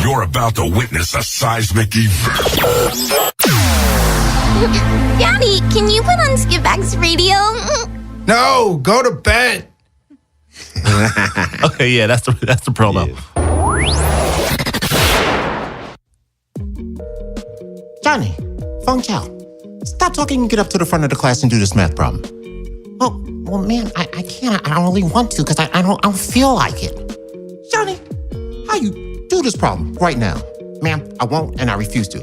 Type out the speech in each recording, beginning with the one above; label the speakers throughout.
Speaker 1: You're about to witness a seismic event.
Speaker 2: Daddy, can you put on Skitbags radio?
Speaker 3: No, go to bed.
Speaker 4: Okay, yeah, that's the promo.
Speaker 5: Johnny, Feng Chao, stop talking and get up to the front of the class and do this math problem. Well, man, I can't. I don't really want to because I don't feel like it. Johnny, how you do this problem right now? Ma'am, I won't and I refuse to.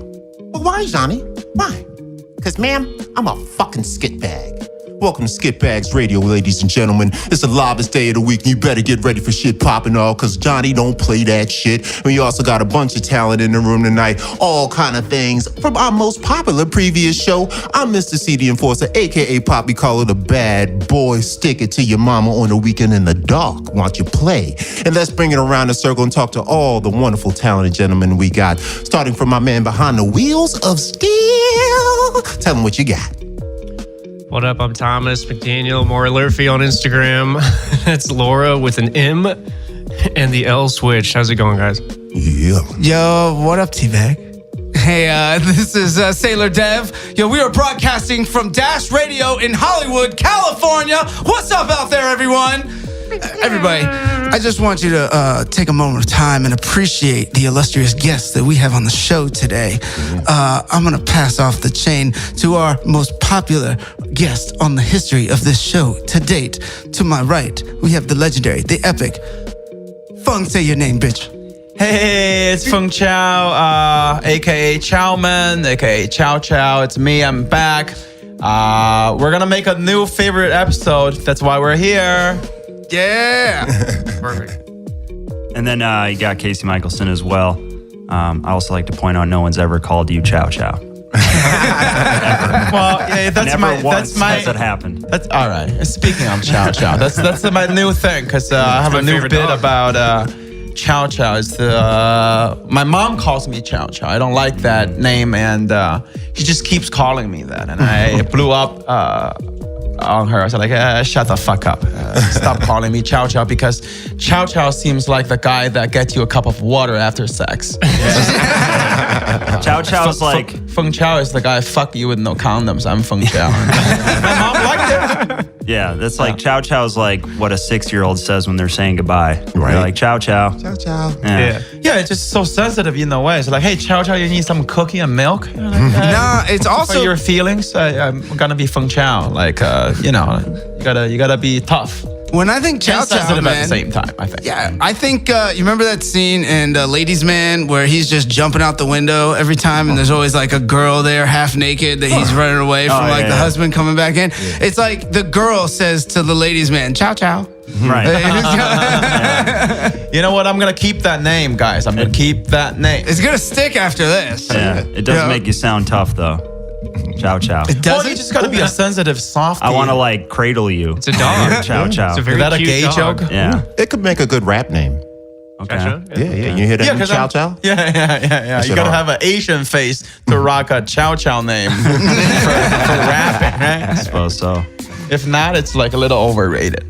Speaker 5: Well, why, Johnny? Why? Because, ma'am, I'm a fucking skitbag. Welcome to Skitbags Radio, ladies and gentlemen. It's the livest day of the week, and you better get ready for shit popping all, because Johnny don't play that shit. And we also got a bunch of talent in the room tonight, all kind of things. From our most popular previous show, I'm Mr. C, the Enforcer, a.k.a. Poppy Caller, the bad boy. Stick it to your mama on the weekend in the dark. Watch you play. And let's bring it around the circle and talk to all the wonderful, talented gentlemen we got. Starting from my man behind the wheels of steel. Tell him what you got.
Speaker 6: What up? I'm Thomas McDaniel, Maury Lurphy on Instagram. It's Laura with an M and the L switch. How's it going, guys?
Speaker 5: Yeah.
Speaker 3: Yo, what up, T-Bag? Hey, this is Sailor Dev. Yo, we are broadcasting from Dash Radio in Hollywood, California. What's up out there, everyone? Everybody, I just want you to take a moment of time and appreciate the illustrious guests that we have on the show today. I'm going to pass off the chain to our most popular guest on the history of this show to date. To my right, we have the legendary, the epic, Feng, say your name, bitch.
Speaker 7: Hey, it's Feng Chao, a.k.a. Chowman, a.k.a. Chow Chow. It's me, I'm back. We're going to make a new favorite episode. That's why we're here.
Speaker 3: Yeah.
Speaker 6: Perfect.
Speaker 8: And then you got Casey Michelson as well. I also like to point out no one's ever called you Chow Chow.
Speaker 7: Well, yeah,
Speaker 8: Has it happened.
Speaker 7: That's all right. Speaking of Chow Chow, that's my new thing because I have a new bit about Chow Chow. It's my mom calls me Chow Chow. I don't like that name, and she just keeps calling me that, and I blew up on her. I said, like, shut the fuck up. Stop calling me Chow Chow, because Chow Chow seems like the guy that gets you a cup of water after sex.
Speaker 8: Yeah. Chow Chow's like...
Speaker 7: Feng Chao is the guy, fuck you with no condoms. I'm Feng Chao. My mom liked it.
Speaker 8: Yeah, that's like Chow Chow's like what a 6-year-old says when they're saying goodbye. Right. They're like, Chow Chow.
Speaker 5: Chow Chow.
Speaker 7: Yeah, it's just so sensitive in a way. It's like, hey, Chow Chow, you need some cookie and milk? Like,
Speaker 3: Nah, it's also...
Speaker 7: For your feelings, I'm gonna be Feng Chao. Like, you gotta be tough.
Speaker 3: When I think Chow
Speaker 7: And
Speaker 3: Chow,
Speaker 7: sensitive
Speaker 3: man,
Speaker 7: at the same time, I think.
Speaker 3: Yeah, I think you remember that scene in Ladies Man where he's just jumping out the window every time, and there's always like a girl there half naked that he's running away from the husband coming back in. Yeah. It's like the girl says to the Ladies Man, Chow Chow.
Speaker 8: Right.
Speaker 7: You know what? I'm gonna keep that name, guys. I'm gonna keep that name.
Speaker 3: It's gonna stick after this.
Speaker 8: Yeah, it doesn't make you sound tough though. Chow Chow.
Speaker 3: It doesn't.
Speaker 7: Well, you just gotta be a sensitive softie.
Speaker 8: I want to like cradle you.
Speaker 6: It's a dog.
Speaker 8: Chow Chow.
Speaker 6: It's a very
Speaker 7: Is that a
Speaker 6: cute
Speaker 7: gay
Speaker 6: dog.
Speaker 7: joke?
Speaker 8: Yeah.
Speaker 5: It could make a good rap name.
Speaker 8: Okay.
Speaker 6: Gotcha.
Speaker 5: Yeah. You hear that?
Speaker 7: Yeah,
Speaker 5: Chow Chow?
Speaker 7: Yeah. You gotta have an Asian face to rock a Chow Chow name for rapping, right?
Speaker 8: I suppose so.
Speaker 7: If not, it's like a little overrated.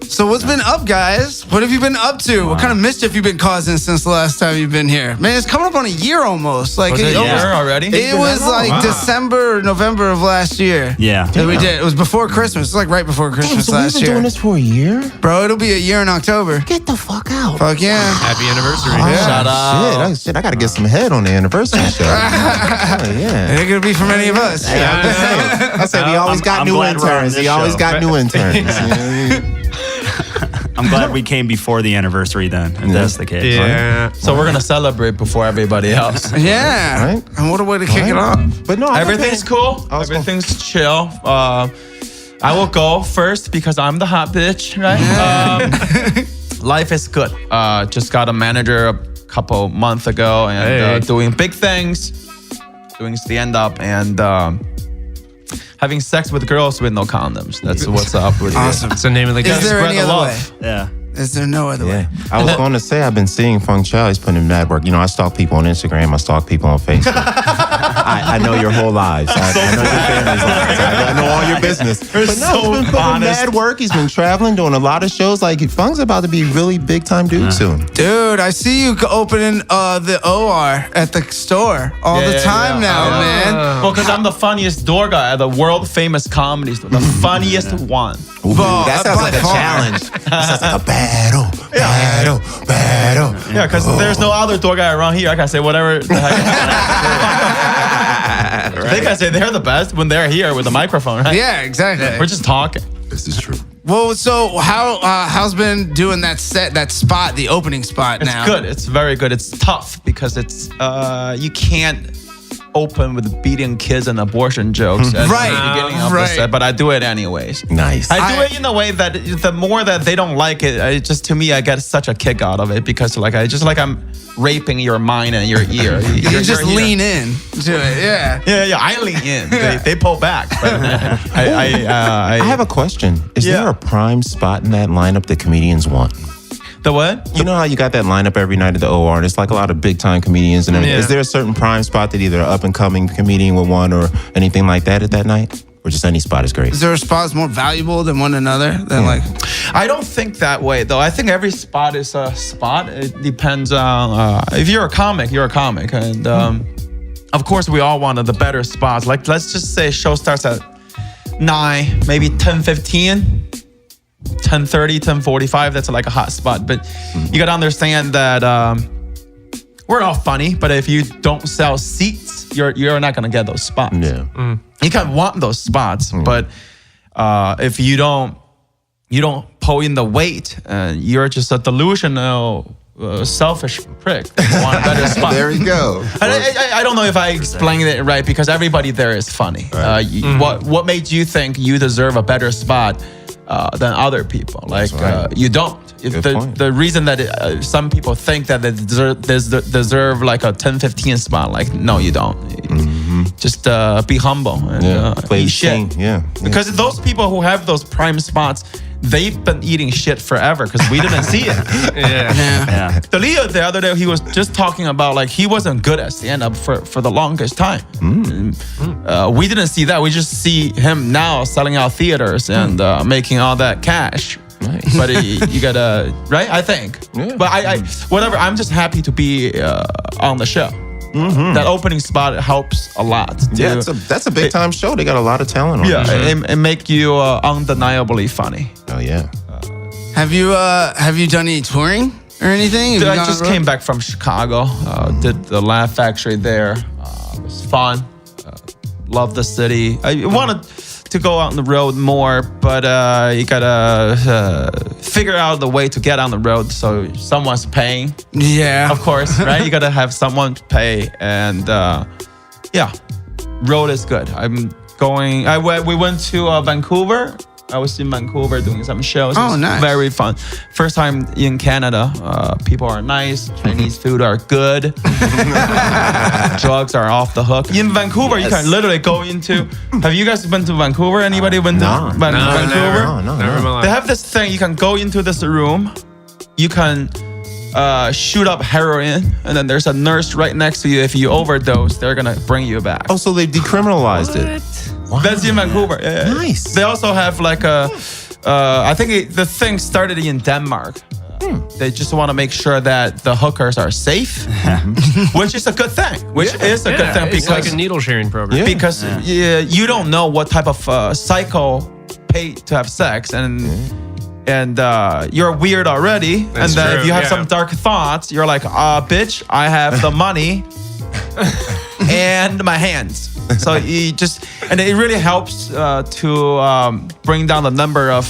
Speaker 3: So what's been up, guys? What have you been up to? What kind of mischief you been causing since the last time you've been here? Man, it's coming up on a year almost. Like
Speaker 7: Was it a year already?
Speaker 3: It was like December or November of last year.
Speaker 8: Yeah.
Speaker 3: That we did. It was before Christmas. It's like right before Christmas
Speaker 5: So we've
Speaker 3: last
Speaker 5: been
Speaker 3: year.
Speaker 5: doing this for a year?
Speaker 3: Bro, it'll be a year in October.
Speaker 5: Get the fuck out.
Speaker 3: Fuck yeah.
Speaker 6: Happy anniversary.
Speaker 7: Shut up.
Speaker 5: Shit, I gotta get some head on the anniversary show. Yeah.
Speaker 3: It could be from any of us.
Speaker 5: I said we always got
Speaker 8: I'm
Speaker 5: new
Speaker 8: glad we're on
Speaker 5: interns.
Speaker 8: this
Speaker 5: We always
Speaker 8: show.
Speaker 5: got new interns. You know what I mean?
Speaker 8: I'm glad we came before the anniversary then, if that's the case.
Speaker 6: Yeah.
Speaker 7: So we're gonna celebrate before everybody else.
Speaker 3: Yeah.
Speaker 5: Right.
Speaker 3: And what a way to kick it off.
Speaker 5: But no,
Speaker 7: Everything's cool. Everything's chill. I will go first because I'm the hot bitch, right? Life is good. Just got a manager a couple months ago and doing big things, doing stand-up and having sex with girls with no condoms. That's what's up with
Speaker 3: Awesome.
Speaker 6: It's the name of the game.
Speaker 3: Is there
Speaker 6: Spread
Speaker 3: any
Speaker 6: the
Speaker 3: other
Speaker 6: love.
Speaker 3: way?
Speaker 8: Yeah.
Speaker 3: Is there no other way?
Speaker 5: I was going to say, I've been seeing Feng Chao. He's putting in mad work. You know, I stalk people on Instagram. I stalk people on Facebook. I know your whole lives. I know your family's lives. I know all your business. But no, he's been putting mad work. He's been traveling, doing a lot of shows. Like, Feng's about to be really big time dude soon.
Speaker 3: Dude, I see you opening the OR at the store all the time now, man.
Speaker 7: Well, because I'm the funniest door guy at the world famous comedy store. The funniest one.
Speaker 5: Ooh, that sounds like a challenge. That sounds like a battle.
Speaker 7: Yeah, because there's no other door guy around here. I can say whatever the heck. They can say they're the best when they're here with the microphone, right?
Speaker 3: Yeah, exactly.
Speaker 7: We're just talking.
Speaker 1: This is true.
Speaker 3: Well, so how's been doing that spot, the opening spot now?
Speaker 7: It's good. It's very good. It's tough because it's you can't open with beating kids and abortion jokes at the beginning of the set, but I do it anyways.
Speaker 5: Nice.
Speaker 7: I do it in a way that the more that they don't like it, just to me, I get such a kick out of it because I'm raping your mind and your ear.
Speaker 3: You just lean in to it, yeah.
Speaker 7: Yeah, I lean in. They pull back. But
Speaker 5: I have a question. Is there a prime spot in that lineup that comedians want?
Speaker 7: The what?
Speaker 5: You know how you got that lineup every night at the OR, and it's like a lot of big time comedians and everything.
Speaker 6: Yeah.
Speaker 5: Is there a certain prime spot that either an up and coming comedian would want or anything like that at that night? Or just any spot is great?
Speaker 3: Is there a spot that's more valuable than one another?
Speaker 7: I don't think that way, though. I think every spot is a spot. It depends on if you're a comic, you're a comic. And of course, we all want the better spots. Like, let's just say show starts at 9, maybe 10:15. 10:30, 10:45, that's like a hot spot. But you got to understand that we're all funny, but if you don't sell seats, you're not going to get those spots.
Speaker 5: Yeah.
Speaker 7: You can want those spots, but if you don't pull in the weight, you're just a delusional, selfish prick that want a better spot.
Speaker 5: There you go.
Speaker 7: I don't know if I explained it right because everybody there is funny. What made you think you deserve a better spot than other people? Like you don't. If the reason that some people think that they deserve like a 10-15 spot, like no, you don't. Just be humble and
Speaker 5: play
Speaker 7: eat shit. Because those people who have those prime spots, they've been eating shit forever because we didn't see it. The Leo the other day, he was just talking about like he wasn't good at stand-up for the longest time. We didn't see that. We just see him now selling out theaters and making all that cash.
Speaker 5: Nice.
Speaker 7: But you gotta, right? I think.
Speaker 5: Yeah.
Speaker 7: But I whatever. I'm just happy to be on the show. That opening spot helps a lot.
Speaker 5: Yeah, that's a big time show. They got a lot of talent on it.
Speaker 7: Yeah, it make you undeniably funny.
Speaker 5: Oh yeah.
Speaker 3: Have you done any touring or anything?
Speaker 7: I just came back from Chicago. Did the Laugh Factory there. It was fun. Love the city. I wanted to go out on the road more, but you gotta figure out the way to get on the road so someone's paying.
Speaker 3: Yeah.
Speaker 7: Of course, right? You gotta have someone to pay, and road is good. We went to Vancouver. I was in Vancouver doing some shows.
Speaker 3: Oh, nice.
Speaker 7: Very fun. First time in Canada. People are nice. Chinese food are good. Drugs are off the hook. In Vancouver, you can literally go into... Have you guys been to Vancouver? Anybody been to Vancouver?
Speaker 6: No, never in my life.
Speaker 7: They have this thing. You can go into this room. You can shoot up heroin. And then there's a nurse right next to you. If you overdose, they're going to bring you back.
Speaker 5: Oh, so they decriminalized it. Wow.
Speaker 7: That's in Vancouver. Yeah.
Speaker 5: Nice.
Speaker 7: They also have like I think the thing started in Denmark. They just want to make sure that the hookers are safe, which is a good thing. Which is a good thing
Speaker 6: it's
Speaker 7: because
Speaker 6: like a needle sharing program.
Speaker 7: Because you don't know what type of psycho paid to have sex and you're weird already.
Speaker 6: That's
Speaker 7: and then
Speaker 6: true,
Speaker 7: if you have some dark thoughts, you're like, bitch, I have the money and my hands. So and it really helps to bring down the number of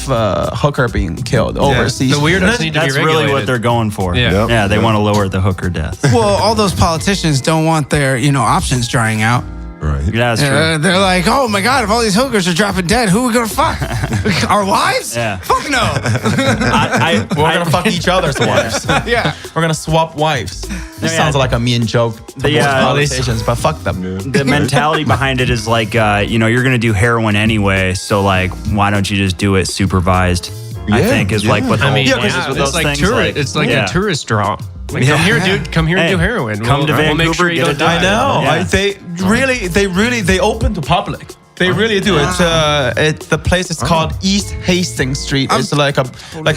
Speaker 7: hooker being killed overseas.
Speaker 6: The weirdness need to be
Speaker 8: That's
Speaker 6: regulated.
Speaker 8: really what they're going for.
Speaker 6: Yeah.
Speaker 8: They want to lower the hooker death.
Speaker 3: Well, all those politicians don't want their options drying out.
Speaker 1: Right.
Speaker 8: Yeah, that's true.
Speaker 3: They're like, oh my God, if all these hookers are dropping dead, who are we gonna fuck? Our wives?
Speaker 8: Yeah.
Speaker 3: Fuck no.
Speaker 7: We're gonna fuck each other's wives.
Speaker 3: Yeah.
Speaker 7: We're gonna swap wives. This sounds like a mean joke to most politicians, but fuck them.
Speaker 8: The mentality behind it is like, you're going to do heroin anyway, so like, why don't you just do it supervised? I think is like what the whole point is with those
Speaker 6: it's like
Speaker 8: things.
Speaker 6: it's like a tourist draw. Like, come here, dude. Come here and do heroin.
Speaker 8: Come to
Speaker 6: we'll make
Speaker 8: Vancouver,
Speaker 6: sure you
Speaker 8: get
Speaker 6: don't
Speaker 8: it
Speaker 6: die.
Speaker 8: done.
Speaker 7: I know.
Speaker 8: Yeah.
Speaker 7: They open to public. They really do. It's the place is called East Hastings Street. It's like a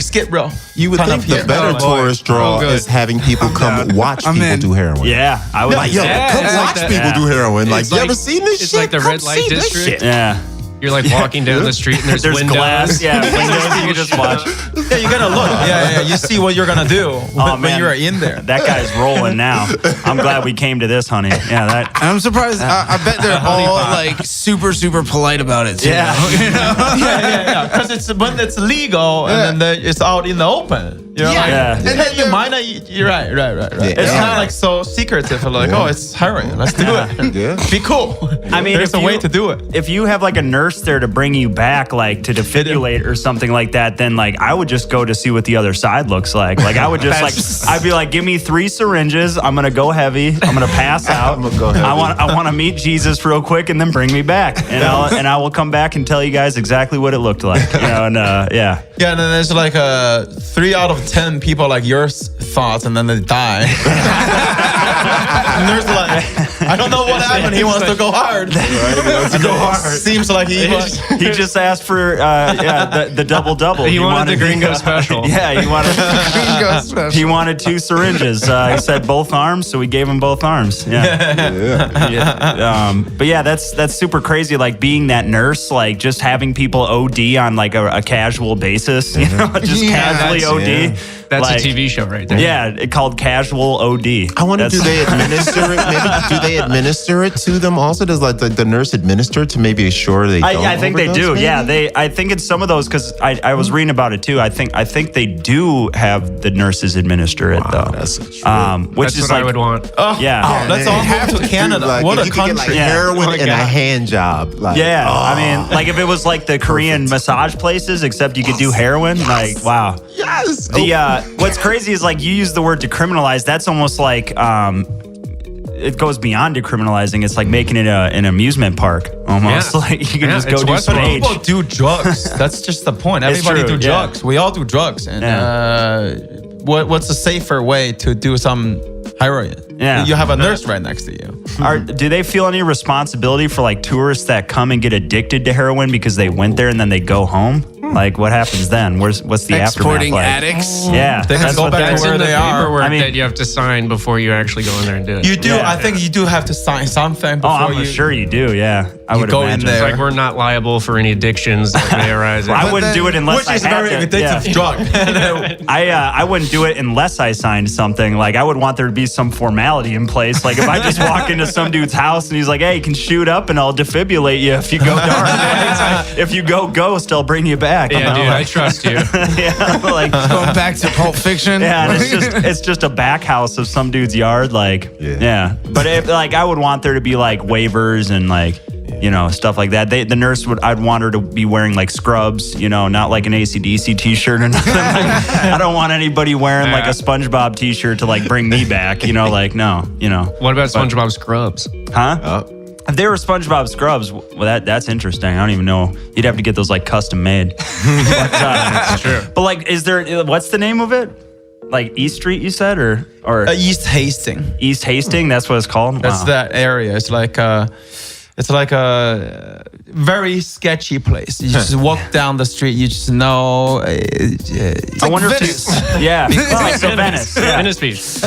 Speaker 7: Skid Row.
Speaker 5: You would think the better tourist draw is having people come watch people do heroin.
Speaker 8: Yeah, I would.
Speaker 5: Like, yo, come watch people do heroin. Like, you ever seen this shit?
Speaker 6: It's like the red light
Speaker 5: see this
Speaker 6: district.
Speaker 5: shit.
Speaker 8: Yeah.
Speaker 6: You're like walking down the street and there's windows.
Speaker 8: glass. Yeah, windows. You can just watch.
Speaker 7: Yeah, you gotta look. Yeah. You see what you're gonna do when
Speaker 8: man.
Speaker 7: you're in there.
Speaker 8: That guy's rolling now. I'm glad we came to this, honey. Yeah, that.
Speaker 3: I'm surprised. I bet they're all like super, super polite about it too.
Speaker 8: Yeah.
Speaker 3: You know?
Speaker 7: Yeah. Because it's when it's legal and then it's out in the open. You're like,
Speaker 8: Yeah.
Speaker 7: and then you might not. You're right. It's not like so secretive. Like, oh, it's heroin. Let's do it.
Speaker 5: Yeah.
Speaker 7: Be cool.
Speaker 8: I mean,
Speaker 7: there's a way to do it.
Speaker 8: If you have like a nurse there to bring you back, like to defibrillate or something like that, then like I would just go to see what the other side looks like. Like I would just I'd be like, give me 3 syringes. I'm gonna go heavy. I'm gonna pass out.
Speaker 5: I'm gonna go heavy.
Speaker 8: I want to meet Jesus real quick and then bring me back, and I will come back and tell you guys exactly what it looked like. You know, and yeah.
Speaker 7: Yeah, and then there's like 3 out of 10 people like your thoughts, and then they die. And there's like, I don't know what happened. He wants to go hard. Go hard. Seems like he
Speaker 8: just asked for the double.
Speaker 6: He wanted the Gringo special.
Speaker 8: Yeah, he wanted.
Speaker 3: Gringo special.
Speaker 8: He wanted 2 syringes. He said both arms, so we gave him both arms. Yeah. But yeah, that's super crazy. Like being that nurse, like just having people OD on like a casual basis. You know, just casually OD.
Speaker 5: Yeah.
Speaker 6: That's
Speaker 8: like,
Speaker 6: a TV show right there.
Speaker 8: Yeah, it called Casual OD.
Speaker 5: I wonder, do they administer it? Maybe do they administer it to them also? Does like the nurse administer it to maybe assure they don't
Speaker 8: I think they
Speaker 5: overdose,
Speaker 8: do.
Speaker 5: maybe?
Speaker 8: Yeah, I think it's some of those because I was reading about it too. I think they do have the nurses administer it though.
Speaker 5: That's a trip.
Speaker 8: Which
Speaker 6: That's
Speaker 8: is
Speaker 6: what
Speaker 8: like
Speaker 6: I would want.
Speaker 8: yeah.
Speaker 7: Let's all move to Canada.
Speaker 5: Like,
Speaker 7: What
Speaker 5: if
Speaker 7: a
Speaker 5: you could get,
Speaker 7: country.
Speaker 5: like heroin and a hand job. Like,
Speaker 8: Yeah, I mean, like if it was like the Korean massage places, except you could do heroin. Like, wow.
Speaker 5: Yes.
Speaker 8: What's crazy is like you use the word decriminalize. That's almost like it goes beyond decriminalizing. It's like making it an amusement park almost.
Speaker 6: Yeah.
Speaker 8: Like you can just go
Speaker 6: it's
Speaker 8: do
Speaker 6: Westworld.
Speaker 8: stage.
Speaker 7: People do drugs. That's just the point.
Speaker 8: It's
Speaker 7: Everybody
Speaker 8: true,
Speaker 7: do
Speaker 8: yeah.
Speaker 7: drugs. We all do drugs. And what's a safer way to do some heroin?
Speaker 8: Yeah.
Speaker 7: You have a nurse right next to you.
Speaker 8: Do they feel any responsibility for like tourists that come and get addicted to heroin because they went there and then they go home? Like what happens then? What's the
Speaker 3: Exporting
Speaker 8: aftermath like?
Speaker 3: addicts.
Speaker 8: Yeah,
Speaker 7: They can
Speaker 8: that's
Speaker 7: go
Speaker 8: what
Speaker 7: back
Speaker 8: that's
Speaker 7: to where
Speaker 6: in the
Speaker 7: they are.
Speaker 6: paperwork
Speaker 8: I mean-
Speaker 6: that you have to sign before you actually go in there and do it.
Speaker 7: You do.
Speaker 8: Yeah.
Speaker 7: I think you do have to sign something
Speaker 8: Oh,
Speaker 7: before
Speaker 8: I'm
Speaker 7: you.
Speaker 8: sure you do. Yeah, I
Speaker 7: You
Speaker 8: would
Speaker 7: go in
Speaker 8: imagine.
Speaker 7: there.
Speaker 6: It's like we're not liable for any addictions that may arise.
Speaker 8: I wouldn't do it unless
Speaker 7: Which
Speaker 8: I
Speaker 7: is
Speaker 8: had
Speaker 7: very
Speaker 8: to.
Speaker 7: addictive
Speaker 8: Yeah.
Speaker 7: drug.
Speaker 8: I wouldn't do it unless I signed something. Like I would want there to be some formality in place. Like if I just walk into some dude's house and he's like, "Hey, you can shoot up and I'll defibrillate you if you go dark. If you go ghost, I'll bring you back."
Speaker 6: Yeah,
Speaker 8: You know,
Speaker 6: dude,
Speaker 8: like-
Speaker 6: I trust you.
Speaker 8: yeah, like
Speaker 3: Going back to Pulp Fiction.
Speaker 8: yeah, and it's just a back house of some dude's yard. Like yeah. But if like I would want there to be like waivers and like. You know, stuff like that. The nurse I'd want her to be wearing like scrubs, you know, not like an AC/DC t-shirt or nothing. I don't want anybody wearing like a SpongeBob t-shirt to like bring me back, you know, like no, you know.
Speaker 6: What about SpongeBob Scrubs?
Speaker 8: Huh? If they were SpongeBob scrubs, well, that's interesting. I don't even know. You'd have to get those like custom made. That's true. But like, what's the name of it? Like East Street, you said, or
Speaker 7: East Hastings.
Speaker 8: East Hastings? That's what it's called.
Speaker 7: That's
Speaker 8: Wow.
Speaker 7: that area. It's like a very sketchy place. You just walk down the street. You just know.
Speaker 8: I wonder
Speaker 3: Venice.
Speaker 8: Yeah. Oh, so Venice. Yeah.
Speaker 6: Venice Beach.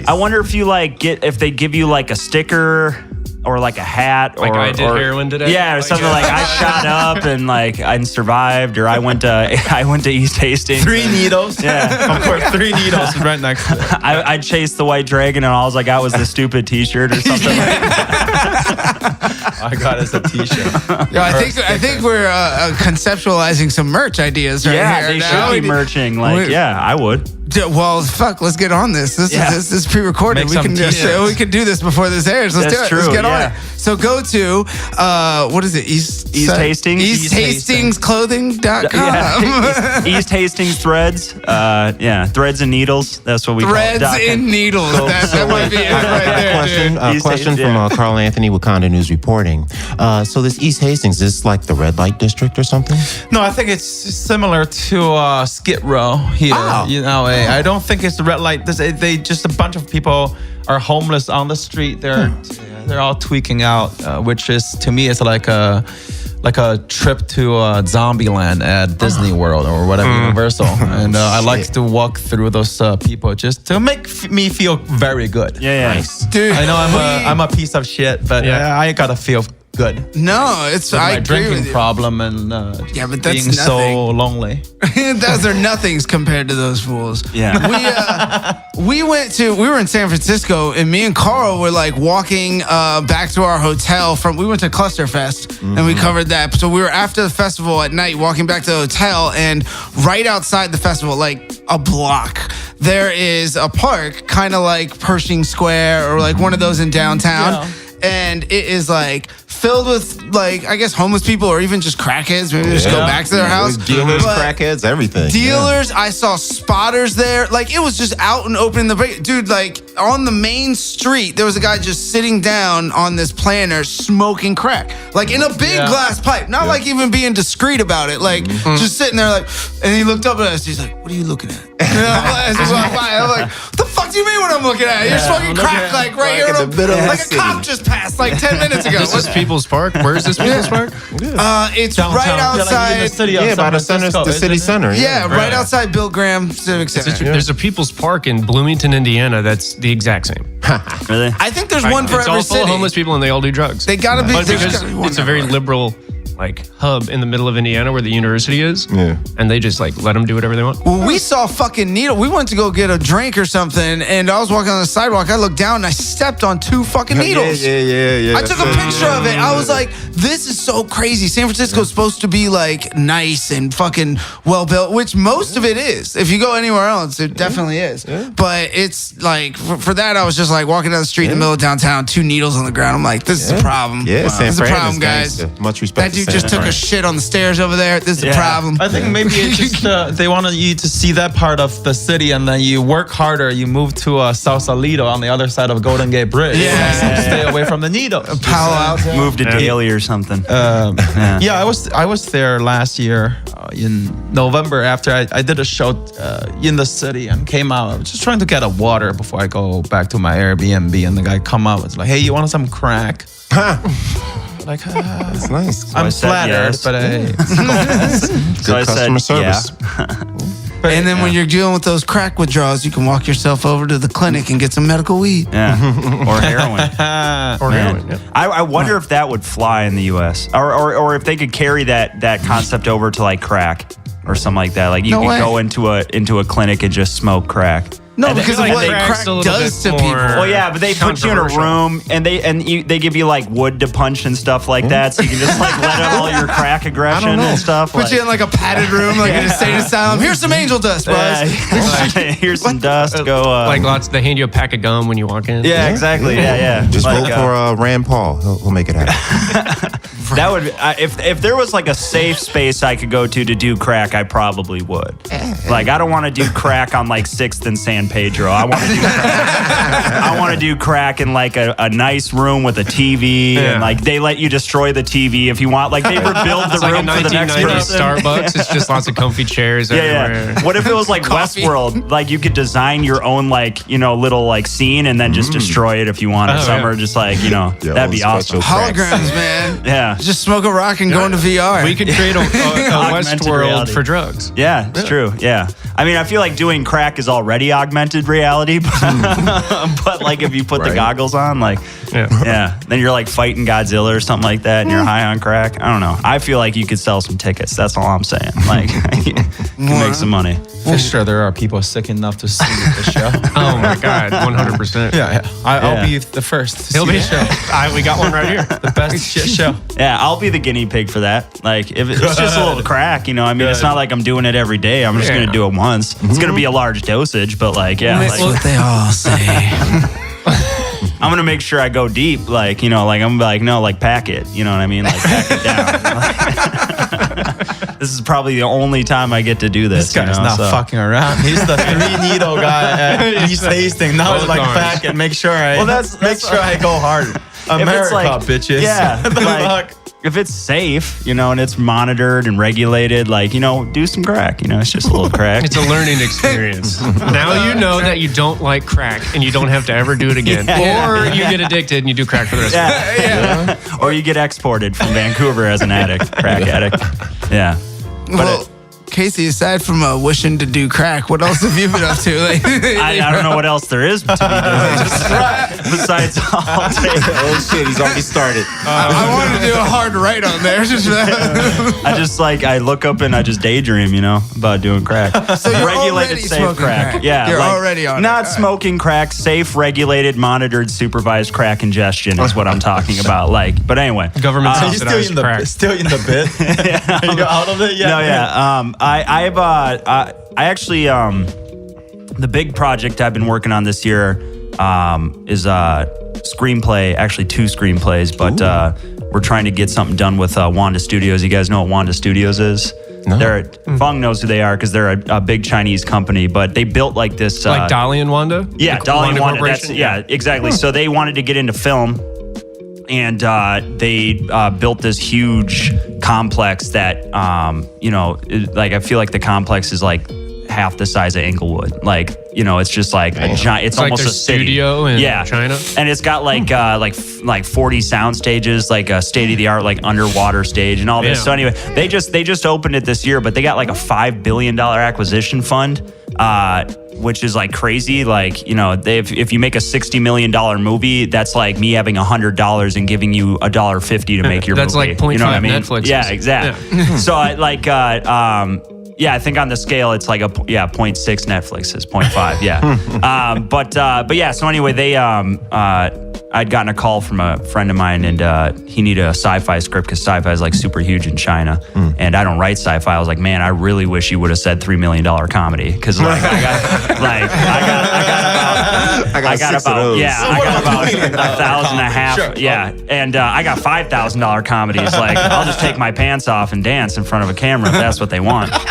Speaker 8: I wonder if you if they give you like a sticker or like a hat,
Speaker 6: Like
Speaker 8: or
Speaker 6: I did heroin today?
Speaker 8: Yeah, or something like I shot up and like I survived, or I went to East Hastings.
Speaker 7: 3 needles.
Speaker 8: Yeah.
Speaker 7: Of course, 3 needles right next to it.
Speaker 8: I chased the white dragon and all I got was the stupid T-shirt or something.
Speaker 7: I got us a T-shirt.
Speaker 3: Yo, I think we're conceptualizing some merch ideas right
Speaker 8: Yeah,
Speaker 3: here.
Speaker 8: they
Speaker 3: now.
Speaker 8: should be merching. Like, yeah, I would.
Speaker 3: Well, fuck. Let's get on this. This is pre-recorded.
Speaker 7: Make
Speaker 3: We
Speaker 7: some
Speaker 3: can
Speaker 7: t-shirts.
Speaker 3: we can do this before this airs. Let's
Speaker 8: That's
Speaker 3: do it. Let's
Speaker 8: true,
Speaker 3: get on
Speaker 8: yeah.
Speaker 3: it. So go to what is it? East
Speaker 8: Hastings?
Speaker 3: East Hastings Clothing.com.
Speaker 8: Yeah. East Hastings Threads. Threads and Needles. That's what we
Speaker 3: Threads
Speaker 8: call it.
Speaker 3: and needles. That might be it right there, dude.
Speaker 5: Question from Carl Anthony, Wakanda News reporting. thing. So this East Hastings, is this like the red light district or something?
Speaker 7: No, I think it's similar to Skid Row here. You know, I don't think it's the red light. They just a bunch of people are homeless on the street. They're all tweaking out, which is to me is like a trip to Zombieland at Disney World or whatever Universal, and I like to walk through those people just to make me feel very good.
Speaker 8: Yeah.
Speaker 5: Nice.
Speaker 3: Dude,
Speaker 7: I know I'm a piece of shit, but I gotta feel good.
Speaker 3: No, it's
Speaker 7: With
Speaker 3: I
Speaker 7: my
Speaker 3: agree
Speaker 7: drinking
Speaker 3: with you.
Speaker 7: problem and
Speaker 3: But that's
Speaker 7: being so
Speaker 3: nothing.
Speaker 7: lonely.
Speaker 3: Those are nothings compared to those fools.
Speaker 8: Yeah.
Speaker 3: We were in San Francisco, and me and Carl were like walking back to our hotel we went to Clusterfest, and we covered that. So we were after the festival at night walking back to the hotel, and right outside the festival, like a block, there is a park, kind of like Pershing Square or like one of those in downtown.
Speaker 7: Yeah.
Speaker 3: And it is like filled with like, I guess, homeless people or even just crackheads. Maybe they just go back to their house.
Speaker 5: Dealers,
Speaker 3: But
Speaker 5: crackheads, everything.
Speaker 3: Dealers, I saw spotters there. Like it was just out and open in the dude. Like on the main street, there was a guy just sitting down on this planter smoking crack, like in a big glass pipe. Not like even being discreet about it. Like just sitting there, like. And he looked up at us. He's like, "What are you looking at?" And I'm like, "What the fuck do you mean? What I'm looking at? You're smoking crack like right here
Speaker 5: in the middle of
Speaker 3: like
Speaker 5: the
Speaker 3: a
Speaker 5: city.
Speaker 3: cop just passed like 10 minutes ago."
Speaker 6: This is People's Park. Where is this People's Park?
Speaker 3: It's right outside.
Speaker 5: By the center, the city center.
Speaker 3: Yeah, right outside Bill Graham Civic Center.
Speaker 6: There's a People's Park in Bloomington, Indiana. That's the exact same.
Speaker 8: Really?
Speaker 3: I think there's one for
Speaker 6: it's
Speaker 3: every
Speaker 6: all full of
Speaker 3: city.
Speaker 6: homeless people, and they all do drugs.
Speaker 3: They gotta be.
Speaker 6: But
Speaker 3: there's
Speaker 6: because
Speaker 3: gotta be one
Speaker 6: it's a very
Speaker 3: everywhere.
Speaker 6: liberal like hub in the middle of Indiana where the university is,
Speaker 5: Yeah.
Speaker 6: and they just like let them do whatever they want.
Speaker 3: Well, we saw fucking needle. We went to go get a drink or something, and I was walking on the sidewalk. I looked down and I stepped on 2 fucking needles.
Speaker 5: Yeah.
Speaker 3: I took a picture of it. I was like, this is so crazy. San Francisco's supposed to be like nice and fucking well built, which most of it is. If you go anywhere else, it definitely is. But it's like, for that, I was just like walking down the street in the middle of downtown, 2 needles on the ground. I'm like, this is a problem.
Speaker 5: Yeah, San
Speaker 3: This is a
Speaker 5: Fran
Speaker 3: problem,
Speaker 5: is
Speaker 3: guys.
Speaker 5: gangsta. Much respect
Speaker 3: That
Speaker 5: to
Speaker 3: dude
Speaker 5: San
Speaker 3: just took
Speaker 5: Fran.
Speaker 3: a shit on the stairs over there. This is a problem.
Speaker 7: I think maybe it's just they wanted you to see that part of the city, and then you work harder. You move to South Salito on the other side of Golden Gate Bridge. So stay away from the needles.
Speaker 3: Palo Alto.
Speaker 8: Move to Daly or something.
Speaker 7: Yeah, I was there last year in November after I did a show in the city and came out. I was just trying to get a water before I go back to my Airbnb, and the guy come out was like, "Hey, you want some crack?" Like,
Speaker 5: It's nice.
Speaker 7: I'm
Speaker 8: I said
Speaker 7: flattered,
Speaker 8: yes.
Speaker 7: but
Speaker 8: So I
Speaker 5: Good customer
Speaker 8: said,
Speaker 5: service.
Speaker 3: And then when you're dealing with those crack withdrawals, you can walk yourself over to the clinic and get some medical weed.
Speaker 8: Yeah. Or heroin.
Speaker 6: Or
Speaker 8: Man.
Speaker 6: heroin, yeah.
Speaker 8: I wonder if that would fly in the U.S. or if they could carry that concept over to like crack or something like that. Like you
Speaker 3: No
Speaker 8: could
Speaker 3: way.
Speaker 8: go into a clinic and just smoke crack.
Speaker 3: No,
Speaker 8: And
Speaker 3: because
Speaker 8: then,
Speaker 3: of
Speaker 8: like,
Speaker 3: what
Speaker 8: they-
Speaker 3: crack
Speaker 6: a little
Speaker 3: does to
Speaker 6: bit
Speaker 3: people.
Speaker 6: more-
Speaker 8: Well, yeah, but they put you in a
Speaker 6: Controversial.
Speaker 8: room and they give you like wood to punch and stuff like that, so you can just like let out all your crack aggression and stuff.
Speaker 3: Put you in like a padded room, like an insane asylum. Here's some angel dust, buzz.
Speaker 8: Here's some dust. Go.
Speaker 6: Like they hand you a pack of gum when you walk in.
Speaker 8: Yeah, exactly. Yeah.
Speaker 5: Just
Speaker 8: Like,
Speaker 5: vote for Rand Paul. He'll make it happen.
Speaker 8: that would if there was like a safe space I could go to do crack, I probably would. Like I don't want to do crack on like 6th and San Pedro. I want to do crack. I want to do crack in like a nice room with a TV and like they let you destroy the TV if you want. Like they rebuild the
Speaker 6: It's like a
Speaker 8: room for the next
Speaker 6: 1990s
Speaker 8: person.
Speaker 6: Starbucks. It's just lots of comfy chairs everywhere.
Speaker 8: Yeah. What if it was like
Speaker 3: Coffee.
Speaker 8: Westworld? Like you could design your own like little like scene and then just destroy it if you wanted.
Speaker 6: Oh,
Speaker 8: Some
Speaker 6: yeah.
Speaker 8: are just like that'd be
Speaker 5: all
Speaker 8: awesome.
Speaker 5: special cracks.
Speaker 3: Holograms, man.
Speaker 8: Yeah.
Speaker 3: Just smoke a rock and go into VR.
Speaker 6: We could create a
Speaker 8: Augmented
Speaker 6: Westworld
Speaker 8: reality.
Speaker 6: for drugs.
Speaker 8: Yeah, it's true. Yeah. I mean, I feel like doing crack is already augmented reality, but like if you put the
Speaker 5: Right.
Speaker 8: goggles on, like,
Speaker 6: Yeah.
Speaker 8: then you're like fighting Godzilla or something like that and you're high on crack. I don't know. I feel like you could sell some tickets. That's all I'm saying. Like, you can make some money.
Speaker 7: for sure there are people sick enough to see the show.
Speaker 6: Oh my God, 100%.
Speaker 7: Yeah. I'll
Speaker 8: Yeah.
Speaker 7: be the first to
Speaker 6: He'll
Speaker 7: see
Speaker 6: be.
Speaker 7: the show.
Speaker 6: We got one right here.
Speaker 7: The best shit show.
Speaker 8: Yeah, I'll be the guinea pig for that. Like, if it's just a little crack, I mean, it's not like I'm doing it every day. I'm just going to do it once. It's going to be a large dosage, but like, yeah.
Speaker 3: That's
Speaker 8: Like,
Speaker 3: what they all say.
Speaker 8: I'm gonna make sure I go deep, like I'm gonna be like, no, like pack it, you know what I mean, like pack it down. This is probably the only time I get to do this.
Speaker 7: This guy's not fucking around. He's the 3-needle guy at East Hastings. Now it's like
Speaker 6: Both arms.
Speaker 7: pack it. Make sure I
Speaker 8: Well, that's
Speaker 7: make sure I go hard. America, bitches.
Speaker 8: Yeah,
Speaker 7: The
Speaker 8: like,
Speaker 7: fuck?
Speaker 8: if it's safe, and it's monitored and regulated, like, do some crack. It's just a little crack.
Speaker 6: It's a learning experience. Now you know that you don't like crack and you don't have to ever do it again. Or you get addicted and you do crack for the rest of your life.
Speaker 8: Or you get exported from Vancouver as an addict, crack addict. Yeah.
Speaker 3: Well, Casey, aside from wishing to do crack, what else have you been up to? Like,
Speaker 8: I don't know what else there is to be doing. Besides all day.
Speaker 5: Oh shit, he's already started.
Speaker 3: I wanted to do a hard right on there. Just
Speaker 8: I look up and I just daydream, about doing crack.
Speaker 3: So you're
Speaker 8: regulated,
Speaker 3: already
Speaker 8: safe
Speaker 3: smoking crack.
Speaker 8: Yeah,
Speaker 3: You're already on it.
Speaker 8: not
Speaker 3: All right.
Speaker 8: smoking crack. Safe, regulated, monitored, supervised crack ingestion is what I'm talking about. But anyway,
Speaker 6: Government
Speaker 7: Are you still
Speaker 6: subsidized
Speaker 7: in the
Speaker 6: crack.
Speaker 7: still in the bit? Are you out of it yet?
Speaker 8: No, yeah. I actually the big project I've been working on this year is screenplay. Actually, 2 screenplays, but we're trying to get something done with Wanda Studios. You guys know what Wanda Studios is? No. Feng knows who they are because they're a big Chinese company, but they built like this.
Speaker 6: Like Dolly and Wanda?
Speaker 8: Yeah,
Speaker 6: Like
Speaker 8: Dolly and Wanda.
Speaker 6: Corporation?
Speaker 8: Yeah, exactly. So they wanted to get into film, and they built this huge complex that, I feel like the complex is like half the size of Inglewood. It's just like a giant. It's
Speaker 6: like
Speaker 8: almost
Speaker 6: their
Speaker 8: a city.
Speaker 6: studio in China?
Speaker 8: And it's got like 40 sound stages, like a state of the art like underwater stage and all this.
Speaker 6: Yeah.
Speaker 8: So anyway, they just opened it this year, but they got like a $5 billion acquisition fund. Which is like crazy. If you make a $60 million movie, that's like me having $100 and giving you $1.50 to make your
Speaker 6: That's
Speaker 8: movie.
Speaker 6: like 0.5
Speaker 8: you know what I mean?
Speaker 6: Netflix.
Speaker 8: Yeah, exactly. So I think on the scale it's like 0.6 Netflix is 0.5. Yeah. But yeah. So anyway, they I'd gotten a call from a friend of mine, and he needed a sci-fi script because sci-fi is like super huge in China, and I don't write sci-fi. I was like, man, I really wish you would have said $3 million comedy because I got about 1,000 and a half.
Speaker 7: Sure.
Speaker 8: Yeah, and I got $5,000 comedies. Like, I'll just take my pants off and dance in front of a camera if that's what they want. But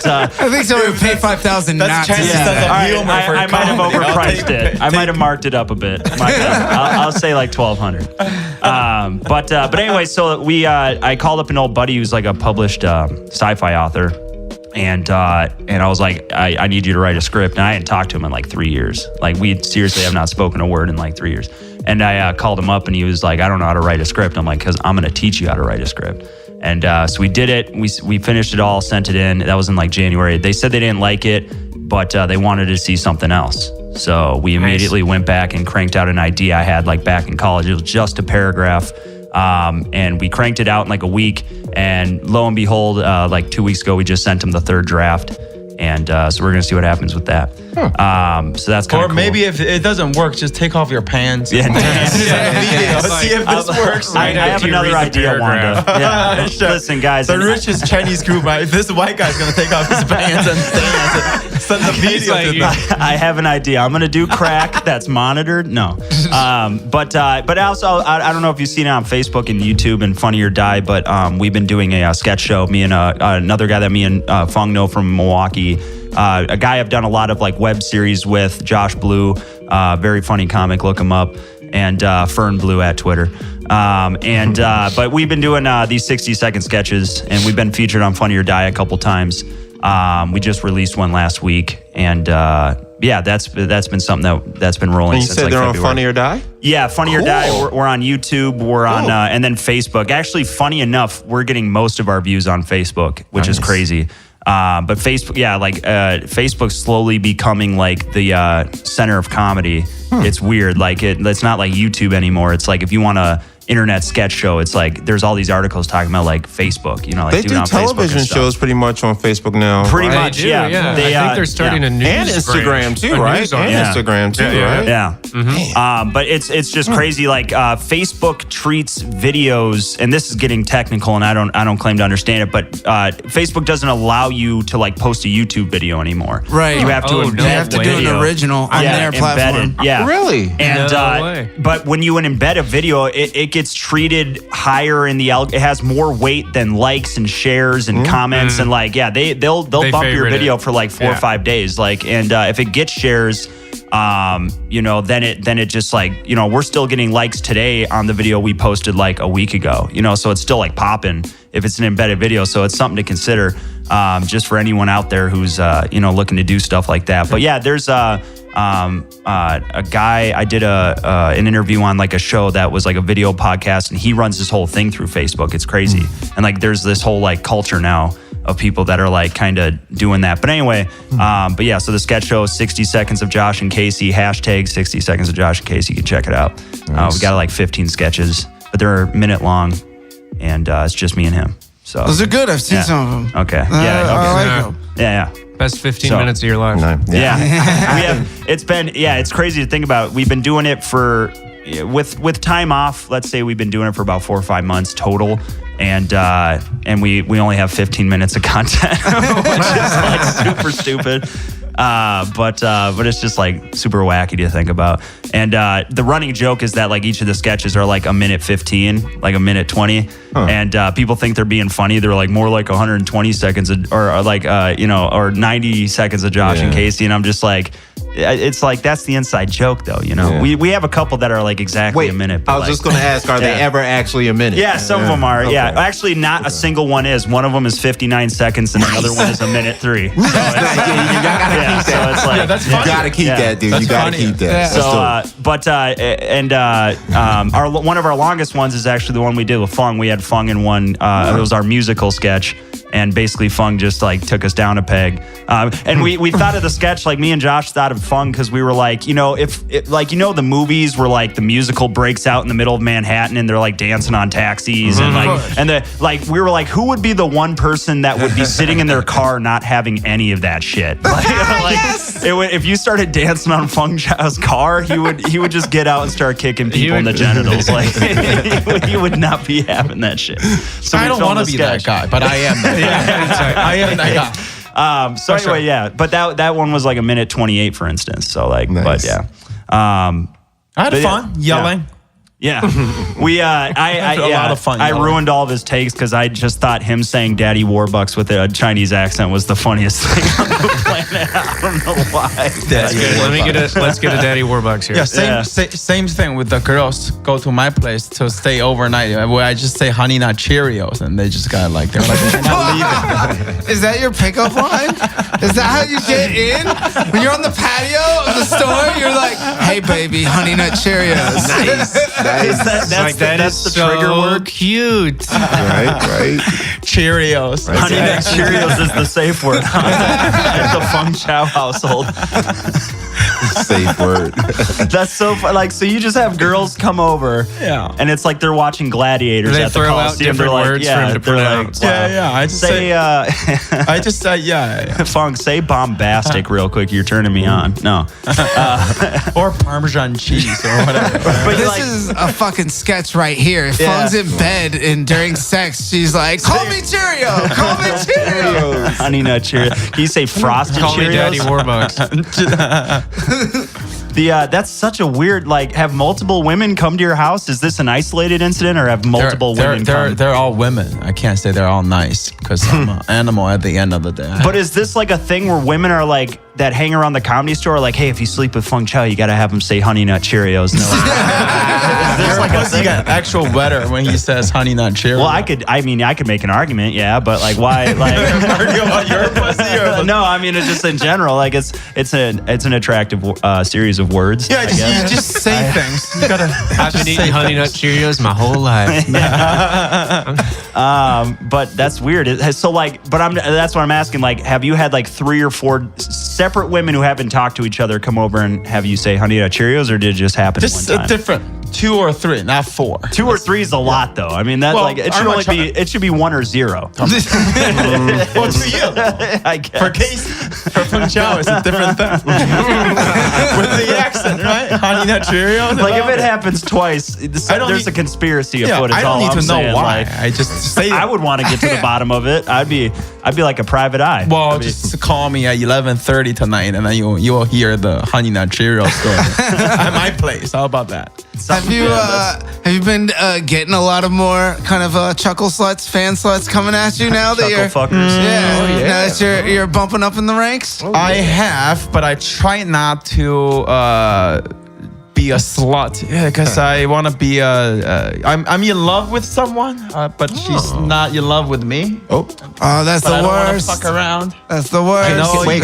Speaker 3: I think someone would pay $5,000 not to
Speaker 7: Chinese
Speaker 3: see
Speaker 7: sense of
Speaker 3: that.
Speaker 8: all right,
Speaker 7: humor for
Speaker 8: I might have
Speaker 7: comedy. I'll
Speaker 8: overpriced
Speaker 7: take-
Speaker 8: it. I might have marked it up a bit. I'll say like $1,200. But anyway, so I called up an old buddy who's like a published sci-fi author, and I was like, I need you to write a script. And I hadn't talked to him in like 3 years. Like, we seriously have not spoken a word in like 3 years. And I called him up, and he was like, I don't know how to write a script. I'm like, because I'm going to teach you how to write a script. And so we did it. We finished it all, sent it in. That was in like January. They said they didn't like it, but they wanted to see something else. So we immediately went back and cranked out an idea I had like back in college. It was just a paragraph. And we cranked it out in like a week. And lo and behold, like 2 weeks ago, we just sent them the 3rd draft. And so we're going to see what happens with that. So that's kind
Speaker 7: Or
Speaker 8: of cool.
Speaker 7: maybe if it doesn't work, just take off your pants.
Speaker 8: Yeah,
Speaker 7: and
Speaker 8: dance.
Speaker 7: see if this works.
Speaker 8: I have
Speaker 6: you
Speaker 8: another
Speaker 6: read the
Speaker 8: idea, Wanda.
Speaker 7: paragraph.
Speaker 8: Yeah.
Speaker 7: Sure.
Speaker 8: Listen, guys.
Speaker 7: The
Speaker 8: and
Speaker 7: richest Chinese group, right? If this white guy's gonna take off his pants and dance, send the video
Speaker 6: like
Speaker 7: to
Speaker 6: you-
Speaker 7: them.
Speaker 8: I have an idea. I'm gonna do crack that's monitored. No, but also I don't know if you've seen it on Facebook and YouTube and Funny or Die, but we've been doing a sketch show. Me and another guy that me and Feng know from Milwaukee. A guy I've done a lot of like web series with, Josh Blue, very funny comic. Look him up, and Fern Blue at Twitter. But we've been doing these 60-second sketches, and we've been featured on Funny or Die a couple times. We just released one last week, and that's been something that's been rolling.
Speaker 5: And you
Speaker 8: since
Speaker 5: said
Speaker 8: like
Speaker 5: they're on
Speaker 8: February.
Speaker 5: Funny or Die?
Speaker 8: Yeah, Funny or
Speaker 5: Cool.
Speaker 8: Die. We're on YouTube. We're on and then Facebook. Actually, funny enough, we're getting most of our views on Facebook, which is crazy. But Facebook, Facebook's slowly becoming like the center of comedy. It's weird. Like it's not like YouTube anymore. It's like if you want a internet sketch show, it's like there's all these articles talking about like Facebook. Like
Speaker 5: They
Speaker 8: doing
Speaker 5: do
Speaker 8: on Facebook
Speaker 5: television
Speaker 8: and stuff.
Speaker 5: shows pretty much on Facebook now.
Speaker 8: Pretty
Speaker 6: They
Speaker 8: much,
Speaker 6: do,
Speaker 8: yeah.
Speaker 6: I think they're starting a news
Speaker 5: And Instagram
Speaker 6: branch.
Speaker 5: too,
Speaker 6: A
Speaker 5: right?
Speaker 6: news
Speaker 5: And
Speaker 6: arm.
Speaker 8: Yeah.
Speaker 5: Instagram too, right?
Speaker 8: Yeah. But it's just crazy. Like Facebook treats videos, and this is getting technical, and I don't claim to understand it, but Facebook doesn't allow you to like post a YouTube video anymore.
Speaker 3: Right.
Speaker 8: You have to
Speaker 6: Oh,
Speaker 8: embed
Speaker 6: no
Speaker 3: You have to
Speaker 8: the
Speaker 3: do
Speaker 8: video.
Speaker 3: an original on their platform.
Speaker 8: embedded. Yeah.
Speaker 5: Really?
Speaker 8: And
Speaker 6: No way.
Speaker 8: but when you embed a video, it gets treated higher in the it has more weight than likes and shares and comments and they'll
Speaker 6: They
Speaker 8: bump your
Speaker 6: favorite
Speaker 8: video
Speaker 6: it.
Speaker 8: for like 4 or
Speaker 6: Yeah.
Speaker 8: 5 days. Like, and if it gets shares, then it just like, we're still getting likes today on the video we posted like a week ago, so it's still like popping if it's an embedded video. So it's something to consider, just for anyone out there who's, looking to do stuff like that. But yeah, there's a guy I did an interview on like a show that was like a video podcast, and he runs this whole thing through Facebook. It's crazy. And like, there's this whole like culture now of people that are like kind of doing that. But anyway, but yeah, so the sketch show is 60 Seconds of Josh and Casey, hashtag 60 Seconds of Josh and Casey. You can check it out. Nice. We got like 15 sketches, but they're a minute long, and it's just me and him. So
Speaker 3: those are good. I've seen some of them.
Speaker 8: Okay.
Speaker 3: I like them.
Speaker 8: Yeah.
Speaker 6: Best 15 minutes of your life.
Speaker 8: It's crazy to think about. We've been doing it for, with time off, let's say we've been doing it for about 4 or 5 months total. And we only have 15 minutes of content, which is like super stupid. But it's just like super wacky to think about. And the running joke is that like each of the sketches are like a minute 15, like a minute 20. And people think they're being funny. They're like more like 120 seconds or 90 seconds of Josh and Casey. And I'm just like, it's like, that's the inside joke though, We have a couple that are like exactly a minute.
Speaker 5: I was just going to ask, are they ever actually a minute?
Speaker 8: Yeah, some of them are. Okay. Yeah, actually not a single one is. One of them is 59 seconds and another one is a minute 3.
Speaker 5: You gotta keep that.
Speaker 8: So it's like,
Speaker 7: that's funny.
Speaker 5: You gotta keep that, dude. You gotta keep that.
Speaker 8: So, one of our longest ones is actually the one we did with Feng. We had Feng in one. It was our musical sketch. And basically, Feng just like took us down a peg. And we thought of the sketch, like me and Josh thought of Feng because we were like, the movies where like the musical breaks out in the middle of Manhattan and they're like dancing on taxis we were like, who would be the one person that would be sitting in their car not having any of that shit? If you started dancing on Feng Chao's car, he would just get out and start kicking people in the genitals. Like he would not be having that shit. So
Speaker 7: I don't want to be that guy, but I am that guy. I am that guy.
Speaker 8: But that one was like a minute 28, for instance. So like, nice. But yeah.
Speaker 7: I had fun yelling.
Speaker 8: Yeah, I
Speaker 7: a lot of fun.
Speaker 8: I ruined all of his takes because I just thought him saying "Daddy Warbucks" with a Chinese accent was the funniest thing on the planet. I don't know why.
Speaker 6: That's good. Let's get a Daddy Warbucks here.
Speaker 7: Yeah, same thing with the girls. Go to my place to stay overnight. Where I just say "Honey Nut Cheerios," and they just got like they're not leaving.
Speaker 3: Is that your pickup line? Is that how you get in? When you're on the patio of the store, you're like, "Hey, baby, Honey Nut Cheerios."
Speaker 5: Nice.
Speaker 8: That's the trigger word.
Speaker 6: Cute.
Speaker 5: Right.
Speaker 7: Cheerios.
Speaker 5: Right.
Speaker 8: Honey Nut Cheerios is the safe word at the Feng Chao household.
Speaker 5: Safe word.
Speaker 8: That's so fun. Like, so you just have girls come over, and it's like they're watching gladiators at the Coliseum.
Speaker 6: They're like, words for him to pronounce.
Speaker 8: Wow.
Speaker 7: I just say,
Speaker 8: Feng, say bombastic real quick. You're turning me on. No.
Speaker 7: Or Parmesan cheese or whatever.
Speaker 3: But this is a fucking sketch right here. If Feng's in bed and during sex, she's like, "Call me Cheerio, call me Cheerio."
Speaker 8: Honey Nut Cheerio. Can you say Frosted
Speaker 6: Call
Speaker 8: Cheerios?
Speaker 6: me Daddy Warbucks.
Speaker 8: That's such a weird, like, have multiple women come to your house? Is this an isolated incident, or have multiple women come?
Speaker 7: They're all women. I can't say they're all nice because I'm an animal at the end of the day.
Speaker 8: But is this like a thing where women are like, that hang around the Comedy Store, like, hey, if you sleep with Feng Chao, you got to have him say Honey Nut Cheerios. No.
Speaker 7: He got actual wetter when he says Honey Nut Cheerios.
Speaker 8: Well, I could make an argument, but like, why? Like,
Speaker 7: argue about your pussy or
Speaker 8: no, I mean, it's just in general, like, it's an attractive series of words.
Speaker 7: Yeah, you just say things. You gotta.
Speaker 6: I've been eating Honey Nut Cheerios my whole life.
Speaker 8: But that's weird. So like, that's what I'm asking. Like, have you had like 3 or 4 separate women who haven't talked to each other come over and have you say Honey Nut Cheerios, or did it just happen at one time?
Speaker 7: Different. 2 or 3, not 4.
Speaker 8: 2 or 3 is a lot, though. I mean, it should be 1 or 0.
Speaker 7: Well, to you,
Speaker 8: I guess.
Speaker 7: for Casey, for Feng Chao, it's a different thing. With the accent, right? Honey Nut Cheerios.
Speaker 8: Like, if it happens twice, there's a conspiracy afoot.
Speaker 7: I don't need to know why.
Speaker 8: Like,
Speaker 7: I just say
Speaker 8: I would want to get to the bottom of it. I'd be like a private eye.
Speaker 7: Well, just call me at 11:30 tonight, and then you will hear the Honey Nut Cheerios story at my place. How about that?
Speaker 3: Have you been getting a lot of more kind of chuckle sluts, fan sluts coming at you now that you're
Speaker 8: fuckers.
Speaker 3: now that you're bumping up in the ranks?
Speaker 7: I have, but I try not to be a slut because I want to be I'm in love with someone, but she's not in love with me.
Speaker 3: Oh, that's
Speaker 7: But I
Speaker 3: the
Speaker 7: don't wanna
Speaker 3: worst.
Speaker 7: fuck around.
Speaker 3: That's the worst.
Speaker 7: I know.
Speaker 5: Wait,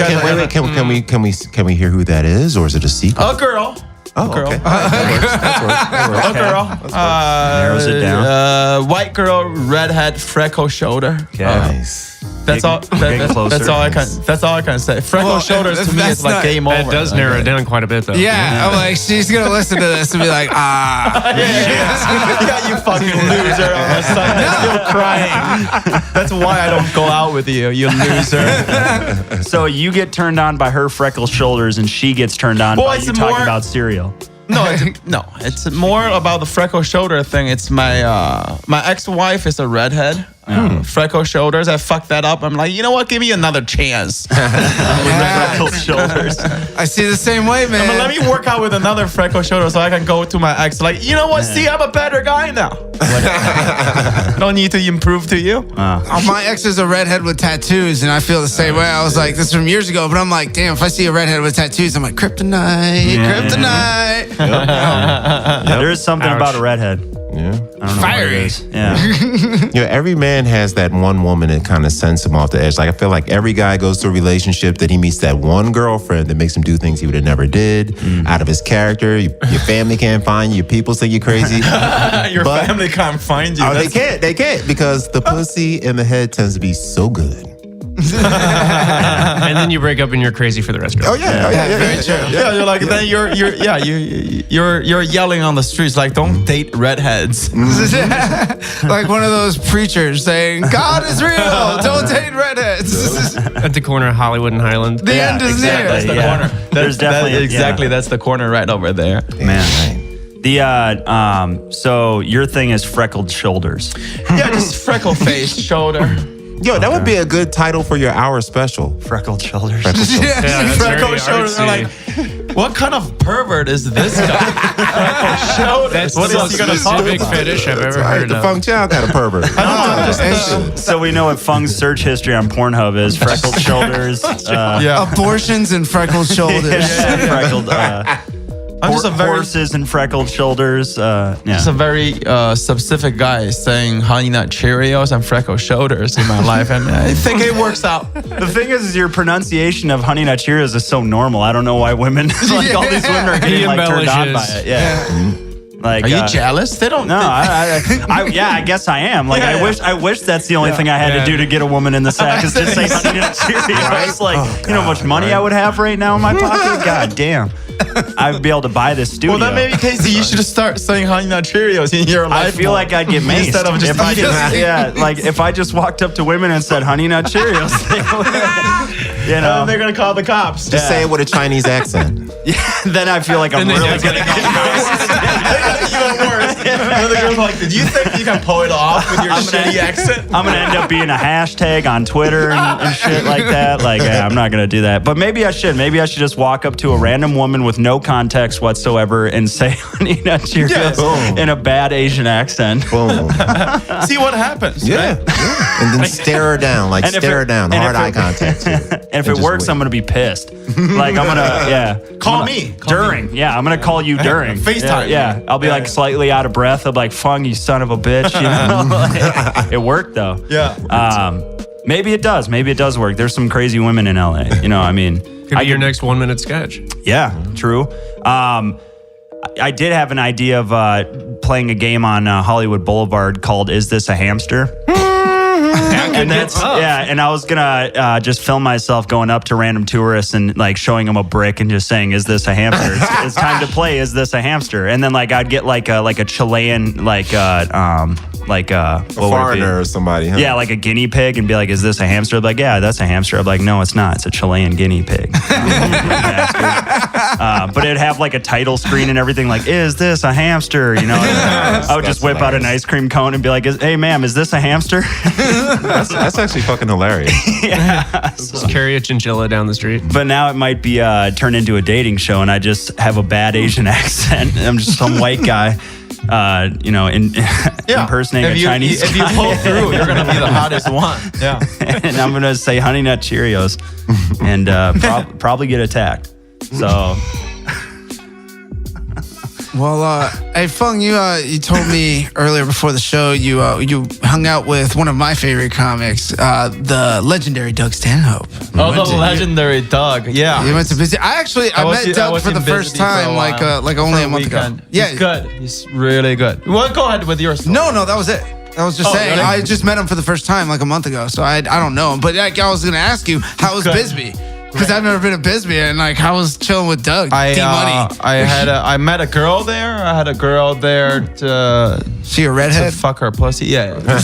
Speaker 5: can we hear who that is, or is it a secret?
Speaker 7: A girl.
Speaker 5: Oh,
Speaker 7: girl.
Speaker 5: okay. That works.
Speaker 7: A girl.
Speaker 8: Narrows it down.
Speaker 7: White girl, redhead, freckle shoulder.
Speaker 8: Okay.
Speaker 5: Nice.
Speaker 7: That's all.
Speaker 8: Getting closer.
Speaker 7: That's all I can. That's all I can say. Freckle
Speaker 3: Well,
Speaker 7: shoulders to me
Speaker 3: that's
Speaker 7: is like
Speaker 3: not-
Speaker 7: game over.
Speaker 6: That does narrow it down quite a bit, though.
Speaker 3: Yeah, I'm like, she's gonna listen to this and be like,
Speaker 7: Yeah, you fucking loser. All of a sudden, you're still crying. That's why I don't go out with you. You loser.
Speaker 8: So you get turned on by her freckled shoulders, and she gets turned on by
Speaker 7: it's
Speaker 8: you talking
Speaker 7: more-
Speaker 8: about cereal.
Speaker 7: No, it's more about the freckle shoulder thing. It's my ex-wife is a redhead. Freckle shoulders. I fucked that up. I'm like, you know what? Give me another chance.
Speaker 8: Freckled shoulders.
Speaker 3: I see the same way, man.
Speaker 7: But let me work out with another freckle shoulder so I can go to my ex. Like, you know what? See, I'm a better guy now. Don't need to improve to you.
Speaker 3: My ex is a redhead with tattoos, and I feel the same way. I was like, this is from years ago, but I'm like, damn, if I see a redhead with tattoos, I'm like, kryptonite, kryptonite.
Speaker 8: There is something about a redhead.
Speaker 5: Yeah.
Speaker 8: I don't know
Speaker 3: Fiery.
Speaker 8: what it is. Yeah.
Speaker 5: Every man has that one woman that kind of sends him off the edge. Like, I feel like every guy goes through a relationship that he meets that one girlfriend that makes him do things he would have never did, out of his character. Your family can't find you. Your people think you're crazy.
Speaker 7: Your family can't find you.
Speaker 5: Oh, they can't because the pussy in the head tends to be so good.
Speaker 6: And then you break up and you're crazy for the rest of it.
Speaker 5: Oh yeah,
Speaker 3: Very true.
Speaker 7: Yeah, you're like then you're yelling on the streets like don't date redheads.
Speaker 3: Like one of those preachers saying, God is real, don't date redheads.
Speaker 6: At the corner of Hollywood and Highland.
Speaker 3: The end is
Speaker 8: exactly.
Speaker 3: near.
Speaker 7: That's the
Speaker 8: Yeah.
Speaker 7: corner.
Speaker 8: There's definitely
Speaker 7: exactly that's the corner right over there.
Speaker 8: Man. The so your thing is freckled shoulders.
Speaker 7: Yeah, just freckle face, shoulder.
Speaker 5: Yo, that would be a good title for your hour special.
Speaker 8: Freckled shoulders.
Speaker 6: Yeah, that's
Speaker 7: Freckle
Speaker 6: very
Speaker 7: shoulders. They're
Speaker 6: artsy.
Speaker 7: like, what kind of pervert is this guy? Freckle shoulders.
Speaker 6: That's
Speaker 7: What
Speaker 6: the
Speaker 7: is
Speaker 6: most
Speaker 7: he gonna talk
Speaker 6: specific
Speaker 7: about?
Speaker 6: fetish I've ever heard
Speaker 5: The
Speaker 6: of.
Speaker 5: Feng Chao kind of pervert.
Speaker 8: So we know what Fung's search history on Pornhub is: freckled shoulders.
Speaker 7: Yeah,
Speaker 3: Abortions and freckled shoulders.
Speaker 8: Freckled.
Speaker 7: I'm just a very
Speaker 8: horses and freckled shoulders.
Speaker 7: It's a very specific guy saying Honey Nut Cheerios and freckle shoulders in my life, and I think it works out.
Speaker 8: The thing is your pronunciation of Honey Nut Cheerios is so normal. I don't know why women, like all these women are getting like turned on by
Speaker 6: embellishes.
Speaker 8: it. Yeah. Like,
Speaker 7: Are you jealous? They don't.
Speaker 8: No, I guess I am. Like, I wish that's the only thing I had to do to get a woman in the sack is just say Honey Nut Cheerios. Like, you know how much money I would have right now in my pocket? God damn. I'd be able to buy this studio.
Speaker 7: Well, then maybe Casey, you should start saying Honey Nut Cheerios in your life.
Speaker 8: I feel like I'd get maced
Speaker 7: instead of just
Speaker 8: if I
Speaker 7: eating.
Speaker 8: just like if I just walked up to women and said Honey Nut Cheerios, you know,
Speaker 7: And they're gonna call the cops.
Speaker 5: Just say it with a Chinese accent.
Speaker 8: then I feel like I'm
Speaker 6: then
Speaker 8: really
Speaker 6: they're
Speaker 8: getting
Speaker 7: Even worse. And the girl's like, "Did you think you can pull it off with your shitty accent?"
Speaker 8: I'm gonna end up being a hashtag on Twitter and shit like that. Like, yeah, I'm not gonna do that. But maybe I should. Maybe I should just walk up to a random woman with no context whatsoever and say Honey Nut Cheerios in a bad Asian accent.
Speaker 5: Boom.
Speaker 7: See what happens.
Speaker 5: Yeah.
Speaker 7: Right?
Speaker 5: And then stare her down, like
Speaker 8: And if
Speaker 5: stare
Speaker 8: it-
Speaker 5: her down,
Speaker 8: and
Speaker 5: hard
Speaker 8: if
Speaker 5: eye
Speaker 8: it-
Speaker 5: contact.
Speaker 8: And if it works, I'm gonna be pissed. Like I'm gonna,
Speaker 7: Call me.
Speaker 8: during. Yeah, I'm gonna call you during.
Speaker 7: FaceTime.
Speaker 8: Yeah. I'll be like slightly out of breath. I'll be like, Fung, you son of a bitch. You know? Like, it worked though.
Speaker 7: Yeah.
Speaker 8: Maybe it does. Maybe it does work. There's some crazy women in LA. You know, I mean,
Speaker 6: Could be your next 1 minute sketch.
Speaker 8: yeah, true. I did have an idea of playing a game on Hollywood Boulevard called "Is This a Hamster?" And that's and I was gonna just film myself going up to random tourists and like showing them a brick and just saying, "Is this a hamster?" It's time to play. Is this a hamster? And then like I'd get like a Chilean like
Speaker 5: A foreigner or somebody, huh?
Speaker 8: Yeah, like a guinea pig, and be like, "Is this a hamster?" I'd be like, "Yeah, that's a hamster." I'd be like, "No, it's not. It's a Chilean guinea pig." But it'd have like a title screen and everything. Like, "Is this a hamster?" You know, I would just whip out an ice cream cone and be like, "Hey, ma'am, is this a hamster?"
Speaker 5: That's actually fucking hilarious.
Speaker 6: Just carry a chinchilla down the street.
Speaker 8: But now it might be turned into a dating show, and I just have a bad Asian accent. I'm just some white guy, impersonating a Chinese guy.
Speaker 7: If you pull through, you're gonna be the hottest one. Yeah.
Speaker 8: And I'm gonna say Honey Nut Cheerios, and probably get attacked. So.
Speaker 3: Well, hey Feng, you told me earlier before the show you hung out with one of my favorite comics, the legendary Doug Stanhope.
Speaker 7: Oh, the legendary Doug. Yeah.
Speaker 3: You went to visit. I met Doug for the first time like only a month ago.
Speaker 7: Yeah, he's good. He's really good. Well, go ahead with your story.
Speaker 3: No, that was it. I was just saying.
Speaker 7: Really?
Speaker 3: I just met him for the first time like a month ago, so I don't know him. But I was gonna ask you, how was Bisbee? Because I've never been to Bisbee, and like, I was chilling with Doug. D-Money.
Speaker 7: I met a girl there. I had a girl there to.
Speaker 3: She a redhead?
Speaker 7: To fuck her pussy. Yeah. The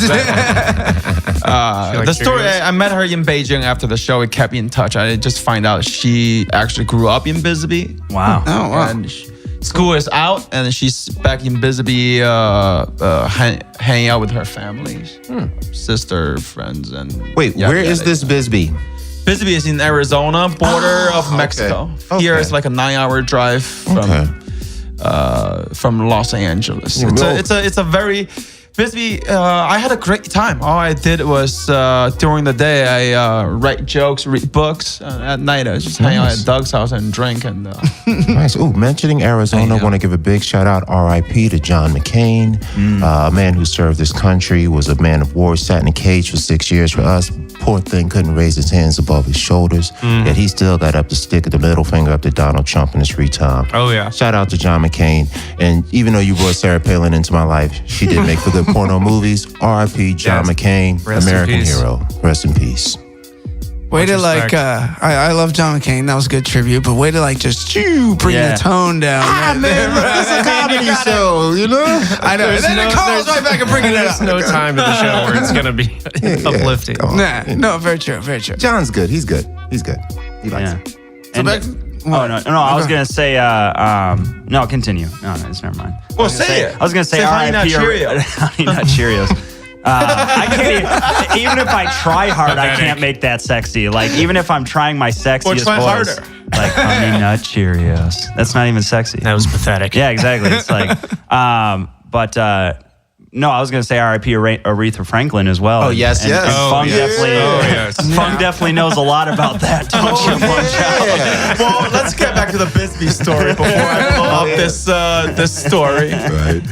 Speaker 7: story. I met her in Beijing after the show. We kept in touch. I just find out she actually grew up in Bisbee.
Speaker 8: Wow.
Speaker 3: Oh wow.
Speaker 7: And school is out, and she's back in Bisbee, hanging out with her family, sister, friends, and.
Speaker 5: Wait, where is this Bisbee?
Speaker 7: Bisbee is in Arizona, border of Mexico.
Speaker 5: Okay.
Speaker 7: Here it's like a 9-hour drive from Los Angeles. It's a very Bisbee. I had a great time. All I did was during the day I write jokes, read books. At night I just hang out at Doug's house and drink and.
Speaker 5: Nice. Ooh, mentioning Arizona, I want to give a big shout out, R.I.P. to John McCain, a man who served this country, was a man of war, sat in a cage for 6 years for us. Poor thing couldn't raise his hands above his shoulders, yet he still got up to stick the middle finger up to Donald Trump in his free time.
Speaker 6: Oh, yeah.
Speaker 5: Shout out to John McCain. And even though you brought Sarah Palin into my life, she did make for good porno movies. R.I.P. John McCain,
Speaker 6: Rest in
Speaker 5: American
Speaker 6: peace.
Speaker 5: hero. Rest in peace.
Speaker 3: Way to
Speaker 6: respect.
Speaker 3: I love John McCain. That was a good tribute. But way to just bring the tone down.
Speaker 5: It's a comedy show, you know?
Speaker 3: I know. And then it calls right back and bringing it
Speaker 6: There's
Speaker 3: up.
Speaker 6: no time to the show where it's going to be uplifting.
Speaker 5: Come on.
Speaker 3: No, very true, very true.
Speaker 5: John's good. He's good. He's good. He likes it.
Speaker 3: So back.
Speaker 8: No. I was gonna say. No, continue. No, never mind.
Speaker 7: Well, say it.
Speaker 8: I was gonna say
Speaker 7: Honey Nut Cheerios.
Speaker 8: Honey Nut Cheerios. I can't even if I try hard, I can't make that sexy. Like even if I'm trying my sexiest
Speaker 7: try
Speaker 8: voice,
Speaker 7: harder.
Speaker 8: like Honey Nut Cheerios. That's not even sexy.
Speaker 6: That was pathetic.
Speaker 8: Yeah, exactly. It's like, no, I was gonna say R.I.P. Aretha Franklin as well.
Speaker 5: Oh, yes, yes.
Speaker 8: And
Speaker 5: Oh,
Speaker 8: Fung
Speaker 5: yes.
Speaker 8: Fung definitely knows a lot about that, don't you, Feng Chao?
Speaker 7: Well, let's get back to the Bisbee story before I blow up this story.
Speaker 5: Right.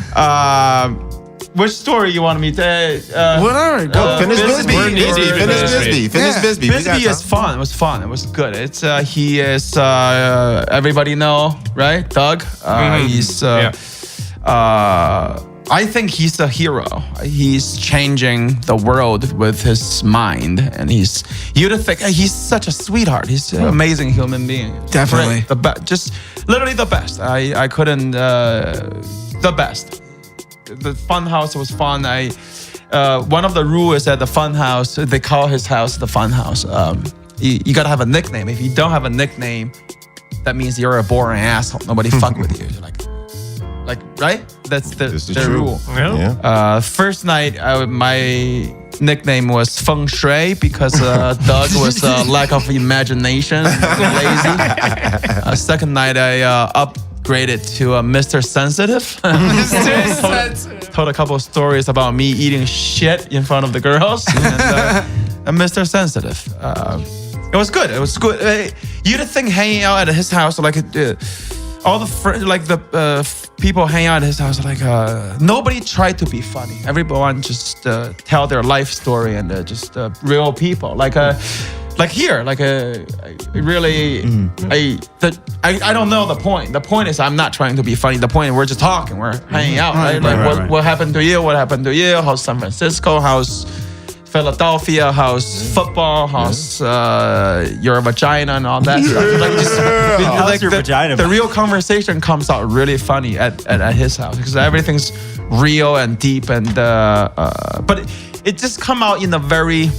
Speaker 7: Which story you want me to?
Speaker 3: Whatever. Go.
Speaker 5: Finish Bisbee.
Speaker 6: Bisbee.
Speaker 5: Finish Bisbee.
Speaker 7: Bisbee is fun. It was fun. It was good. It's he is everybody know, right? Doug. He's I think he's a hero. He's changing the world with his mind, and you'd think he's such a sweetheart. He's an amazing human being.
Speaker 3: Definitely.
Speaker 7: Great. The best, just literally the best. I couldn't the best. The fun house was fun. One of the rules at the fun house, they call his house the fun house. You gotta have a nickname. If you don't have a nickname, that means you're a boring asshole. Nobody fuck with you. You're like right? That's the rule.
Speaker 6: Yeah.
Speaker 7: First night, my nickname was Feng Shui because Doug was lack of imagination, lazy. Second night, I upgraded to Mr. Sensitive. Told a couple of stories about me eating shit in front of the girls. And Mr. Sensitive. It was good. It was good. You'd think hanging out at his house, like all the people hang out at his house, like nobody tried to be funny. Everyone just tell their life story and just real people. Like here, really, I don't know the point. The point is I'm not trying to be funny. The point is we're just talking. We're hanging out. Right? What happened to you? What happened to you? How's San Francisco? How's Philadelphia, how's football, how's your vagina and all that stuff. Like,
Speaker 8: How's your vagina?
Speaker 7: The real conversation comes out really funny at his house because everything's real and deep and but it just come out in a very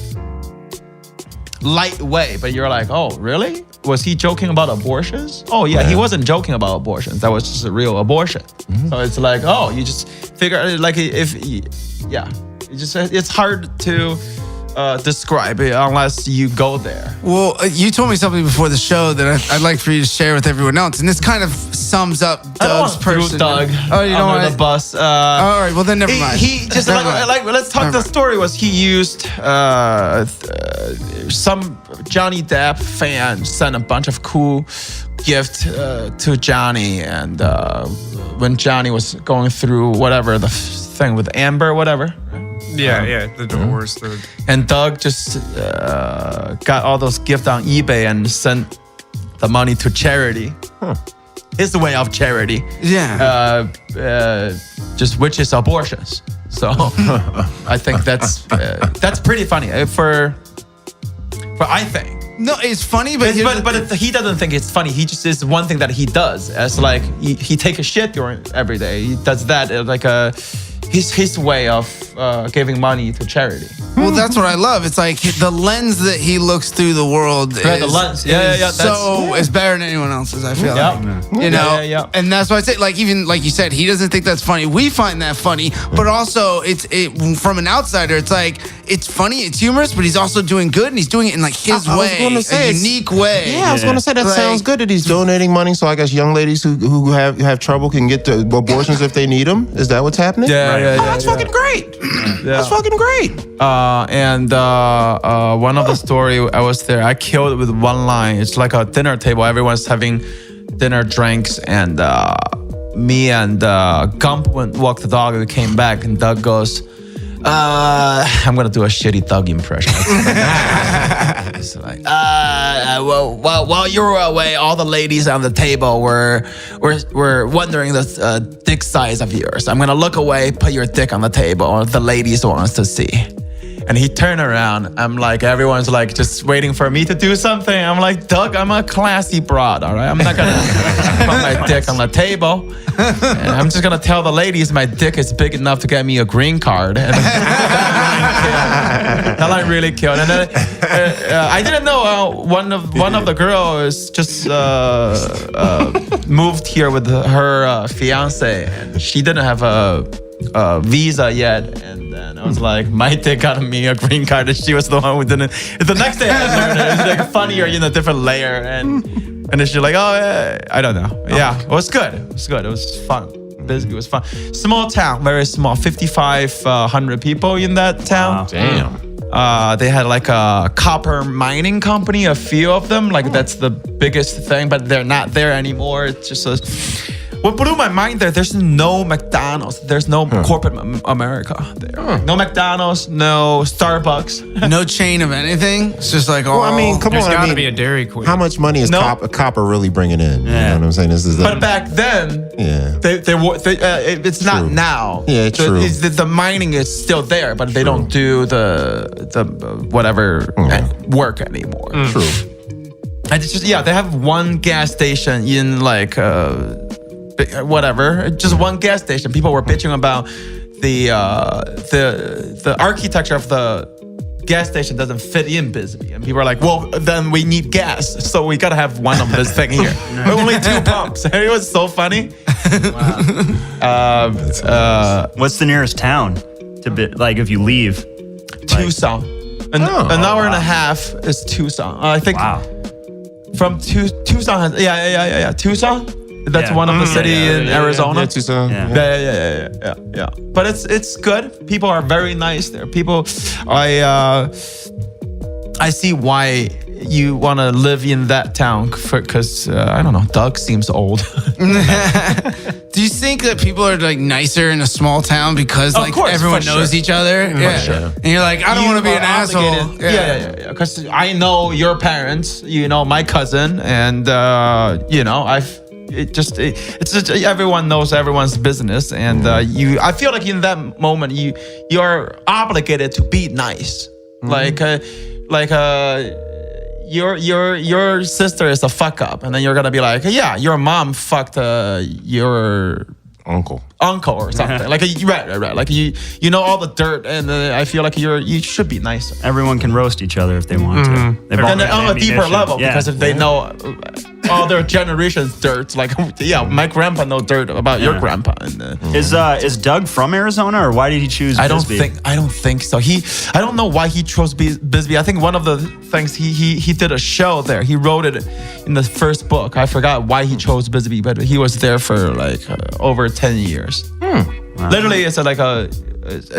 Speaker 7: light way. But you're like, oh, really? Was he joking about abortions? Oh yeah, he wasn't joking about abortions. That was just a real abortion. So it's like, oh, you just figure like it's hard to describe it unless you go there.
Speaker 3: Well, you told me something before the show that I'd like for you to share with everyone else, and this kind of sums up Doug's person.
Speaker 7: Doug.
Speaker 3: Oh, you know
Speaker 7: under the bus.
Speaker 3: all right, well then never mind.
Speaker 7: He just like let's talk. The story was he used some Johnny Depp fan sent a bunch of cool gift to Johnny, and when Johnny was going through whatever the thing with Amber, whatever.
Speaker 6: Yeah, the divorce.
Speaker 7: And Doug just got all those gifts on eBay and sent the money to charity. His way of charity.
Speaker 3: Yeah.
Speaker 7: Just which is abortions. So I think that's pretty funny for I think.
Speaker 3: No, it's funny, but
Speaker 7: he doesn't think it's funny. He just is one thing that he does. As like he take a shit every day. He does that like his way of giving money to charity.
Speaker 3: Well, that's what I love. It's like the lens that he looks through the world is better than anyone else's, I feel like. You know?
Speaker 7: Yeah.
Speaker 3: And that's why I say, like, even like you said, he doesn't think that's funny. We find that funny, but also it's from an outsider, it's like, it's funny, it's humorous, but he's also doing good, and he's doing it in like his way, a unique way.
Speaker 5: Yeah, I was going to say that sounds good that he's donating money, so I guess young ladies who have trouble can get the abortions if they need them. Is that what's happening? That's fucking great. That's fucking great.
Speaker 7: And one of the story, I was there. I killed it with one line. It's like a dinner table. Everyone's having dinner, drinks, and me and Gump walked the dog. We came back, and Doug goes, I'm gonna do a shitty Doug impression. It's like, while you were away, all the ladies on the table were wondering the dick size of yours. I'm gonna look away, put your dick on the table. The ladies wants to see. And he turned around. I'm like, everyone's like just waiting for me to do something. I'm like, Doug, I'm a classy broad, all right? I'm not gonna put my dick on the table. And I'm just gonna tell the ladies my dick is big enough to get me a green card. And that line really killed. And then I didn't know one of the girls just moved here with her fiance, and she didn't have a visa yet. And then I was like, my dick got me a green card, and she was the one who didn't. The next day I learned it. It's like funnier in a different layer, and then she's like, oh, I don't know. Yeah, it was good. It was good. It was fun. Basically, it was fun. Small town, very small. 5,500 people in that town.
Speaker 5: Wow. Damn.
Speaker 7: They had like a copper mining company, a few of them. Like that's the biggest thing, but they're not there anymore. It's just what blew my mind there's no McDonald's. There's no corporate America there. No McDonald's, no Starbucks.
Speaker 3: No chain of anything. It's just like,
Speaker 5: Well, I mean, come
Speaker 6: There's
Speaker 5: on.
Speaker 6: got
Speaker 5: I
Speaker 6: to
Speaker 5: mean,
Speaker 6: be a Dairy Queen.
Speaker 5: how much money is copper really bringing in? You know what I'm saying? This is
Speaker 7: But back then, it's not now.
Speaker 5: Yeah, true.
Speaker 7: The mining is still there, but they don't do the whatever work anymore.
Speaker 5: true.
Speaker 7: And it's just they have one gas station in like whatever, just one gas station. People were bitching about the architecture of the gas station doesn't fit in Bisbee, and people are like, well, then we need gas, so we gotta have one of this thing here. Only 2 pumps. It was so funny.
Speaker 8: What's the nearest town to like if you leave?
Speaker 7: Tucson. An hour and a half is Tucson. I think from Tucson. Tucson. That's one of the city in Arizona.
Speaker 5: Tucson.
Speaker 7: Yeah. But it's good. People are very nice there. People, I see why you want to live in that town because I don't know. Doug seems old.
Speaker 3: Do you think that people are like nicer in a small town because like
Speaker 7: course,
Speaker 3: everyone
Speaker 7: for
Speaker 3: knows each other?
Speaker 7: Sure.
Speaker 3: And you're like, I don't want to be an asshole.
Speaker 7: Yeah. Because I know your parents, you know my cousin, and it's just everyone knows everyone's business, and I feel like in that moment you are obligated to be nice. Your sister is a fuck up, and then you're gonna be like, yeah, your mom fucked your
Speaker 5: Uncle
Speaker 7: or something. Like right. Like you know all the dirt, and I feel like you should be nicer.
Speaker 8: Everyone can roast each other if they want to. They've all
Speaker 7: And
Speaker 8: got
Speaker 7: on a deeper
Speaker 8: ammunition.
Speaker 7: level,
Speaker 8: Yeah.
Speaker 7: because if they know all their generations' dirt, like my grandpa know dirt about your grandpa. And,
Speaker 8: Is Doug from Arizona, or why did he choose Bisbee?
Speaker 7: I don't think so. I don't know why he chose Bisbee. I think one of the things he did a show there. He wrote it in the first book. I forgot why he chose Bisbee, but he was there for like over 10 years. Wow. Literally, it's like a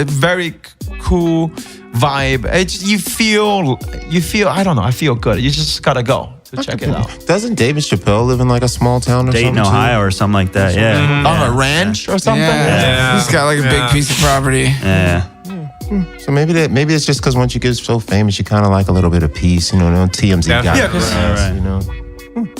Speaker 7: very cool vibe. You feel. I don't know. I feel good. You just gotta go to check it out.
Speaker 5: Doesn't David Chappelle live in like a small town or
Speaker 8: Dayton,
Speaker 5: something?
Speaker 8: Ohio, or something like that. Yeah.
Speaker 7: On a ranch or something.
Speaker 3: Yeah. He's got like a big piece of property.
Speaker 8: Yeah.
Speaker 5: So maybe it's just because once you get so famous, you kind of like a little bit of peace, TMZ guy.
Speaker 7: Yeah, 'cause-
Speaker 5: right.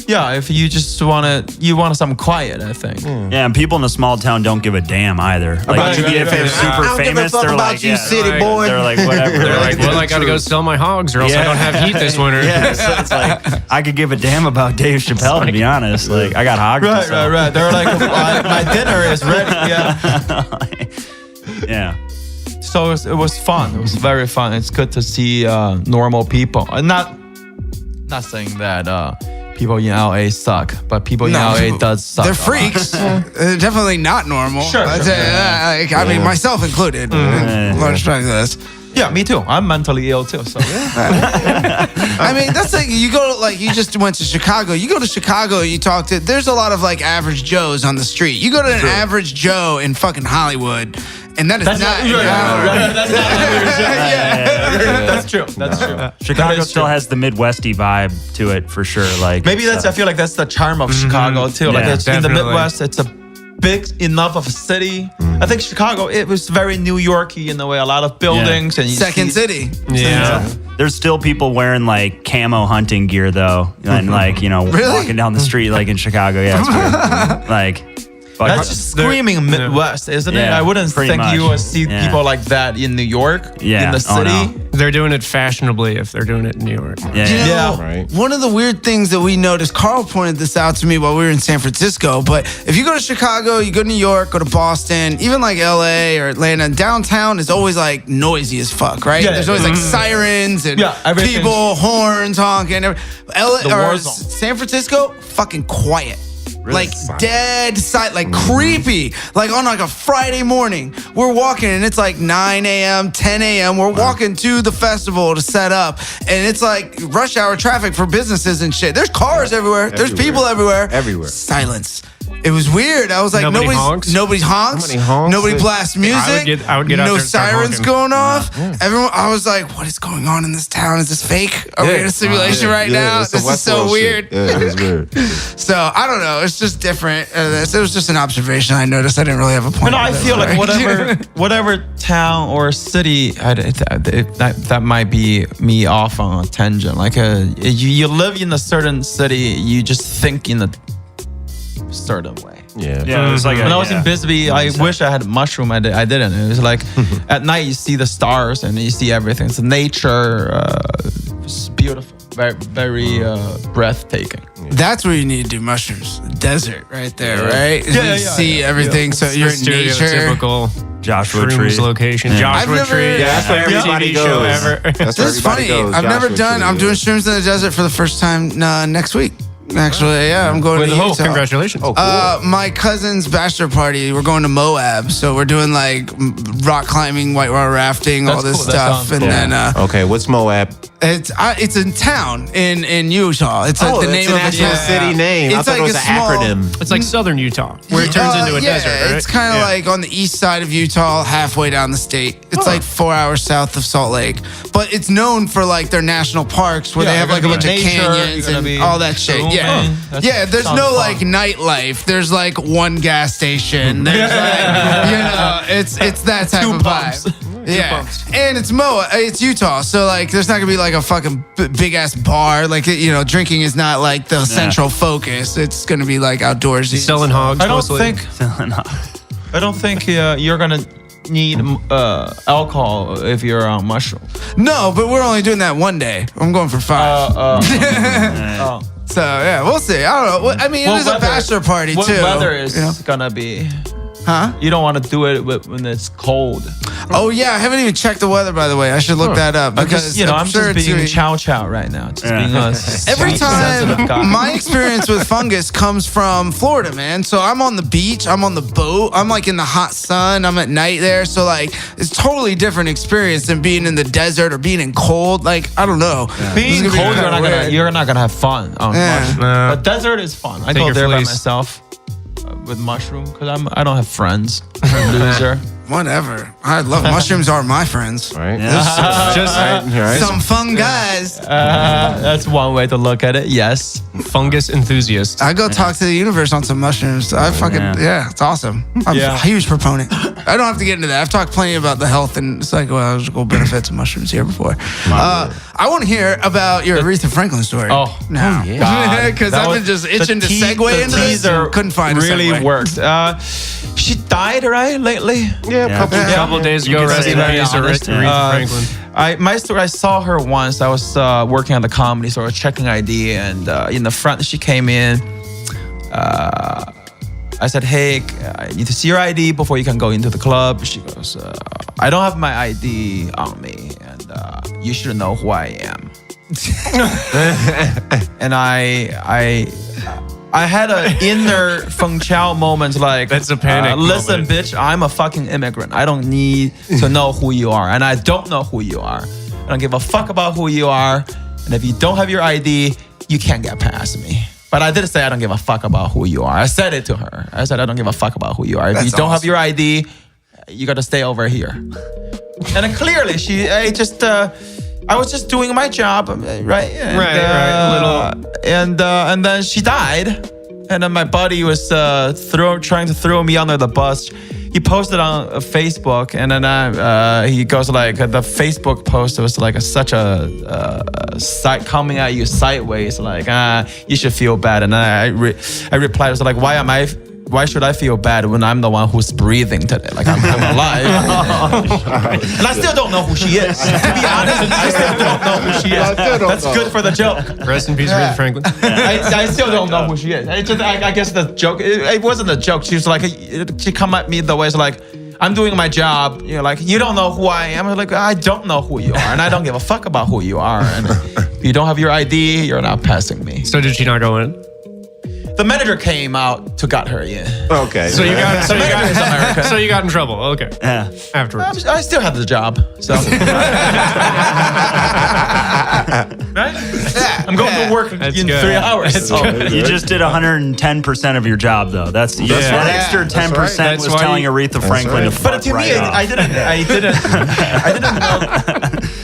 Speaker 7: Yeah, if you just want something quiet, I think.
Speaker 8: Yeah, and people in a small town don't give a damn either. Like, even if they're super
Speaker 5: I don't give a
Speaker 8: famous,
Speaker 5: fuck
Speaker 8: they're
Speaker 5: about
Speaker 8: like,
Speaker 5: you, city boy.
Speaker 8: They're like, whatever.
Speaker 6: They're like, well, I gotta go sell my hogs, or else I don't have heat this winter.
Speaker 8: Yeah, so it's like, I could give a damn about Dave Chappelle, to be honest. Like, I got hogs to sell.
Speaker 7: Right. They're like, my dinner is ready. Yeah.
Speaker 8: Yeah.
Speaker 7: So it was fun. It was very fun. It's good to see normal people. Not saying that people in LA suck, but people in LA does suck.
Speaker 3: They're
Speaker 7: a lot.
Speaker 3: freaks. They're definitely not normal.
Speaker 7: Sure.
Speaker 3: I mean, myself included. Large respect to this.
Speaker 7: Yeah, me too. I'm mentally ill too. So
Speaker 3: I mean, that's like you go you just went to Chicago. You go to Chicago, you talk to. There's a lot of like average Joes on the street. You go to an average Joe in fucking Hollywood, and that is not.
Speaker 7: That's true. That's true.
Speaker 8: Chicago still has the Midwesty vibe to it for sure. Like,
Speaker 7: Maybe I feel like that's the charm of Chicago too. Like
Speaker 8: Yeah,
Speaker 7: it's in the
Speaker 6: definitely.
Speaker 7: Midwest, it's a big enough of a city. I think Chicago, it was very New Yorky in a way. A lot of buildings and you
Speaker 3: Second
Speaker 7: see,
Speaker 3: city.
Speaker 6: Yeah.
Speaker 8: there's still people wearing like camo hunting gear though, and like
Speaker 3: Really?
Speaker 8: walking down the street like in Chicago. Yeah, it's weird. Like.
Speaker 7: That's just screaming Midwest, isn't it?
Speaker 8: Yeah,
Speaker 7: I wouldn't
Speaker 8: pretty
Speaker 7: think you
Speaker 8: much.
Speaker 7: would see
Speaker 8: Yeah.
Speaker 7: people like that in New York,
Speaker 8: Yeah.
Speaker 7: in the
Speaker 8: Oh,
Speaker 7: city.
Speaker 8: no.
Speaker 6: They're doing it fashionably if they're doing it in New York.
Speaker 8: Yeah.
Speaker 3: You know,
Speaker 7: Yeah.
Speaker 5: Right.
Speaker 3: one of the weird things that we noticed, Carl pointed this out to me while we were in San Francisco, but if you go to Chicago, you go to New York, go to Boston, even like LA or Atlanta, downtown is always like noisy as fuck, right?
Speaker 7: Yeah,
Speaker 3: There's always like sirens and
Speaker 7: everything's-
Speaker 3: people, horns, honking. LA,
Speaker 7: The war
Speaker 3: or
Speaker 7: zone.
Speaker 3: San Francisco, fucking quiet. Like dead silent, like creepy. Like on like a Friday morning, we're walking and it's like 9 a.m., 10 a.m. We're walking to the festival to set up, and it's like rush hour traffic for businesses and shit. There's cars everywhere. There's people everywhere.
Speaker 5: Everywhere.
Speaker 3: Silence. It was weird. I was like,
Speaker 6: Nobody
Speaker 3: nobody honks.
Speaker 5: Nobody honks.
Speaker 3: Nobody blasts music.
Speaker 6: I would get out
Speaker 3: no
Speaker 6: there and start
Speaker 3: sirens
Speaker 6: honking.
Speaker 3: going off. Everyone. I was like, what is going on in this town? Is this fake? Are we in a simulation right now?
Speaker 5: it's the
Speaker 3: This is so
Speaker 5: Westworld
Speaker 3: weird.
Speaker 5: shit. Yeah, it's weird.
Speaker 3: So I don't know. It's just different. It was just an observation I noticed. I didn't really have a point.
Speaker 7: No, I
Speaker 3: with it,
Speaker 7: feel like
Speaker 3: sorry.
Speaker 7: whatever town or city, that might be me off on a tangent. Like you live in a certain city, you just think in a certain way.
Speaker 5: Yeah.
Speaker 8: Yeah, it's like
Speaker 7: When I was in Bisbee, I wish I had a mushroom. I didn't. It was like at night you see the stars and you see everything. It's nature. It's beautiful. Very, very breathtaking.
Speaker 3: That's where you need to do mushrooms. Desert, right there, right?
Speaker 7: Yeah,
Speaker 3: You see everything. So
Speaker 6: It's
Speaker 3: you're
Speaker 6: the
Speaker 3: in nature.
Speaker 6: stereotypical
Speaker 8: Joshua
Speaker 6: shrooms
Speaker 8: Tree.
Speaker 6: location.
Speaker 8: Yeah.
Speaker 6: Joshua
Speaker 3: I've never-
Speaker 6: Tree.
Speaker 3: Yeah,
Speaker 5: that's where
Speaker 6: every
Speaker 5: everybody
Speaker 6: TV show
Speaker 5: goes.
Speaker 6: ever.
Speaker 5: That's where
Speaker 3: This is
Speaker 5: everybody
Speaker 3: funny.
Speaker 5: goes.
Speaker 3: I've never
Speaker 5: Joshua
Speaker 3: done.
Speaker 5: Tree,
Speaker 3: I'm
Speaker 5: yeah.
Speaker 3: doing shrooms in the desert for the first time next week. Actually, yeah, I'm going
Speaker 7: With
Speaker 3: to
Speaker 7: who?
Speaker 3: Utah.
Speaker 6: Congratulations.
Speaker 5: Oh, cool.
Speaker 3: My cousin's bachelor party. We're going to Moab, so we're doing like rock climbing, whitewater rafting, all
Speaker 7: That's
Speaker 3: this
Speaker 7: cool. That
Speaker 3: stuff,
Speaker 7: sounds
Speaker 3: and
Speaker 7: cool.
Speaker 3: then
Speaker 5: Okay, what's Moab?
Speaker 3: it's in town in Utah. It's like the
Speaker 5: it's
Speaker 3: name
Speaker 5: an
Speaker 3: of
Speaker 5: actual
Speaker 3: the
Speaker 5: city name. I
Speaker 3: It's
Speaker 5: thought it
Speaker 3: like
Speaker 5: was
Speaker 3: a
Speaker 5: an
Speaker 3: small-
Speaker 5: acronym.
Speaker 6: It's like southern Utah, where it turns into a
Speaker 3: yeah,
Speaker 6: desert, right?
Speaker 3: It's kind of
Speaker 6: Yeah.
Speaker 3: like on the east side of Utah, halfway down the state. It's like 4 hours south of Salt Lake, but it's known for like their national parks where
Speaker 7: Yeah,
Speaker 3: they have
Speaker 7: you're
Speaker 3: like a
Speaker 7: gonna
Speaker 3: bunch
Speaker 7: be
Speaker 3: of
Speaker 7: in nature,
Speaker 3: canyons
Speaker 7: you're gonna
Speaker 3: and
Speaker 7: be
Speaker 3: all that shit.
Speaker 7: swimming.
Speaker 3: Yeah,
Speaker 7: That
Speaker 3: yeah. There's
Speaker 7: sounds
Speaker 3: no
Speaker 7: fun.
Speaker 3: like nightlife. There's like one gas station. There's like, it's that type
Speaker 7: Two
Speaker 3: of
Speaker 7: pumps.
Speaker 3: vibe. Yeah, and it's Utah, so like there's not gonna be like a fucking big ass bar. Like drinking is not like the central focus. It's gonna be like outdoorsy.
Speaker 6: Selling hogs
Speaker 7: I don't
Speaker 6: mostly.
Speaker 7: think you're gonna need alcohol if you're on mushroom.
Speaker 3: No, but we're only doing that one day. I'm going for 5. So yeah, we'll see. I don't know. I mean, it is a bachelor party
Speaker 7: what
Speaker 3: too.
Speaker 7: What weather is gonna be?
Speaker 3: Huh?
Speaker 7: You don't want to do it when it's cold.
Speaker 3: Oh yeah, I haven't even checked the weather, by the way. I should look that up because
Speaker 7: I'm
Speaker 3: sure
Speaker 7: just being
Speaker 3: it's
Speaker 7: chow right now. Just being a
Speaker 3: every
Speaker 7: sensitive guy.
Speaker 3: time my experience with fungus comes from Florida, man. So I'm on the beach, I'm on the boat, I'm like in the hot sun, I'm at night there. So like it's totally different experience than being in the desert or being in cold. Like I don't know.
Speaker 7: Being
Speaker 3: This is
Speaker 7: cold,
Speaker 3: gonna be
Speaker 7: you're not gonna have fun.
Speaker 3: Yeah.
Speaker 7: But desert is fun. I
Speaker 6: Take
Speaker 7: go
Speaker 6: your
Speaker 7: there by
Speaker 6: fleece.
Speaker 7: myself with mushroom because I don't have friends. I'm a loser.
Speaker 3: Whatever. I love mushrooms are my friends.
Speaker 4: Right?
Speaker 6: Just
Speaker 3: Some fun guys.
Speaker 7: That's one way to look at it. Yes.
Speaker 6: fungus enthusiast.
Speaker 3: I go talk to the universe on some mushrooms. I fucking it's awesome. I'm a huge proponent. I don't have to get into that. I've talked plenty about the health and psychological benefits of mushrooms here before. I want to hear about your Aretha Franklin story.
Speaker 7: Oh,
Speaker 3: now, because I've been just itching to segue into this. And couldn't find a
Speaker 7: really
Speaker 3: segue.
Speaker 7: worked. She died right lately.
Speaker 4: Yeah,
Speaker 6: A couple of days ago,
Speaker 7: You can
Speaker 6: rest
Speaker 7: say
Speaker 6: in
Speaker 7: that,
Speaker 6: peace,
Speaker 7: honest.
Speaker 6: Aretha Franklin.
Speaker 7: My story, I saw her once. I was working at the comedy store, checking ID, and in the front, she came in. I said, hey, I need to see your ID before you can go into the club. She goes, I don't have my ID on me, and you should know who I am. And I had an inner Feng Chao moment, like,
Speaker 6: That's a panic
Speaker 7: listen,
Speaker 6: moment.
Speaker 7: bitch, I'm a fucking immigrant. I don't need to know who you are, and I don't know who you are. I don't give a fuck about who you are, and if you don't have your ID, you can't get past me. But I did say I don't give a fuck about who you are. I said it to her. I said I don't give a fuck about who you are. If you don't have your ID, you got to stay over here. And then clearly, I was just doing my job, right? And, and then she died, and then my buddy was trying to throw me under the bus. He posted on Facebook, and then he goes like, the Facebook post was like such a site coming at you sideways, like you should feel bad. And then I replied, I was like, why should I feel bad when I'm the one who's breathing today? Like I'm alive. And I still don't know who she is. To be honest, I still don't know who she is. That's good for the joke.
Speaker 6: Rest in peace, Aretha Franklin.
Speaker 7: I still don't know who she is. I guess the joke, it wasn't a joke. She was like, she come at me the way it's like, I'm doing my job. You're like, you don't know who I am. I'm like, I don't know who you are, and I don't give a fuck about who you are. And if you don't have your ID, you're not passing me.
Speaker 6: So did she not go in?
Speaker 7: The manager came out to get her in.
Speaker 4: Okay.
Speaker 6: So you got
Speaker 7: manager is American.
Speaker 6: So you got in trouble. Okay.
Speaker 8: Yeah.
Speaker 6: Afterwards.
Speaker 7: I still have the job, so. Right? I'm going to work
Speaker 6: That's
Speaker 7: in
Speaker 6: good.
Speaker 7: 3 hours.
Speaker 6: That's
Speaker 7: so.
Speaker 6: good.
Speaker 8: You just did 110% of your job, thoh. That extra 10%
Speaker 6: That's
Speaker 8: was
Speaker 6: why
Speaker 8: telling
Speaker 6: you-
Speaker 8: Aretha Franklin to fuck
Speaker 7: But to
Speaker 8: right
Speaker 7: me,
Speaker 8: off.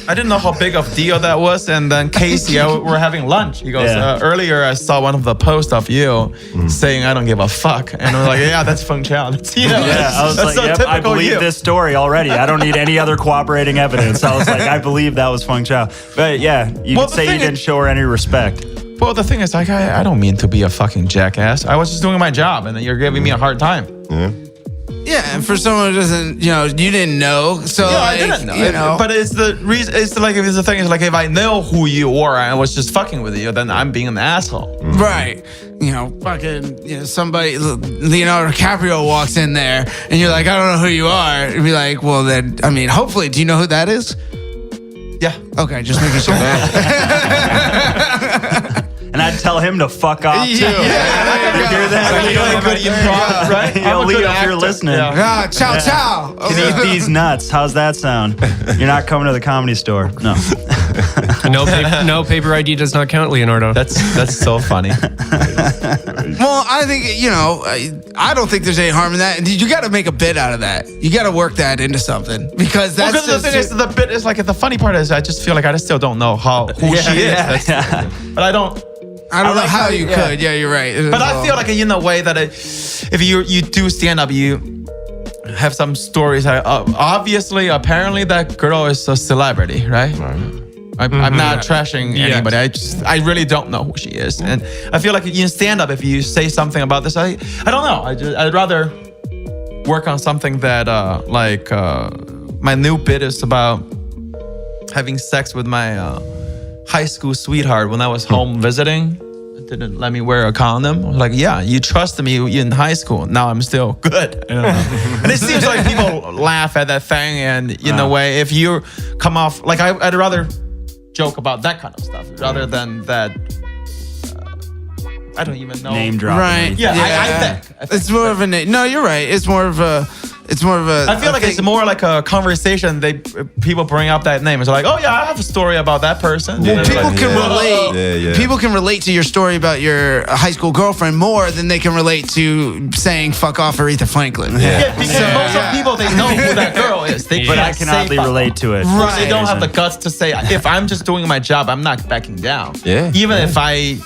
Speaker 7: I didn't know how big of a deal that was. And then Casey, we're having lunch. He goes,
Speaker 8: Yeah.
Speaker 7: earlier I saw one of the posts of you saying I don't give a fuck, and I'm like, yeah, that's Feng Chao. That's you.
Speaker 8: Yeah, I was
Speaker 7: that's
Speaker 8: like,
Speaker 7: so
Speaker 8: yep, I
Speaker 7: typical
Speaker 8: believe
Speaker 7: you.
Speaker 8: this story already. I don't need any other corroborating evidence. I was like, I believe that was Feng Chao. But yeah, you
Speaker 7: Well,
Speaker 8: could
Speaker 7: the
Speaker 8: say you
Speaker 7: thing
Speaker 8: didn't
Speaker 7: is-
Speaker 8: show her any respect.
Speaker 7: Well, the thing is, like, I don't mean to be a fucking jackass. I was just doing my job, and then you're giving me a hard time.
Speaker 3: Yeah, and for someone who doesn't, you didn't know. So
Speaker 7: No,
Speaker 3: like,
Speaker 7: I didn't know.
Speaker 3: You know,
Speaker 7: But it's the reason. It's like if the thing is like if I know who you are and I was just fucking with you, then I'm being an asshole.
Speaker 3: right. Somebody, Leonardo DiCaprio walks in there, and you're like, I don't know who you are. And be like, well, then, I mean, hopefully, do you know who that is?
Speaker 7: Yeah.
Speaker 3: Okay, just making sure.
Speaker 8: And I'd tell him to fuck off too.
Speaker 3: Yeah, there you
Speaker 8: hear that?
Speaker 7: I'm a good improv, right?
Speaker 8: Yo,
Speaker 7: I'm a
Speaker 8: Leo,
Speaker 7: good
Speaker 8: if you're
Speaker 7: actor.
Speaker 8: listening.
Speaker 7: Yeah.
Speaker 3: Ciao, ciao.
Speaker 8: Can eat these nuts. How's that sound? You're not coming to the comedy store. No.
Speaker 6: No paper ID does not count, Leonardo.
Speaker 7: That's so funny.
Speaker 3: Well, I think, I don't think there's any harm in that. And you got to make a bit out of that. You got to work that into something because that's
Speaker 7: Because the thing is, the bit is like the funny part is I just feel like I still don't know who she is. But I don't
Speaker 3: know
Speaker 7: like
Speaker 3: how you could. Yeah, you're right.
Speaker 7: But I feel like in a way that if you do stand up, you have some stories. Obviously, apparently, that girl is a celebrity, right? I'm not trashing anybody. I really don't know who she is, and I feel like in stand up, if you say something about this, I don't know. I'd rather work on something that my new bit is about having sex with my high school sweetheart when I was home visiting. Didn't let me wear a condom. I was like, yeah, you trusted me in high school. Now I'm still good. And it seems like people laugh at that thing. And in a way, if you come off, like I'd rather joke about that kind of stuff rather than that. I don't even know.
Speaker 8: Name drop.
Speaker 3: Right.
Speaker 7: Yeah, I think.
Speaker 3: It's more of a name. No, you're right. It's more of a.
Speaker 7: I feel like it's more like a conversation. People bring up that name. It's like, oh yeah, I have a story about that person.
Speaker 3: Well, people can relate.
Speaker 4: Yeah.
Speaker 3: People can relate to your story about your high school girlfriend more than they can relate to saying "fuck off" Aretha Franklin.
Speaker 7: Yeah, because most of people they know who that girl is. But
Speaker 8: I can hardly relate to it.
Speaker 3: Right.
Speaker 7: They don't have the guts to say, if I'm just doing my job, I'm not backing down.
Speaker 4: Yeah.
Speaker 7: Even if I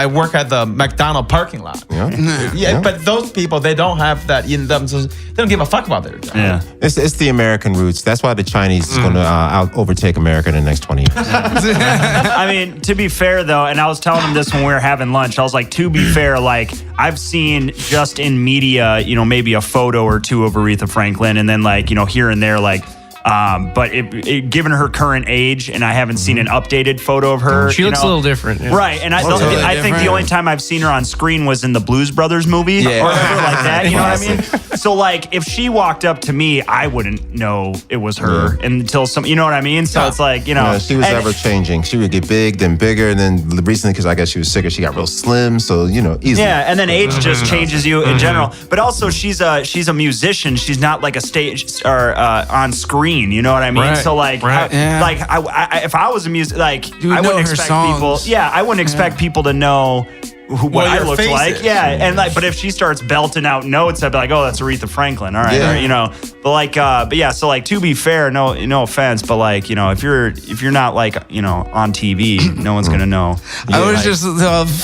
Speaker 7: work at the McDonald's parking lot.
Speaker 4: Yeah.
Speaker 7: But those people, they don't have that in them. So they don't give a fuck about their job.
Speaker 8: Yeah.
Speaker 4: It's the American roots. That's why the Chinese is going to overtake America in the next 20 years.
Speaker 8: I mean, to be fair though, and I was telling him this when we were having lunch, I was like, to be fair, like I've seen just in media, maybe a photo or two of Aretha Franklin, and then like, here and there, like, but given her current age, and I haven't seen an updated photo of her.
Speaker 6: She looks a little different. Yeah.
Speaker 8: Right, and I think the only time I've seen her on screen was in the Blues Brothers movie or whatever like that. You know what I mean? So like, if she walked up to me, I wouldn't know it was her until some. You know what I mean? So it's like,
Speaker 4: Yeah, she was ever changing. She would get big, then bigger, and then recently, because I guess she was sicker, she got real slim. So easy.
Speaker 8: Yeah, and then age just changes you in general. But also, she's a musician. She's not like a stage or on screen. You know what I mean?
Speaker 6: Right.
Speaker 8: So like,
Speaker 6: Right.
Speaker 8: I if I was a music, like I wouldn't expect people. Yeah, I wouldn't expect people to know what I looked like. Yeah, and like, but if she starts belting out notes, I'd be like, oh, that's Aretha Franklin. All right, all right, But like, but yeah. So like, to be fair, no offense, but like, if you're not like, on TV, no one's gonna know.
Speaker 3: I was just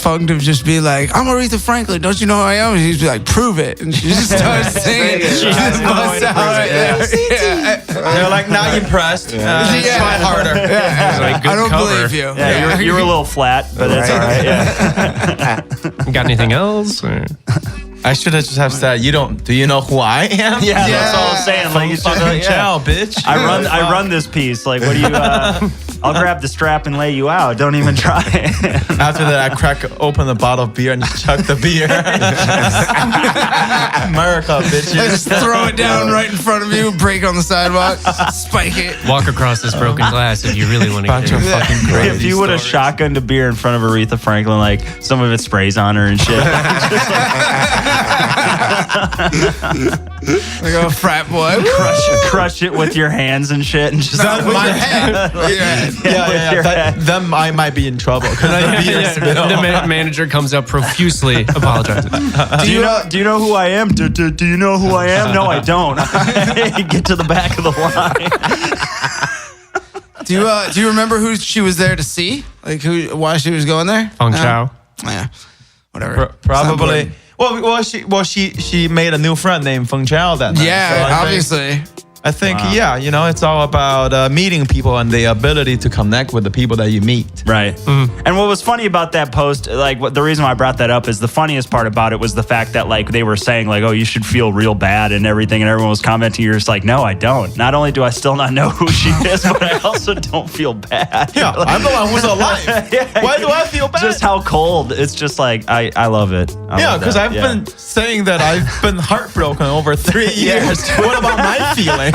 Speaker 3: Fung to just be like, I'm Aretha Franklin. Don't you know who I am? And she'd be like, prove it. And she just starts singing. She just busts out right there.
Speaker 7: They're like, now you're pressed. Try harder.
Speaker 6: Like,
Speaker 3: I don't
Speaker 6: cover.
Speaker 3: believe you.
Speaker 8: Yeah, you were a little flat, but that's all right. Yeah.
Speaker 6: Got anything else? Or?
Speaker 7: I should have just have said, do you know who I am?
Speaker 8: Yeah, that's all I'm saying. Like,
Speaker 7: Feng Chao, bitch.
Speaker 8: I run this piece. Like, what do you? I'll grab the strap and lay you out. Don't even try.
Speaker 7: After that, I crack open a bottle of beer and just chuck the beer. America, bitches.
Speaker 3: Just throw it down right in front of you, break on the sidewalk, spike it.
Speaker 6: Walk across this broken glass if you really want to get it.
Speaker 7: Fucking crazy
Speaker 8: If you would have shotgunned a beer in front of Aretha Franklin, like some of it sprays on her and shit.
Speaker 3: Like a frat boy.
Speaker 8: Crush it with your hands and shit, and just
Speaker 7: That's my head. Then I might be in trouble because
Speaker 6: The manager comes up profusely apologizing.
Speaker 8: Do you know who I am? Do you know who I am? No, I don't. Get to the back of the line.
Speaker 3: Do you remember who she was there to see? Like why she was going there?
Speaker 6: Feng Chao.
Speaker 3: Yeah. Whatever.
Speaker 7: Probably. Well, she made a new friend named Feng Chao that night.
Speaker 3: Yeah,
Speaker 7: So
Speaker 3: obviously.
Speaker 7: I think, it's all about meeting people and the ability to connect with the people that you meet.
Speaker 8: Right. And what was funny about that post, like the reason why I brought that up is the funniest part about it was the fact that like they were saying like, oh, you should feel real bad and everything. And everyone was commenting. You're just like, no, I don't. Not only do I still not know who she is, but I also don't feel bad.
Speaker 7: Yeah, I'm the one who's alive. Why do I feel bad?
Speaker 8: Just how cold. It's just like, I love it.
Speaker 7: Yeah, because I've been saying that I've been heartbroken over 3 years. What about my feelings?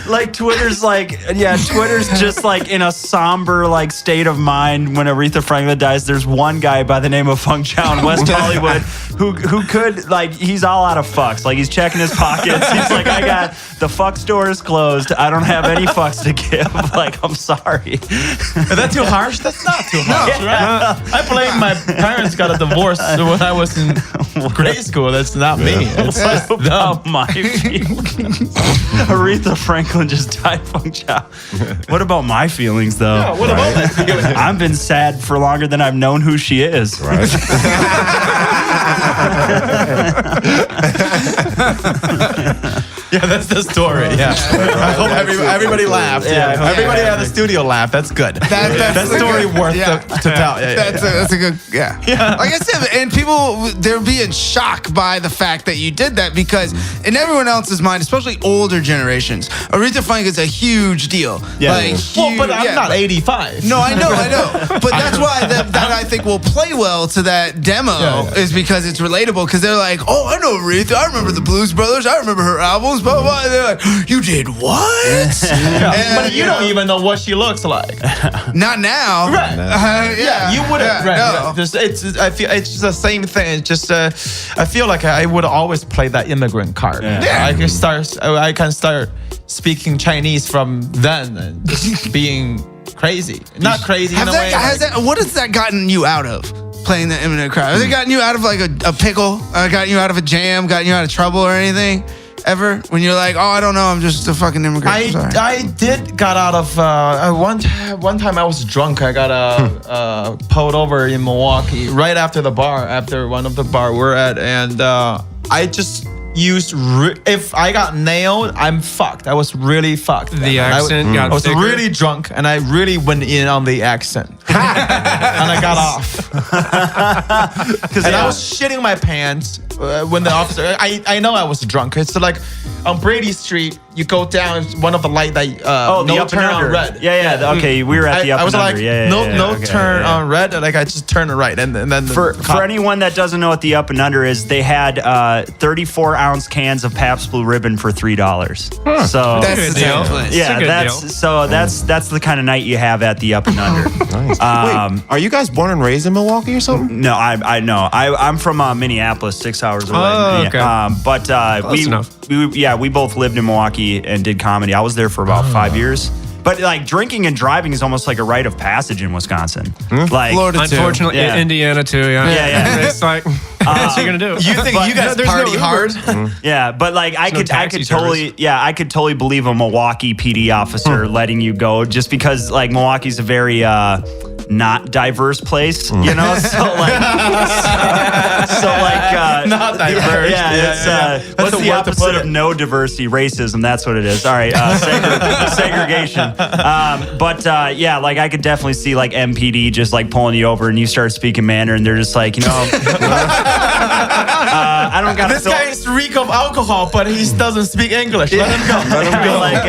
Speaker 8: Like Twitter's just like in a somber like state of mind when Aretha Franklin dies. There's one guy by the name of Feng Chao in West Hollywood who could like he's all out of fucks. Like he's checking his pockets. He's like, I got the fuck store is closed. I don't have any fucks to give. Like I'm sorry.
Speaker 7: Is that too harsh? That's not too harsh, right? I blame my parents got a divorce when I was in grade school. That's not me. It's just
Speaker 8: about my feelings. Aretha Franklin just died, Feng Chao. What about my feelings, though?
Speaker 7: Yeah, what about my feelings?
Speaker 8: I've been sad for longer than I've known who she is.
Speaker 4: Right.
Speaker 7: Yeah, that's the story. Yeah. I hope everybody laughed. Yeah. Everybody at the studio laughed. That's good. That story worth to tell.
Speaker 3: That's a good, Like I said, and people, they're being shocked by the fact that you did that because in everyone else's mind, especially older generations, Aretha Franklin is a huge deal.
Speaker 7: Yeah.
Speaker 3: Like,
Speaker 7: but I'm not 85.
Speaker 3: No, I know. But that's why that I think will play well to that demo is because it's relatable. Because they're like, oh, I know Aretha. I remember the Blues Brothers. I remember her albums. Blah, blah, blah. And they're like, you did what?
Speaker 7: But you don't even know what she looks like.
Speaker 3: Not now.
Speaker 7: Right. You wouldn't.
Speaker 3: No.
Speaker 7: I feel it's just the same thing. It's just I feel like I would always play that immigrant card. I can start speaking Chinese from then and just being crazy. Not crazy in a way.
Speaker 3: What has that gotten you out of? Playing the immigrant crowd? Has it gotten you out of like a pickle? Gotten you out of a jam? Gotten you out of trouble or anything? Ever? When you're like, oh, I don't know, I'm just a fucking immigrant.
Speaker 7: I did got out of one time I was drunk. I got pulled over in Milwaukee right after one of the bar we're at, and I just used if I got nailed, I'm fucked. I was really fucked.
Speaker 6: The accent got
Speaker 7: I was
Speaker 6: thicker.
Speaker 7: really drunk, and I really went in on the accent, and I got off. And I was shitting my pants when the officer. I know I was drunk. It's like on Brady Street, you go down one of the light that no turn on red.
Speaker 8: Okay, we were at the up
Speaker 7: I was
Speaker 8: and
Speaker 7: like,
Speaker 8: under.
Speaker 7: no turn on red. Like I just turned right, and then
Speaker 8: for anyone that doesn't know what the up and under is, they had 34-ounce cans of Pabst Blue Ribbon for $3. So
Speaker 3: that's the deal.
Speaker 8: That's the kind of night you have at the up and under.
Speaker 4: Nice. Wait, are you guys born and raised in Milwaukee or something?
Speaker 8: No, I know. I'm from Minneapolis, 6 hours away.
Speaker 6: Oh, okay.
Speaker 8: But we both lived in Milwaukee and did comedy. I was there for about 5 years. But like drinking and driving is almost like a rite of passage in Wisconsin. Like
Speaker 3: Florida too.
Speaker 6: Unfortunately, Indiana too. Yeah. It's like, what you gonna do?
Speaker 7: You think you guys party hard?
Speaker 8: Yeah, but like I could totally believe a Milwaukee PD officer letting you go just because like Milwaukee's a very not diverse place, you know.
Speaker 7: Not diverse.
Speaker 8: What's the opposite of no diversity? Racism. That's what it is. All right, segregation. Like I could definitely see like MPD just like pulling you over and you start speaking Mandarin. They're just like, I don't got
Speaker 7: this guy's reek of alcohol, but he doesn't speak English. Let him go.
Speaker 8: Like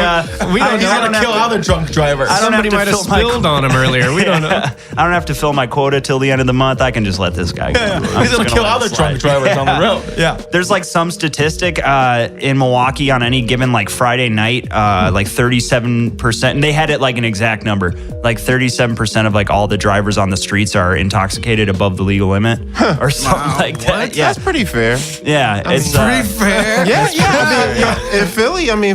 Speaker 7: he's gonna kill other drunk drivers.
Speaker 6: Somebody might have spilled on him earlier. We don't know.
Speaker 8: I don't have to fill my quota till the end of the month. I can just let this guy go.
Speaker 7: He's gonna kill other drunk drivers on the road. Yeah.
Speaker 8: There's like some statistic in Milwaukee on any given like Friday night, like 37%, and they had it like an exact number, like 37% of like all the drivers on the streets are intoxicated above the legal limit or something like that. Yeah,
Speaker 4: That's pretty fair.
Speaker 8: Yeah, it's
Speaker 3: pretty fair.
Speaker 4: Yeah. In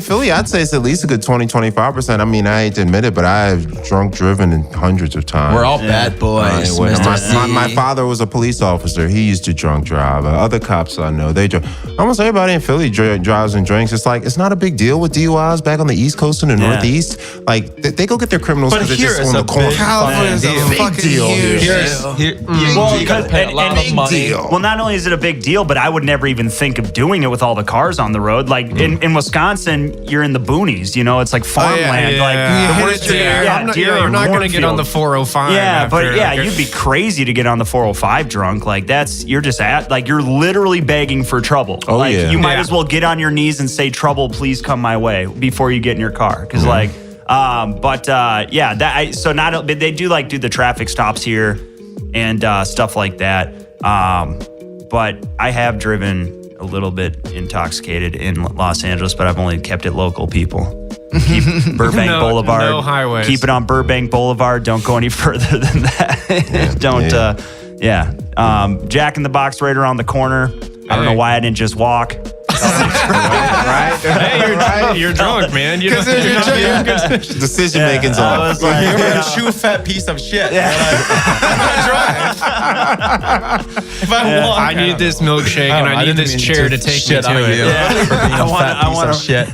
Speaker 4: Philly, I'd say it's at least a good 20-25%. I mean, I hate to admit it, but I've drunk driven in hundreds of times.
Speaker 7: We're all bad boys.
Speaker 4: My father was a police officer. He used to drunk drive. Other cops I know, they drive. Almost everybody in Philly drives and drinks. It's like, it's not a big deal with DUIs back on the East Coast and the Northeast. Like, they go get their criminals
Speaker 7: But
Speaker 4: because they're
Speaker 7: here
Speaker 4: just
Speaker 7: it's
Speaker 4: on the corner.
Speaker 3: California's a
Speaker 4: Big
Speaker 3: fucking
Speaker 4: deal.
Speaker 3: huge
Speaker 4: Here.
Speaker 3: deal.
Speaker 7: You gotta pay a lot of money.
Speaker 8: Well, not only is it a big deal, but I would never even think of doing it with all the cars on the road. Like in Wisconsin, you're in the boonies, you know, it's like farmland. Like
Speaker 6: I'm not going to get on the 405.
Speaker 8: You'd be crazy to get on the 405 drunk. Like you're literally begging for trouble. You might as well get on your knees and say, "Trouble, please come my way," before you get in your car. Because they do like do the traffic stops here and stuff like that. But I have driven a little bit intoxicated in Los Angeles, but I've only kept it local, people. Keep Burbank Boulevard.
Speaker 6: No highways.
Speaker 8: Keep it on Burbank Boulevard. Don't go any further than that. Jack in the Box right around the corner. I don't know why I didn't just walk.
Speaker 4: Right?
Speaker 6: Hey, you're drunk, man. You know,
Speaker 4: Decision making's on.
Speaker 7: You're a chew fat piece of shit.
Speaker 8: Yeah.
Speaker 7: If I walk,
Speaker 6: I need this milkshake and I need this chair to take me to it.
Speaker 7: I want a shit.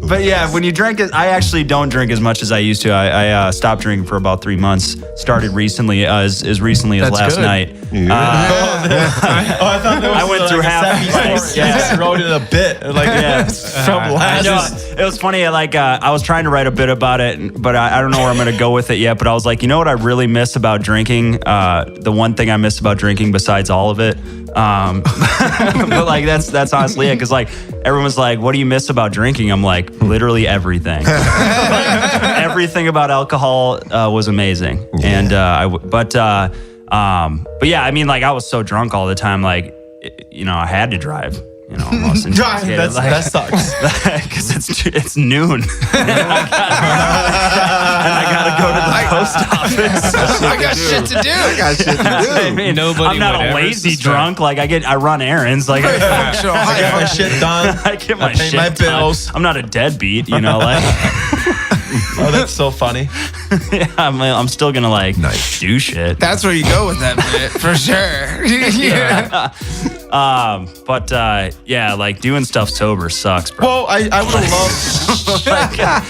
Speaker 8: But yeah, when you drink it, I actually don't drink as much as I used to. I stopped drinking for about 3 months. Started recently, as recently as last night.
Speaker 4: Yeah.
Speaker 7: I thought there was
Speaker 8: I went through half.
Speaker 7: You just wrote it a bit, like from last.
Speaker 8: I know. It was funny. Like I was trying to write a bit about it, but I don't know where I'm going to go with it yet. But I was like, you know what I really miss about drinking? The one thing I miss about drinking, besides all of it, but like that's honestly it. Because like everyone's like, what do you miss about drinking? I'm like, literally everything. Like, everything about alcohol was amazing. Yeah. And but yeah, I mean, like I was so drunk all the time, like I had to drive. Almost
Speaker 7: that sucks because
Speaker 8: it's noon, and I gotta go to the post office.
Speaker 3: I got shit to do.
Speaker 4: I got shit to do.
Speaker 8: I mean,
Speaker 6: Nobody
Speaker 8: I'm not
Speaker 6: would
Speaker 8: a
Speaker 6: ever
Speaker 8: lazy
Speaker 6: suspect.
Speaker 8: drunk. Like I run errands. Like
Speaker 3: Very functional.
Speaker 7: I get my shit done.
Speaker 8: I get my
Speaker 7: pay
Speaker 8: shit
Speaker 7: my
Speaker 8: done.
Speaker 7: bills.
Speaker 8: I'm not a deadbeat. Like.
Speaker 7: Oh, that's so funny.
Speaker 8: Yeah, I'm still gonna do shit.
Speaker 3: That's where you go with that bit for sure. Yeah.
Speaker 8: But yeah, like doing stuff sober sucks, bro.
Speaker 7: Well, I would have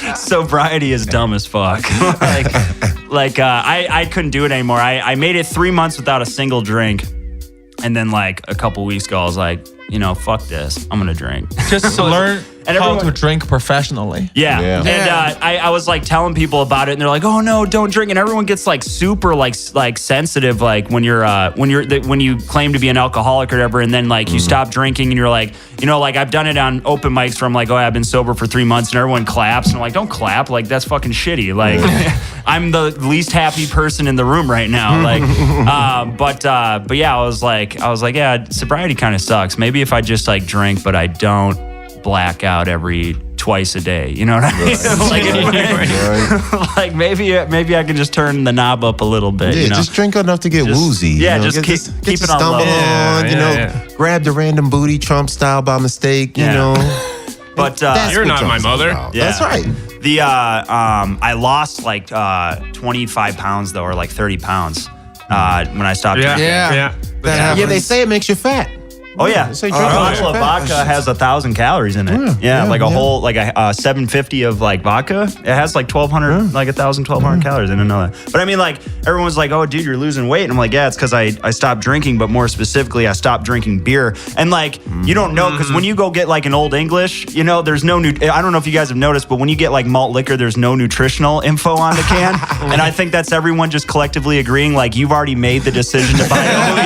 Speaker 7: loved.
Speaker 8: Sobriety is dumb as fuck. I couldn't do it anymore. I made it 3 months without a single drink, and then like a couple weeks ago, I was like, fuck this. I'm gonna drink.
Speaker 7: Just to learn
Speaker 8: And
Speaker 7: how
Speaker 8: everyone-
Speaker 7: to drink professionally.
Speaker 8: Yeah.
Speaker 4: Yeah.
Speaker 8: And I was like telling people about it, and they're like, "Oh no, don't drink." And everyone gets like super like sensitive like when you claim to be an alcoholic or whatever, and then like you stop drinking, and you're like, like I've done it on open mics from like, I've been sober for 3 months, and everyone claps, and I'm like, don't clap, like that's fucking shitty. Like I'm the least happy person in the room right now. Like, but yeah, I was like, yeah, sobriety kind of sucks. Maybe if I just like drink, but I don't black out twice a day, you know what I mean? Like maybe I can just turn the knob up a little bit.
Speaker 4: Yeah, just drink enough to get woozy.
Speaker 8: Yeah,
Speaker 4: get
Speaker 8: keep
Speaker 4: your
Speaker 8: it on
Speaker 4: stumble
Speaker 8: low.
Speaker 4: on. Grab the random booty Trump style by mistake.
Speaker 8: But
Speaker 4: That's
Speaker 6: You're
Speaker 4: what
Speaker 6: not my
Speaker 4: Trump's
Speaker 6: mother.
Speaker 4: about.
Speaker 8: Yeah.
Speaker 4: That's right.
Speaker 8: the I lost like 25 pounds though, or like 30 pounds when I stopped drinking.
Speaker 3: Yeah. That happens.
Speaker 4: Yeah, they say it makes you fat.
Speaker 8: Oh yeah,
Speaker 4: Say
Speaker 8: a
Speaker 4: drink
Speaker 8: bottle of
Speaker 4: fat.
Speaker 8: vodka has 1,000 calories in it. Yeah, like a whole like a 750 of like vodka. It has like 1,200, like 1,200 calories. I didn't know that. But I mean, like everyone's like, "Oh, dude, you're losing weight." And I'm like, "Yeah, it's because I stopped drinking, but more specifically, I stopped drinking beer." And like you don't know because when you go get like an Old English, there's no I don't know if you guys have noticed, but when you get like malt liquor, there's no nutritional info on the can. And I think that's everyone just collectively agreeing like you've already made the decision to buy OE.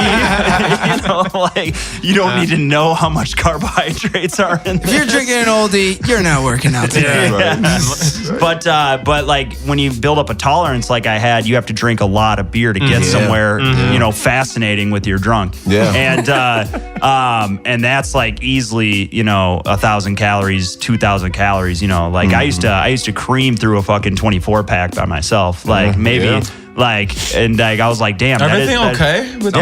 Speaker 8: Like you don't need to know how much carbohydrates are in there.
Speaker 3: If you're drinking an oldie, you're not working out today.
Speaker 8: But like when you build up a tolerance like I had, you have to drink a lot of beer to get somewhere, fascinating with your drunk.
Speaker 4: Yeah.
Speaker 8: And that's like easily, 1,000 calories, 2,000 calories. Like I used to cream through a fucking 24 pack by myself. Like maybe. Like and like I was like, damn.
Speaker 7: Everything okay with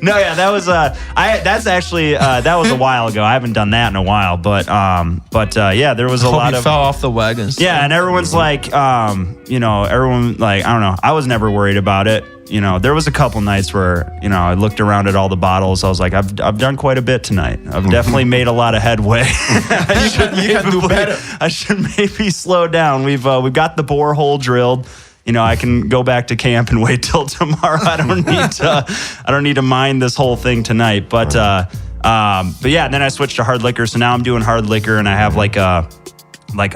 Speaker 8: No, yeah, that was that's actually that was a while ago. I haven't done that in a while, but yeah, there was a lot of
Speaker 7: fell off the wagons.
Speaker 8: Yeah, and everyone's like, everyone like I don't know. I was never worried about it. There was a couple nights where I looked around at all the bottles. I was like, I've done quite a bit tonight. I've definitely made a lot of headway. I should maybe slow down. We've got the borehole drilled. I can go back to camp and wait till tomorrow. I don't need to mind this whole thing tonight. But yeah, and then I switched to hard liquor. So now I'm doing hard liquor, and I have like a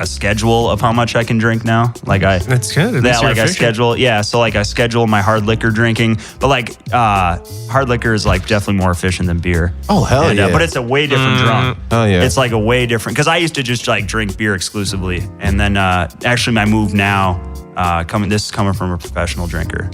Speaker 8: schedule of how much I can drink now.
Speaker 6: That's good.
Speaker 8: Yeah, like I schedule. Yeah, so like I schedule my hard liquor drinking, but like hard liquor is like definitely more efficient than beer.
Speaker 4: Oh hell yeah!
Speaker 8: But it's a way different drunk.
Speaker 4: Oh yeah!
Speaker 8: It's like a way different because I used to just like drink beer exclusively, and then actually my move now, this is coming from a professional drinker,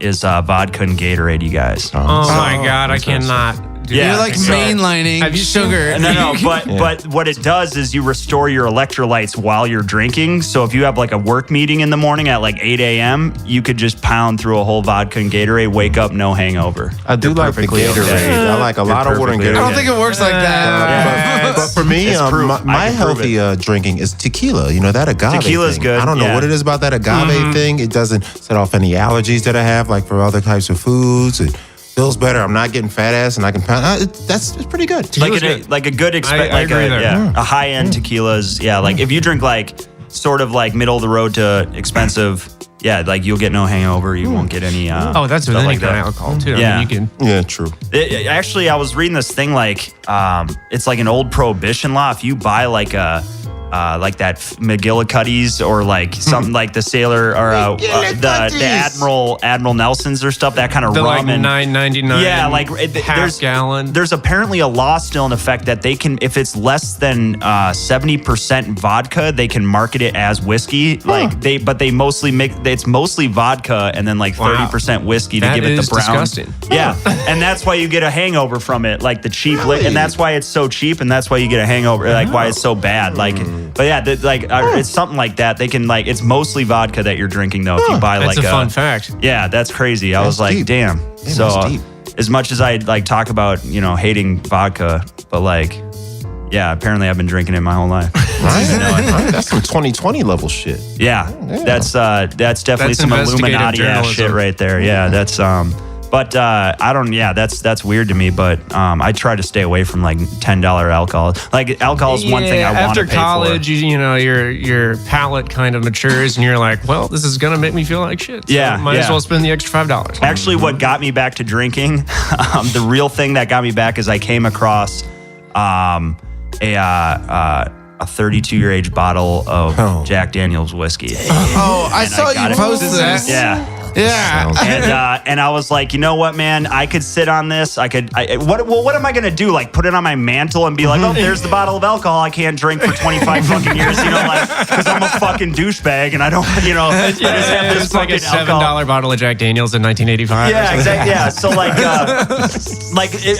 Speaker 8: is vodka and Gatorade. You guys.
Speaker 6: Oh my God, I cannot.
Speaker 8: Yeah,
Speaker 3: You're like mainlining sugar.
Speaker 8: No, but what it does is you restore your electrolytes while you're drinking. So if you have like a work meeting in the morning at like 8 a.m., you could just pound through a whole vodka and Gatorade, wake up, no hangover.
Speaker 4: I do like the Gatorade.
Speaker 8: Okay.
Speaker 4: I like a lot of water and Gatorade.
Speaker 3: I don't think it works like that.
Speaker 4: But for me,
Speaker 8: It's proof. I
Speaker 4: my
Speaker 8: can prove
Speaker 4: healthy drinking is tequila. That agave
Speaker 8: Tequila's
Speaker 4: thing.
Speaker 8: good,
Speaker 4: I don't know what it is about that agave thing. It doesn't set off any allergies that I have, like for other types of foods. feels better. I'm not getting fat ass, and I can pound. It's pretty good.
Speaker 8: Like a good a high end tequilas. Yeah, like if you drink like sort of like middle of the road to expensive. Yeah, like you'll get no hangover. You won't get any.
Speaker 6: That's with any kind of alcohol too.
Speaker 8: Yeah,
Speaker 6: I mean, you can.
Speaker 4: Yeah, true.
Speaker 8: Actually, I was reading this thing like it's like an old prohibition law. If you buy like a like that McGillicuddy's or like something like the Sailor or the Admiral Nelson's or stuff, that kind of rum
Speaker 6: like
Speaker 8: and
Speaker 6: $9.99.
Speaker 8: Yeah, like
Speaker 6: half gallon.
Speaker 8: There's apparently a law still in effect that they can, if it's less than 70% vodka, they can market it as whiskey. Like they mostly make it's mostly vodka and then like 30% whiskey to give it the brown.
Speaker 6: Disgusting.
Speaker 8: Yeah, and that's why you get a hangover from it, like the cheap, and that's why it's so cheap, and that's why you get a hangover, like why it's so bad, like. But yeah, it's something like that. They can like it's mostly vodka that you're drinking though. If you buy
Speaker 6: that's
Speaker 8: like
Speaker 6: a fun fact.
Speaker 8: Yeah, that's crazy. I was like,
Speaker 4: deep.
Speaker 8: damn. So as much as I like talk about hating vodka, but like, yeah, apparently I've been drinking it my whole life.
Speaker 4: Right? That's some 2020 level shit.
Speaker 8: Yeah, that's definitely some Illuminati ass shit right there. Yeah, that's But I don't. Yeah, that's weird to me. But I try to stay away from like $10 alcohol. Like alcohol is one thing I want to pay
Speaker 6: for. After college, your palate kind of matures, and you're like, well, this is gonna make me feel like shit. So might as well spend the extra $5.
Speaker 8: Actually, what got me back to drinking, the real thing that got me back is I came across a 32-year age bottle of Jack Daniel's whiskey.
Speaker 3: I saw you post that.
Speaker 8: Yeah.
Speaker 3: Yeah.
Speaker 8: And I was like, you know what, man? I could sit on this. What am I gonna do? Like, put it on my mantle and be like, oh, there's the bottle of alcohol I can't drink for 25 fucking years, like, because I'm a fucking douchebag and I don't, I just have this
Speaker 6: it's like a $7 bottle of Jack Daniels in 1985.
Speaker 8: Yeah, exactly. Yeah, so like,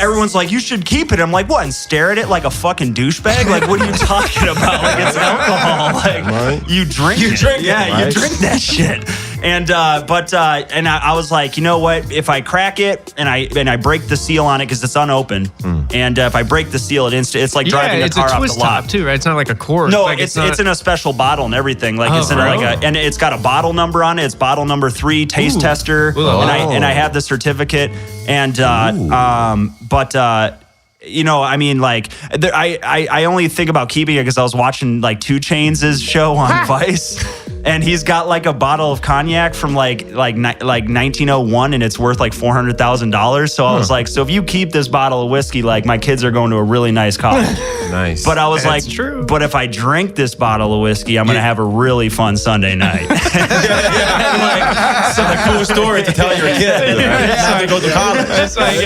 Speaker 8: everyone's like, you should keep it. I'm like, what? And stare at it like a fucking douchebag? Like, what are you talking about? Like, it's alcohol. Like, you drink it. Yeah, you drink that shit. And I was like, you know what? If I crack it and I break the seal on it because it's unopened, and if I break the seal, it's like driving a car off the lot.
Speaker 6: It's a twist top too, right? It's not like a cork.
Speaker 8: No, it's in a special bottle and everything. Like it's in and it's got a bottle number on it. It's bottle number 3, taste tester, and I have the certificate. And I mean, like, I only think about keeping it because I was watching like 2 Chainz' show on Vice. And he's got like a bottle of cognac from like 1901, and it's worth like $400,000. So I was like, so if you keep this bottle of whiskey, like my kids are going to a really nice college.
Speaker 4: Nice.
Speaker 8: But I was like,
Speaker 6: true.
Speaker 8: But if I drink this bottle of whiskey, I'm gonna have a really fun Sunday night.
Speaker 7: It's a cool story to tell your kid. Right? Go to college.
Speaker 6: It's like,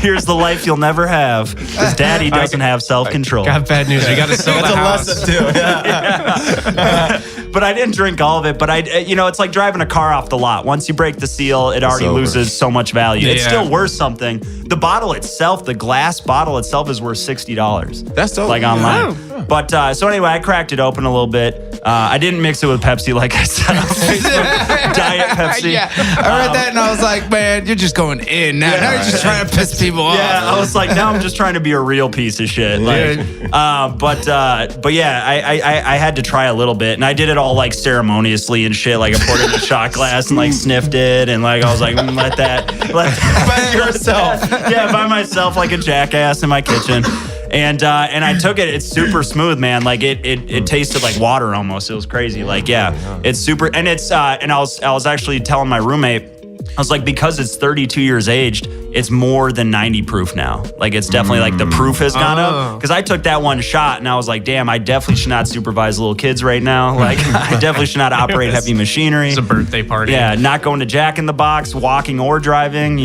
Speaker 8: here's the life you'll never have because Daddy doesn't have self-control.
Speaker 6: Got bad news. You got to sell the house.
Speaker 7: That's a lesson too.
Speaker 8: Yeah. But I didn't drink all of it. But it's like driving a car off the lot. Once you break the seal, it already loses so much value. It's still worth something. The bottle itself, the glass bottle itself, is worth $60.
Speaker 4: That's dope.
Speaker 8: Like online. But so anyway, I cracked it open a little bit. I didn't mix it with Pepsi, like I said on Facebook. Diet Pepsi.
Speaker 3: Yeah, I read that and I was like, man, you're just going in now. Now you're just trying to piss people off.
Speaker 8: Yeah, I was like, now I'm just trying to be a real piece of shit. Like, but yeah, I had to try a little bit, and I did it all like ceremoniously and shit. Like I poured it in a shot glass and like sniffed it, and like I was like, let that by yourself. Yeah, by myself, like a jackass in my kitchen. And I took it. It's super smooth, man. Like it tasted like water almost. It was crazy. Like it's super. And it's and I was actually telling my roommate, I was like, because it's 32 years aged, it's more than 90 proof now. Like it's definitely like the proof has gone up. Because I took that one shot and I was like, damn, I definitely should not supervise little kids right now. Like I definitely should not operate heavy machinery.
Speaker 6: It's a birthday party.
Speaker 8: Yeah, not going to Jack in the Box, walking or driving.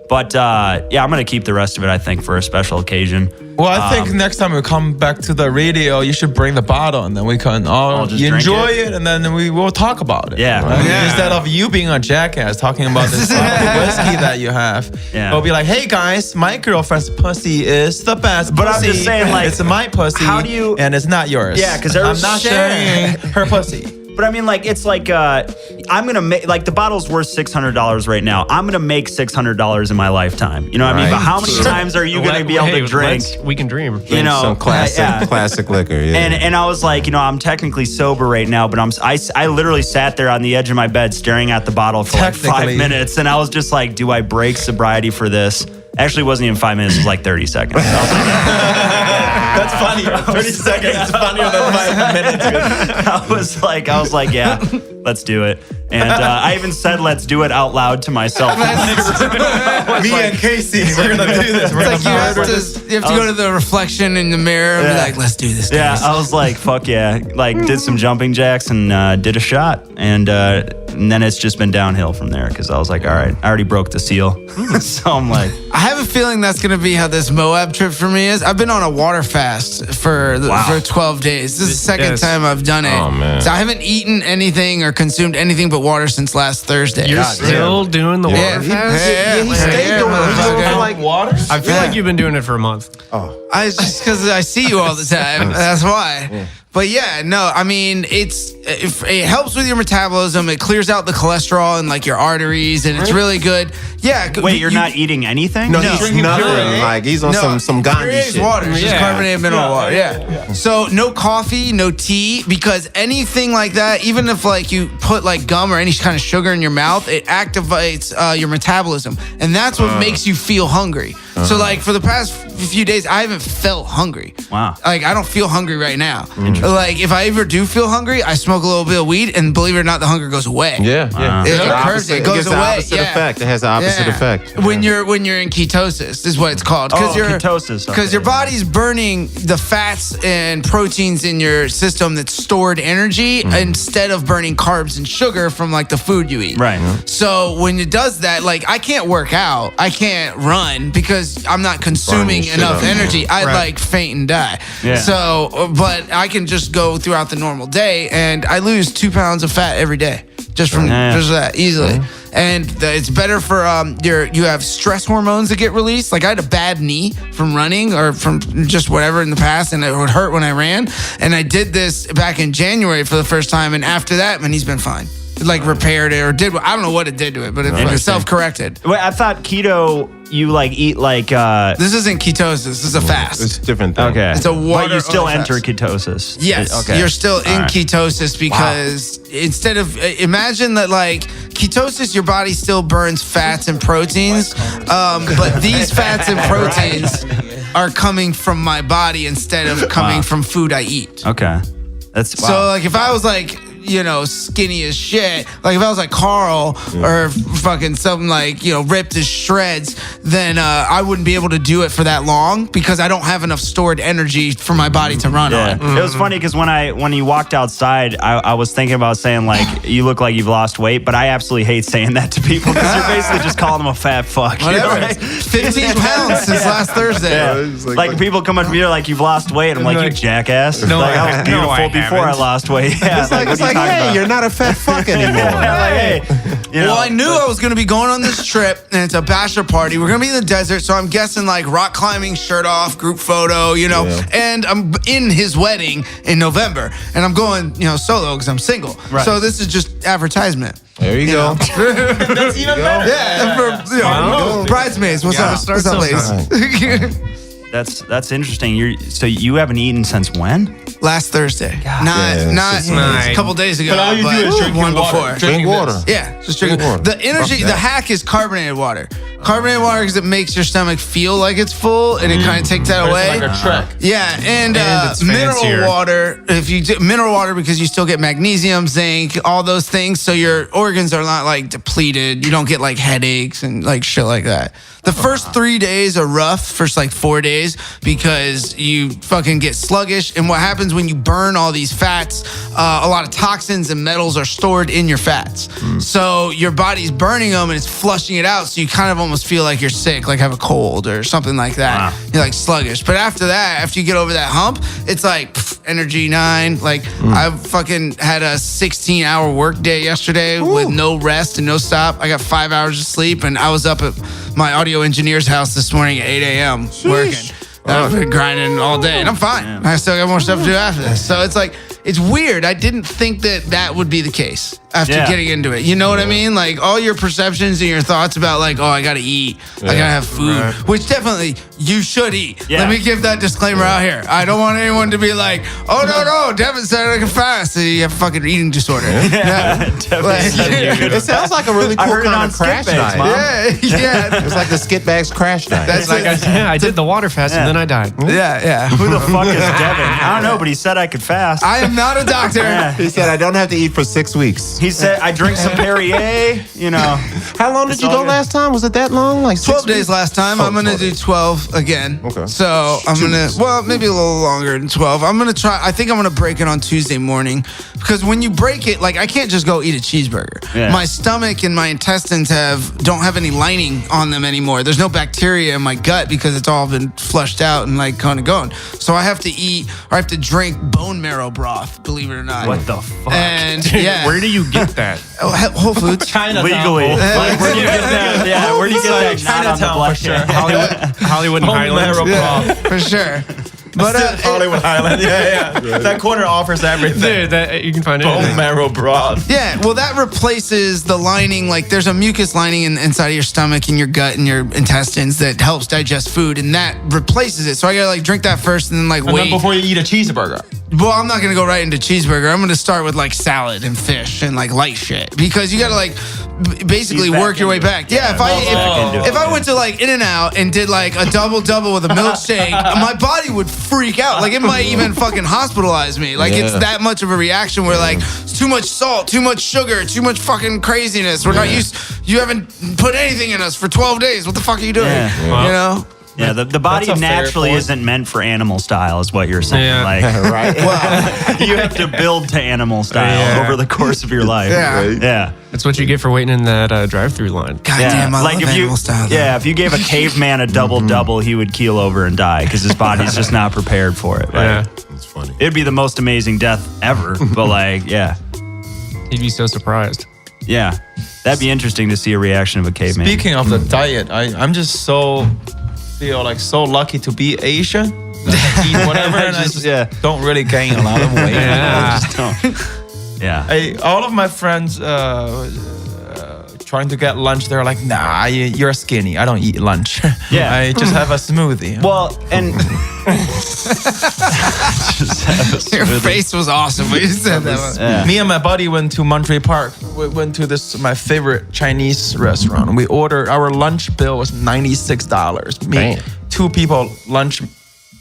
Speaker 8: But I'm gonna keep the rest of it, I think, for a special occasion.
Speaker 7: Well, I think next time we come back to the radio, you should bring the bottle, and then we can all enjoy it, and then we will talk about it.
Speaker 8: Yeah.
Speaker 7: Right? Instead of you being a jackass talking about this whiskey that you have, we'll be like, hey guys, my girlfriend's pussy is the best.
Speaker 8: But
Speaker 7: pussy.
Speaker 8: I'm just saying, like,
Speaker 7: it's my pussy.
Speaker 8: How do you?
Speaker 7: And it's not yours.
Speaker 8: Yeah, because
Speaker 7: I'm not sharing her pussy.
Speaker 8: But I mean, like, it's like, I'm going to make, like, the bottle's worth $600 right now. I'm going to make $600 in my lifetime. You know what I mean? But how many times are you going to be able to drink?
Speaker 6: We can dream.
Speaker 8: You know,
Speaker 4: some classic liquor. Yeah.
Speaker 8: And I was like, you know, I'm technically sober right now, but I literally sat there on the edge of my bed staring at the bottle for like 5 minutes. And I was just like, do I break sobriety for this? Actually, it wasn't even 5 minutes. It was like 30 seconds. I was like,
Speaker 7: That's funny. 30 seconds funnier than 5 minutes.
Speaker 8: I was like, yeah, let's do it. And I even said, let's do it out loud to myself.
Speaker 7: Me and Casey, we're going to do this. We're
Speaker 3: It's like you have to go to the reflection in the mirror and be like, let's do this, guys.
Speaker 8: Yeah, I was like, fuck yeah. Like, did some jumping jacks and did a shot. And then it's just been downhill from there because I was like, all right, I already broke the seal. So I'm like,
Speaker 3: I have a feeling that's going to be how this Moab trip for me is. I've been on a water fast for 12 days. This is the second time I've done it.
Speaker 4: Oh, man.
Speaker 3: So I haven't eaten anything or consumed anything but water since last Thursday.
Speaker 6: You're still doing the water fast?
Speaker 3: Yeah,
Speaker 4: he stayed doing it.
Speaker 7: Like water?
Speaker 6: I feel like you've been doing it for a month.
Speaker 3: It's just because I see you all the time. That's why. Yeah. But yeah, no, I mean, it helps with your metabolism. It clears out the cholesterol in like your arteries, and it's really good. Yeah.
Speaker 8: wait, you're not eating anything?
Speaker 4: No, he's drinking nothing. Like he's on some Gandhi
Speaker 3: Puree's
Speaker 4: shit.
Speaker 3: water. It's just carbonated mineral water. Yeah. So no coffee, no tea, because anything like that, even if like you put like gum or any kind of sugar in your mouth, it activates your metabolism, and that's what makes you feel hungry. So like for the past few days, I haven't felt hungry.
Speaker 8: Wow.
Speaker 3: Like I don't feel hungry right now. Like if I ever do feel hungry, I smoke a little bit of weed, and believe it or not, the hunger goes away.
Speaker 4: Yeah.
Speaker 3: It goes
Speaker 4: gives the
Speaker 3: away.
Speaker 4: opposite effect. It has the opposite effect.
Speaker 3: When you're in ketosis is what it's called.
Speaker 8: Ketosis.
Speaker 3: Because your body's burning the fats and proteins in your system that stored energy instead of burning carbs and sugar from like the food you eat.
Speaker 8: Right.
Speaker 3: So when it does that, like I can't work out, I can't run because I'm not consuming enough energy. I'd like faint and die.
Speaker 8: Yeah.
Speaker 3: So, but I can just go throughout the normal day, and I lose 2 pounds of fat every day just from just that easily. And it's better for you have stress hormones that get released. Like I had a bad knee from running or from just whatever in the past, and it would hurt when I ran. And I did this back in January for the first time, and after that, man, he's been fine. It like repaired it or did. I don't know what it did to it, but it like self-corrected.
Speaker 8: Wait, I thought keto, you like eat like.
Speaker 3: This isn't ketosis. This is a fast.
Speaker 4: It's a different thing.
Speaker 8: Okay.
Speaker 3: It's a water.
Speaker 8: But you still
Speaker 3: fast.
Speaker 8: enter ketosis.
Speaker 3: Yes,
Speaker 8: Okay.
Speaker 3: you're still in ketosis because instead of imagine that like ketosis, your body still burns fats and proteins, but these fats and proteins are coming from my body instead of coming from food I eat.
Speaker 8: Okay. That's
Speaker 3: So like if I was like, you know, skinny as shit, like if I was like Carl or fucking something like, you know, ripped as shreds, then I wouldn't be able to do it for that long because I don't have enough stored energy for my body to run on.
Speaker 8: It was funny because when you walked outside, I was thinking about saying like, you look like you've lost weight, but I absolutely hate saying that to people because you're basically just calling them a fat fuck. You know, right?
Speaker 3: 15 pounds since last Thursday.
Speaker 8: Yeah. Like people come up to me, they're like, you've lost weight. I'm like, you jackass.
Speaker 6: No,
Speaker 8: like, I was beautiful before I lost weight. Yeah,
Speaker 4: It's like hey, you're not a fat fuck anymore.
Speaker 8: Hey, you know,
Speaker 3: Well, I knew I was going to be going on this trip, and it's a bachelor party. We're going to be in the desert, so I'm guessing like rock climbing, shirt off, group photo, you know. And I'm in his wedding in November, and I'm going, you know, solo because I'm single.
Speaker 8: Right.
Speaker 3: So this is just advertisement.
Speaker 4: There you go.
Speaker 7: That's even better.
Speaker 3: Yeah, for you know, bridesmaids. What's up, ladies?
Speaker 8: That's interesting. So you haven't eaten since when?
Speaker 3: Last Thursday, not
Speaker 6: nice.
Speaker 3: a couple days ago,
Speaker 7: But all you do is drink
Speaker 3: one
Speaker 7: water.
Speaker 3: before.
Speaker 4: Drink water.
Speaker 3: Yeah, just drink
Speaker 4: water.
Speaker 3: The energy, the hack is carbonated water. Carbonated water because it makes your stomach feel like it's full, and it kind of takes that away.
Speaker 7: It's like a trek.
Speaker 3: Yeah, and
Speaker 6: it's
Speaker 3: mineral
Speaker 6: fancier.
Speaker 3: water. If you do mineral water, because you still get magnesium, zinc, all those things, so your organs are not like depleted. You don't get like headaches and like shit like that. The first 3 days are rough. First like 4 days because you fucking get sluggish. And what happens when you burn all these fats? A lot of toxins and metals are stored in your fats. So your body's burning them and it's flushing it out. So you kind of almost feel like you're sick, like have a cold or something like that.
Speaker 8: Wow.
Speaker 3: You're like sluggish. But after that, after you get over that hump, it's like energy 9. Like I fucking had a 16-hour work day yesterday with no rest and no stop. I got 5 hours of sleep, and I was up at my audio engineer's house this morning at 8 a.m. working. I've been grinding all day, and I'm fine. I still got more stuff to do after this. So it's like, it's weird. I didn't think that would be the case after
Speaker 8: Yeah.
Speaker 3: getting into it. You know what I mean? Like all your perceptions and your thoughts about like, oh, I gotta eat, I gotta have food, which definitely you should eat.
Speaker 8: Yeah.
Speaker 3: Let me give that disclaimer out here. I don't want anyone to be like, oh no, Devin said I can fast. So you have a fucking eating disorder.
Speaker 4: It sounds like a really
Speaker 8: I
Speaker 4: cool
Speaker 8: heard it
Speaker 4: kind
Speaker 8: on
Speaker 4: of crash
Speaker 8: Skitbags,
Speaker 4: night.
Speaker 8: Mom.
Speaker 3: Yeah.
Speaker 4: It's like the Skitbags crash night.
Speaker 3: That's
Speaker 6: Like I did the water fast and then I died.
Speaker 3: yeah.
Speaker 8: Who the fuck is Devin? I don't know, but he said I could fast.
Speaker 3: I am not a doctor.
Speaker 8: Yeah.
Speaker 4: He said, I don't have to eat for 6 weeks.
Speaker 8: He said I drink some Perrier. You know.
Speaker 4: How long did you go last time? Was it that long? Like
Speaker 3: 12
Speaker 4: 6
Speaker 3: days
Speaker 4: weeks?
Speaker 3: last time. I'm going to do 12 again.
Speaker 4: Okay.
Speaker 3: So I'm going to, well, maybe a little longer than 12. I'm going to try, I think I'm going to break it on Tuesday morning because when you break it, like I can't just go eat a cheeseburger.
Speaker 8: Yeah.
Speaker 3: My stomach and my intestines don't have any lining on them anymore. There's no bacteria in my gut because it's all been flushed out and like kind of going. So I have to eat or I have to drink bone marrow broth, believe it or not.
Speaker 8: What the fuck?
Speaker 3: And yeah.
Speaker 6: Where do you get that?
Speaker 3: Oh, Whole Foods.
Speaker 8: Legally. Like, where do you get that? Yeah, where do you get that? Not on the
Speaker 7: Chinatown
Speaker 8: black
Speaker 7: for sure.
Speaker 6: Hollywood and Highlands.
Speaker 3: Yeah, for sure. But
Speaker 7: Hollywood Highland. Yeah. That corner offers everything.
Speaker 6: Dude, that you can find
Speaker 7: Bone
Speaker 6: anything.
Speaker 7: marrow broth.
Speaker 3: yeah, well, that replaces the lining. Like, there's a mucus lining inside of your stomach and your gut and your intestines that helps digest food, and that replaces it. So I gotta like drink that first, and then like
Speaker 7: And
Speaker 3: wait.
Speaker 7: then before you eat a cheeseburger.
Speaker 3: Well, I'm not gonna go right into cheeseburger. I'm gonna start with like salad and fish and like light shit because you gotta like basically
Speaker 8: Ease back
Speaker 3: work your way
Speaker 8: into it.
Speaker 3: back. Yeah,
Speaker 8: back into it.
Speaker 3: if I went to like In-N-Out and did like a double with a milkshake, my body would freak out. Like it might even fucking hospitalize me. Like it's that much of a reaction where like it's too much salt, too much sugar, too much fucking craziness. We're not used. You haven't put anything in us for 12 days. What the fuck are you doing?
Speaker 8: Yeah.
Speaker 3: You know.
Speaker 8: Yeah, the body
Speaker 7: That's a fair
Speaker 8: naturally
Speaker 7: point.
Speaker 8: isn't meant for animal style, is what you're saying.
Speaker 6: Yeah.
Speaker 8: Like,
Speaker 4: Right?
Speaker 3: Well,
Speaker 8: you have to build to animal style
Speaker 6: Yeah.
Speaker 8: over the course of your life.
Speaker 3: Yeah.
Speaker 8: Yeah.
Speaker 6: That's what you get for waiting in that drive-through line.
Speaker 3: God
Speaker 8: Yeah.
Speaker 3: damn, I love
Speaker 8: if you,
Speaker 3: animal style. Though.
Speaker 8: yeah, if you gave a caveman a double, he would keel over and die because his body's just not prepared for it. Like,
Speaker 6: Yeah.
Speaker 4: It's funny.
Speaker 8: it'd be the most amazing death ever. But like, yeah,
Speaker 6: He'd be so surprised.
Speaker 8: yeah, that'd be interesting to see a reaction of a caveman.
Speaker 7: Speaking of the diet, I'm just feel like so lucky to be Asian. That I eat whatever, and I just don't really gain a lot of weight.
Speaker 6: Yeah.
Speaker 8: Just don't. Yeah.
Speaker 7: All of my friends trying to get lunch, they're like, nah, you're skinny. I don't eat lunch.
Speaker 8: Yeah.
Speaker 7: I just have a smoothie.
Speaker 8: Well, and
Speaker 3: Your face was awesome when you said that. One.
Speaker 8: yeah.
Speaker 7: Me and my buddy went to Monterey Park. We went to my favorite Chinese restaurant. We ordered, our lunch bill was $96. Me,
Speaker 4: Damn.
Speaker 7: 2 people, lunch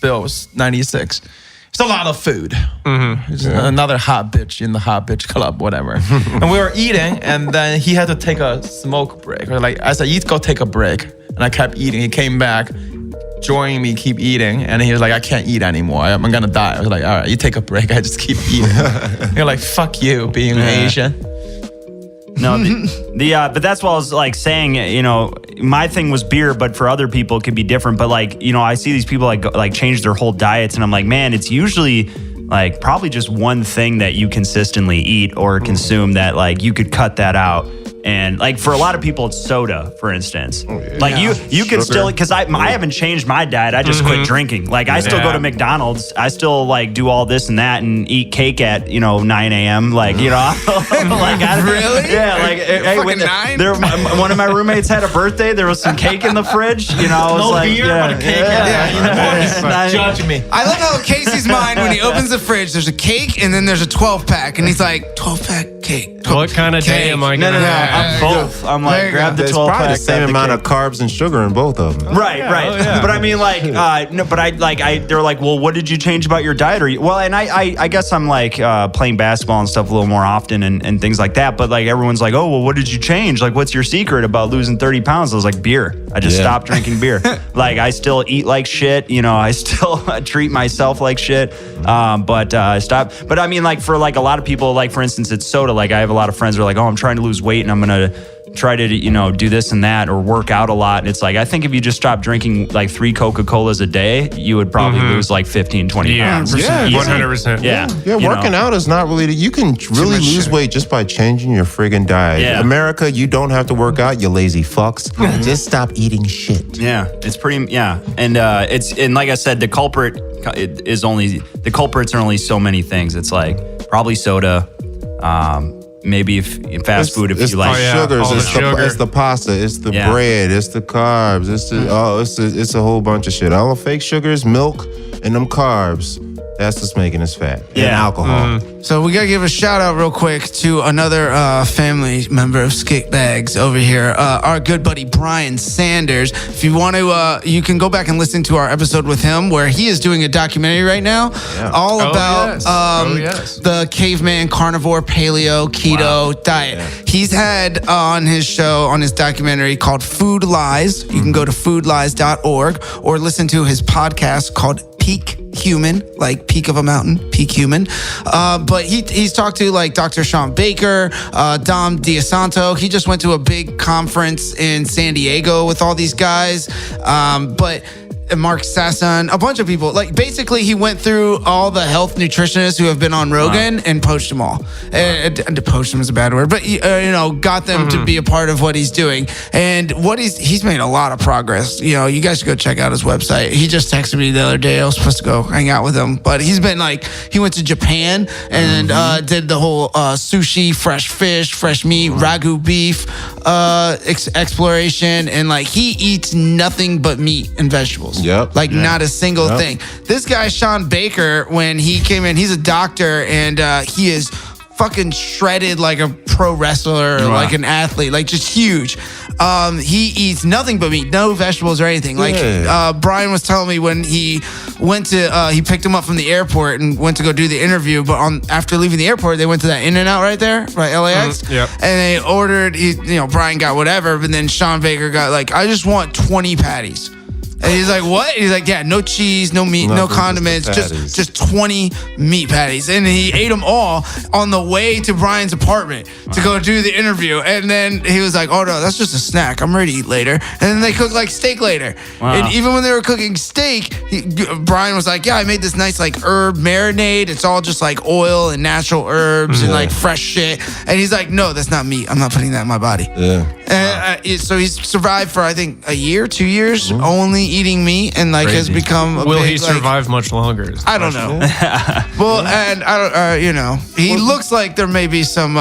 Speaker 7: bill was $96. It's a lot of food. It's another hot bitch in the hot bitch club, whatever. And we were eating, and then he had to take a smoke break. Or like, I said, you go take a break. And I kept eating. He came back, joined me, keep eating. And he was like, I can't eat anymore. I'm gonna die. I was like, all right, you take a break. I just keep eating. You're like, fuck you, being Asian.
Speaker 8: No, but that's what I was like saying. You know, my thing was beer, but for other people it could be different. But like, you know, I see these people like change their whole diets, and I'm like, man, it's usually like probably just one thing that you consistently eat or consume that like you could cut that out. And like for a lot of people, it's soda, for instance. Like you could still, because I haven't changed my diet. I just quit drinking. Like I still go to McDonald's. I still like do all this and that and eat cake at 9 a.m. Like like
Speaker 3: Really?
Speaker 8: Yeah. Like
Speaker 3: Fucking 9?
Speaker 8: one of my roommates had a birthday. There was some cake in the fridge. I was
Speaker 7: No
Speaker 8: like,
Speaker 7: beer,
Speaker 8: yeah,
Speaker 7: but a cake.
Speaker 8: yeah.
Speaker 7: Judge me.
Speaker 3: I love how Casey's mind when he opens the fridge, there's a cake and then there's a 12-pack, and he's like, 12-pack cake. 12
Speaker 6: What kind of day
Speaker 3: cake.
Speaker 6: am I
Speaker 8: No,
Speaker 6: gonna have?
Speaker 8: I'm both. I'm
Speaker 3: There
Speaker 8: like,
Speaker 3: you
Speaker 8: grab
Speaker 3: go.
Speaker 8: the
Speaker 4: It's
Speaker 8: 12
Speaker 4: probably
Speaker 8: pack.
Speaker 4: the same amount of carbs and sugar in both of them.
Speaker 8: Right. But I mean, like, no, but they're like, well, what did you change about your diet? And I guess I'm like playing basketball and stuff a little more often and things like that. But like, everyone's like, oh, well, what did you change? Like, what's your secret about losing 30 pounds? I was like, beer. I just stopped drinking beer. Like, I still eat like shit. I still treat myself like shit. But I stopped. But I mean, like, for like a lot of people, like, for instance, it's soda. Like, I have a lot of friends who are like, oh, I'm trying to lose weight and I'm going to try to, do this and that or work out a lot. And it's like, I think if you just stopped drinking like 3 Coca-Colas a day, you would probably lose like 15, 20 pounds.
Speaker 4: Yeah,
Speaker 8: Easy.
Speaker 6: 100%.
Speaker 8: Yeah.
Speaker 4: Yeah, working out is not really. You can really
Speaker 3: much
Speaker 4: lose
Speaker 3: sugar.
Speaker 4: weight just by changing your friggin' diet.
Speaker 8: Yeah.
Speaker 4: America, you don't have to work out, you lazy fucks. Just stop eating shit.
Speaker 8: Yeah, it's pretty. Yeah, and and like I said, the culprits are only so many things. It's like probably soda. Maybe if fast food if you like.
Speaker 4: Sugars,
Speaker 6: all
Speaker 4: it's
Speaker 6: the sugar.
Speaker 4: it's the pasta, it's the bread, it's the carbs, it's a whole bunch of shit. All the fake sugars, milk, and them carbs. That's what's making us fat. And alcohol.
Speaker 3: So we gotta give a shout out real quick to another family member of Skitbags over here, our good buddy Brian Sanders. If you want to, you can go back and listen to our episode with him, where he is doing a documentary right now, all about the caveman, carnivore, paleo, keto diet. He's had on his show, on his documentary called Food Lies. You can go to foodlies.org or listen to his podcast called Peak Human, like peak of a mountain, Peak Human. But he's talked to like Dr. Sean Baker, Dom DiSanto. He just went to a big conference in San Diego with all these guys. But Mark Sasson, a bunch of people. Like basically, he went through all the health nutritionists who have been on Rogan and poached them all. And poached them is a bad word, but got them to be a part of what he's doing. And what he's made a lot of progress. You guys should go check out his website. He just texted me the other day. I was supposed to go hang out with him, but he's been he went to Japan and did the whole sushi, fresh fish, fresh meat, ragu beef exploration, and he eats nothing but meat and vegetables.
Speaker 4: Yep.
Speaker 3: Not a single thing. This guy, Sean Baker, when he came in, he's a doctor, and he is fucking shredded like a pro wrestler, like an athlete, just huge. He eats nothing but meat, no vegetables or anything. Brian was telling me when he went to, he picked him up from the airport and went to go do the interview, but after leaving the airport, they went to that In-N-Out right there, right, LAX. And they ordered, Brian got whatever, but then Sean Baker got I just want 20 patties. And he's like, what? He's like, yeah, no cheese, no meat, no condiments, just 20 meat patties. And he ate them all on the way to Brian's apartment to go do the interview. And then he was like, oh no, that's just a snack. I'm ready to eat later. And then they cooked steak later. And even when they were cooking steak, Brian was like, yeah, I made this nice herb marinade. It's all just oil and natural herbs and fresh shit. And he's like, no, that's not meat. I'm not putting that in my body. And so he's survived for, I think, a year, 2 years, only eating meat, and has become
Speaker 6: Will he survive much longer?
Speaker 3: I don't know. Well, and I don't, he looks like there may be some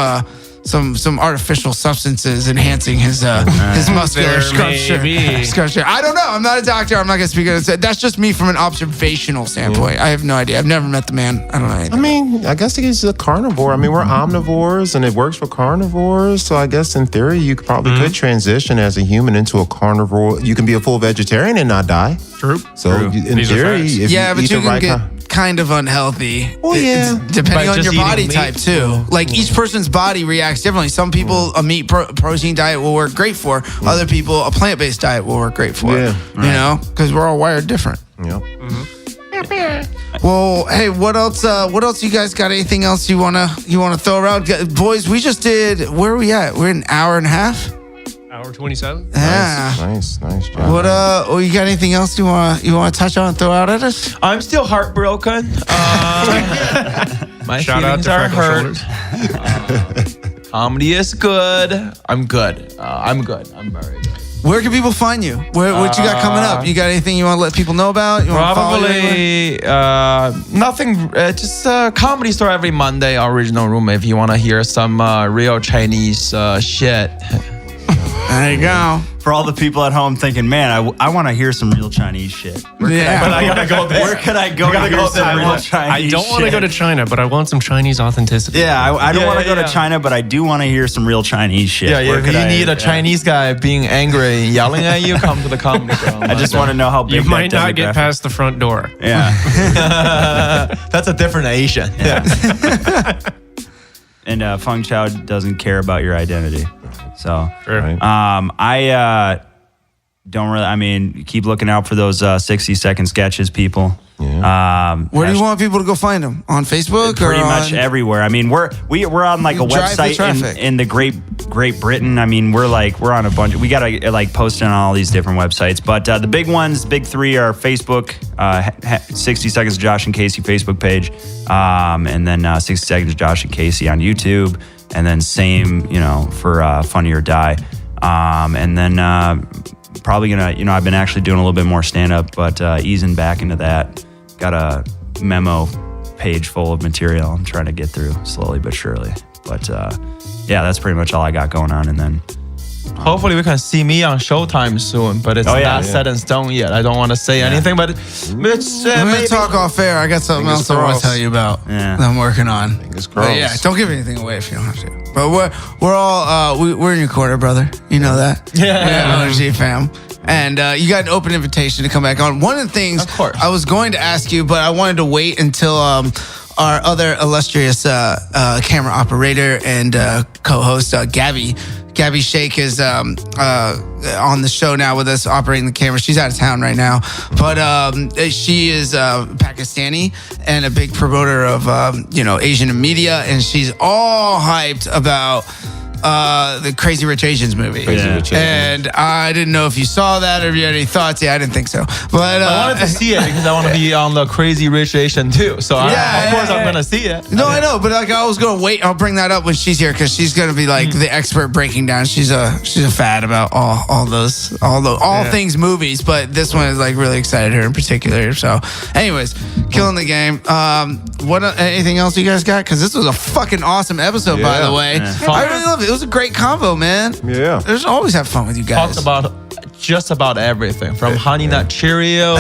Speaker 3: artificial substances enhancing his muscular structure. I don't know. I'm not a doctor. I'm not gonna speak on it. That's just me from an observational standpoint. I have no idea. I've never met the man. I don't know anything.
Speaker 4: I guess he's a carnivore. We're omnivores, and it works for carnivores. So I guess in theory, you could transition as a human into a carnivore. You can be a full vegetarian and not die.
Speaker 6: True.
Speaker 4: So in theory, if you eat the right
Speaker 3: kind of unhealthy.
Speaker 4: Well, yeah.
Speaker 3: Depending on your body type too. Each person's body reacts differently. Some people a meat protein diet will work great for. Other people a plant-based diet will work great for. Because we're all wired different.
Speaker 4: Yeah.
Speaker 3: Well, hey, what else? You guys got anything else you wanna throw around, boys? We just did. Where are we at? We're an hour and a half.
Speaker 6: Hour 27.
Speaker 3: Yeah.
Speaker 4: Nice job.
Speaker 3: What? You got anything else you want to touch on and throw out at us?
Speaker 7: I'm still heartbroken. My
Speaker 6: Shout out
Speaker 7: feelings
Speaker 6: to
Speaker 7: are
Speaker 6: Freckle
Speaker 7: hurt.
Speaker 6: Shoulders.
Speaker 7: Comedy is good. I'm good. I'm very good.
Speaker 3: Where can people find you? What you got coming up? You got anything you want to let people know about? You
Speaker 7: Probably nothing. Just a comedy store every Monday. Original room. If you want to hear some real Chinese shit.
Speaker 3: There you go.
Speaker 8: For all the people at home thinking, man, I want to hear some real Chinese shit.
Speaker 6: But I gotta go there.
Speaker 8: Where could I go to hear some real Chinese
Speaker 6: I don't want to go to China, but I want some Chinese authenticity.
Speaker 8: Yeah, I don't want to go to China, but I do want to hear some real Chinese shit.
Speaker 7: Yeah, if you need a Chinese guy being angry and yelling at you, come to the comedy store.
Speaker 8: I just want to know how big
Speaker 6: You
Speaker 8: that
Speaker 6: might not get
Speaker 8: demographic-
Speaker 6: past the front door.
Speaker 8: Yeah.
Speaker 7: That's a different Asian. Yeah.
Speaker 8: And Feng Chao doesn't care about your identity. So,
Speaker 6: Sure.
Speaker 8: I don't really, keep looking out for those 60-second sketches, people.
Speaker 4: Yeah.
Speaker 3: Where do you want people to go find them? On Facebook?
Speaker 8: Pretty
Speaker 3: or
Speaker 8: much
Speaker 3: on...
Speaker 8: everywhere. We're on a
Speaker 3: Drive the
Speaker 8: website
Speaker 3: traffic.
Speaker 8: in the Great Britain. We're on a bunch. We gotta post on all these different websites. But the big ones, big three, are Facebook, 60 Seconds of Josh and Casey Facebook page, and then 60 Seconds of Josh and Casey on YouTube, and then same for Funny or Die, and then probably gonna I've been actually doing a little bit more stand up, but easing back into that. Got a memo page full of material I'm trying to get through slowly but surely. But yeah, that's pretty much all I got going on. And then
Speaker 7: hopefully we can see me on Showtime soon, but it's not set in stone yet. I don't want to say anything, but it's
Speaker 3: We're gonna talk off air. I got something else I want to tell you about that I'm working on. But yeah, don't give anything away if you don't have to. But we're all we're in your corner, brother. You know that. Yeah, OG fam. And you got an open invitation to come back on. One of the things
Speaker 7: of course.
Speaker 3: I was going to ask you, but I wanted to wait until our other illustrious camera operator and co-host, Gabby Sheikh is on the show now with us, operating the camera. She's out of town right now, but she is Pakistani and a big promoter of Asian media, and she's all hyped about the Crazy Rich Asians movie. And I didn't know if you saw that or if you had any thoughts. Yeah, I didn't think so. But
Speaker 7: I wanted to see it because I want to be on the Crazy Rich Asian too. So of course I'm gonna see it.
Speaker 3: No, I know, but like I was gonna wait. I'll bring that up when she's here because she's gonna be like the expert breaking down. She's a fan about all things movies, but this one is like really excited her in particular. So, anyways, killing the game. Anything else you guys got? Because this was a fucking awesome episode, by the way. I really love it. It was a great combo, man.
Speaker 4: Yeah.
Speaker 3: There's always have fun with you guys.
Speaker 7: Talked about just about everything from Honey Nut Cheerios.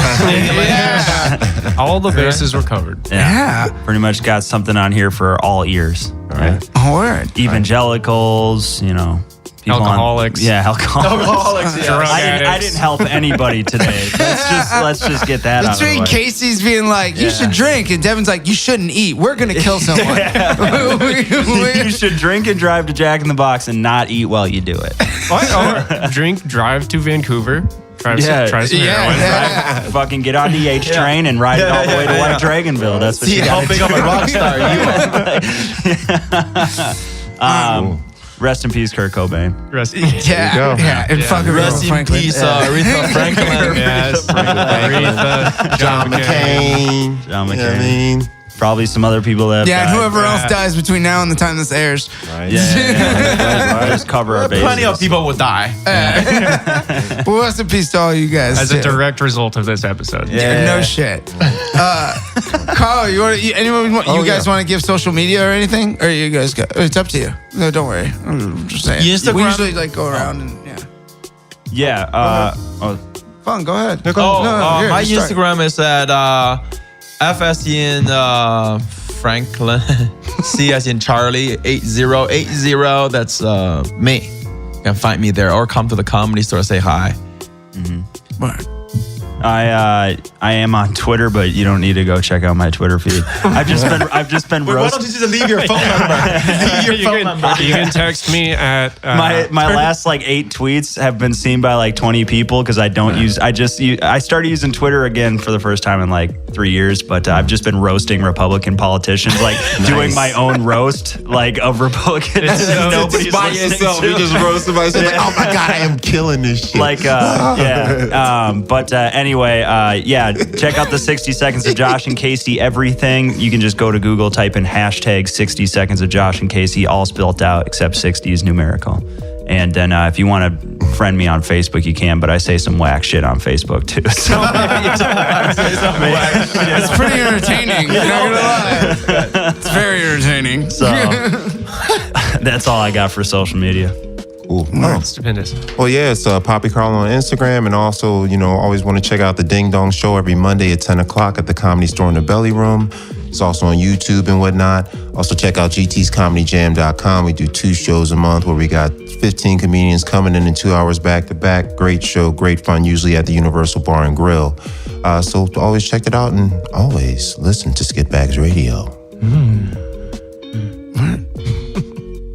Speaker 6: All the bases were covered.
Speaker 3: Yeah.
Speaker 8: Pretty much got something on here for all ears. Right.
Speaker 3: Word.
Speaker 8: Evangelicals, people
Speaker 6: alcoholics.
Speaker 8: Alcoholics.
Speaker 6: Drug
Speaker 8: I didn't help anybody today. Let's just get that out of the
Speaker 3: Between
Speaker 8: way.
Speaker 3: Casey's being like, you should drink, and Devin's like, you shouldn't eat. We're going to kill someone.
Speaker 8: You should drink and drive to Jack in the Box and not eat while you do it.
Speaker 6: Or drive to Vancouver. Try some heroin.
Speaker 8: Fucking get on the H train and ride it all the way to White Dragonville. That's what
Speaker 7: See
Speaker 8: you
Speaker 7: how
Speaker 8: got.
Speaker 7: big of a rock star you are.
Speaker 8: Rest in peace, Kurt Cobain.
Speaker 3: And fucking
Speaker 7: Rest in
Speaker 3: Franklin.
Speaker 7: peace, Aretha Franklin.
Speaker 6: Yes. Aretha,
Speaker 4: John McCain.
Speaker 8: John
Speaker 4: You know what I
Speaker 8: McCain.
Speaker 4: mean?
Speaker 8: Probably some other people that have
Speaker 3: Yeah, and
Speaker 8: died.
Speaker 3: whoever else dies between now and the time this airs.
Speaker 4: Right.
Speaker 8: Just cover our bases.
Speaker 7: Plenty of people would die.
Speaker 3: Well, rest in peace to all you guys.
Speaker 6: as
Speaker 3: too.
Speaker 6: a direct result of this episode.
Speaker 3: No shit. Carl, you guys want to give social media or anything? Or you guys got? It's up to you. No, don't worry. I'm just saying.
Speaker 7: Instagram-
Speaker 3: We usually like go around and Fun. Go ahead.
Speaker 7: My Instagram is at FSN Franklin, C as in Charlie 8080. That's me. You can find me there or come to the Comedy Store, say hi.
Speaker 3: Word.
Speaker 8: I am on Twitter, but you don't need to go check out my Twitter feed. I've just been
Speaker 7: Why don't you just leave your phone number?
Speaker 6: You can text me at
Speaker 8: my last 8 tweets have been seen by 20 people because I don't use. I started using Twitter again for the first time in 3 years, but I've just been roasting Republican politicians, doing my own roast of Republicans. Nobody's
Speaker 4: By
Speaker 8: listening
Speaker 4: yourself,
Speaker 8: to.
Speaker 4: you just roasted myself. Oh my God, I am killing this shit.
Speaker 8: Anyway, check out the 60 Seconds of Josh and Casey everything. You can just go to Google, type in hashtag 60 Seconds of Josh and Casey, all spelled out except 60 is numerical. And then if you want to friend me on Facebook, you can, but I say some whack shit on Facebook too. So
Speaker 3: It's pretty entertaining. You're not gonna lie. It's very entertaining.
Speaker 8: So that's all I got for social media.
Speaker 4: Cool.
Speaker 6: Stupendous.
Speaker 4: Well, yeah, it's Poppy Carl on Instagram, and also, always want to check out the Ding Dong Show every Monday at 10 o'clock at the Comedy Store in the Belly Room. It's also on YouTube and whatnot. Also check out gtscomedyjam.com. We do 2 shows a month where we got 15 comedians coming in 2 hours back to back. Great show, great fun, usually at the Universal Bar and Grill. So always check it out and always listen to Skitbags Radio.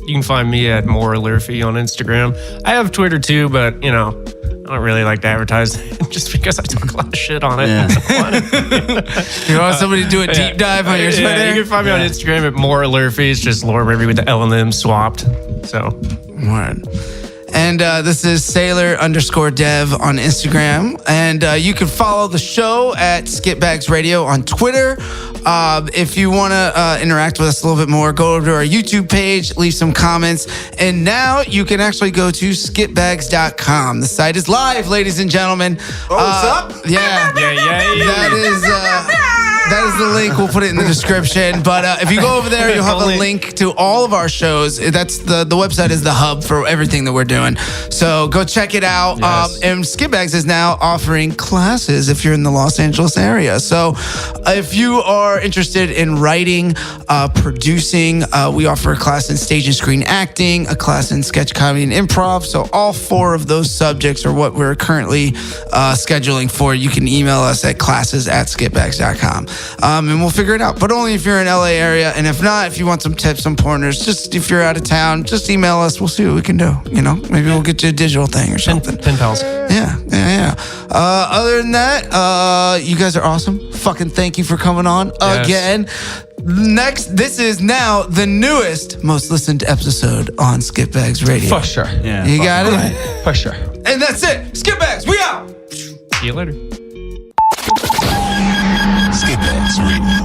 Speaker 6: You can find me at More Lurfy on Instagram. I have Twitter too, but I don't really like to advertise just because I talk a lot of shit on it.
Speaker 3: You want somebody to do a deep dive on your Twitter?
Speaker 6: Yeah, you can find me on Instagram at More Lurfy. It's just Laura Murphy with the L and M swapped. So,
Speaker 3: Word. And this is Sailor_Dev on Instagram. And you can follow the show at Skitbags Radio on Twitter. If you want to interact with us a little bit more, go over to our YouTube page, leave some comments. And now you can actually go to skitbags.com. The site is live, ladies and gentlemen.
Speaker 4: Oh, it's up?
Speaker 3: Yeah.
Speaker 6: yeah.
Speaker 3: That is That is the link. We'll put it in the description. But if you go over there, you'll have a link to all of our shows. That's the website is the hub for everything that we're doing. So go check it out.
Speaker 6: Yes.
Speaker 3: And Skitbags is now offering classes if you're in the Los Angeles area. So if you are interested in writing, producing, we offer a class in stage and screen acting, a class in sketch comedy and improv. So all 4 of those subjects are what we're currently scheduling for. You can email us at classes@skitbags.com. And we'll figure it out. But only if you're in LA area. And if not, if you want some tips, some pointers, just if you're out of town, just email us. We'll see what we can do. You know, maybe we'll get you a digital thing or something.
Speaker 6: Pen pals.
Speaker 3: Yeah. Other than that, you guys are awesome. Fucking thank you for coming on again. Next, this is now the newest, most listened episode on Skitbags Radio.
Speaker 7: For sure.
Speaker 8: Yeah.
Speaker 3: You got it?
Speaker 7: For sure.
Speaker 3: And that's it. Skitbags, we out.
Speaker 6: See you later.
Speaker 1: Skitbags Radio.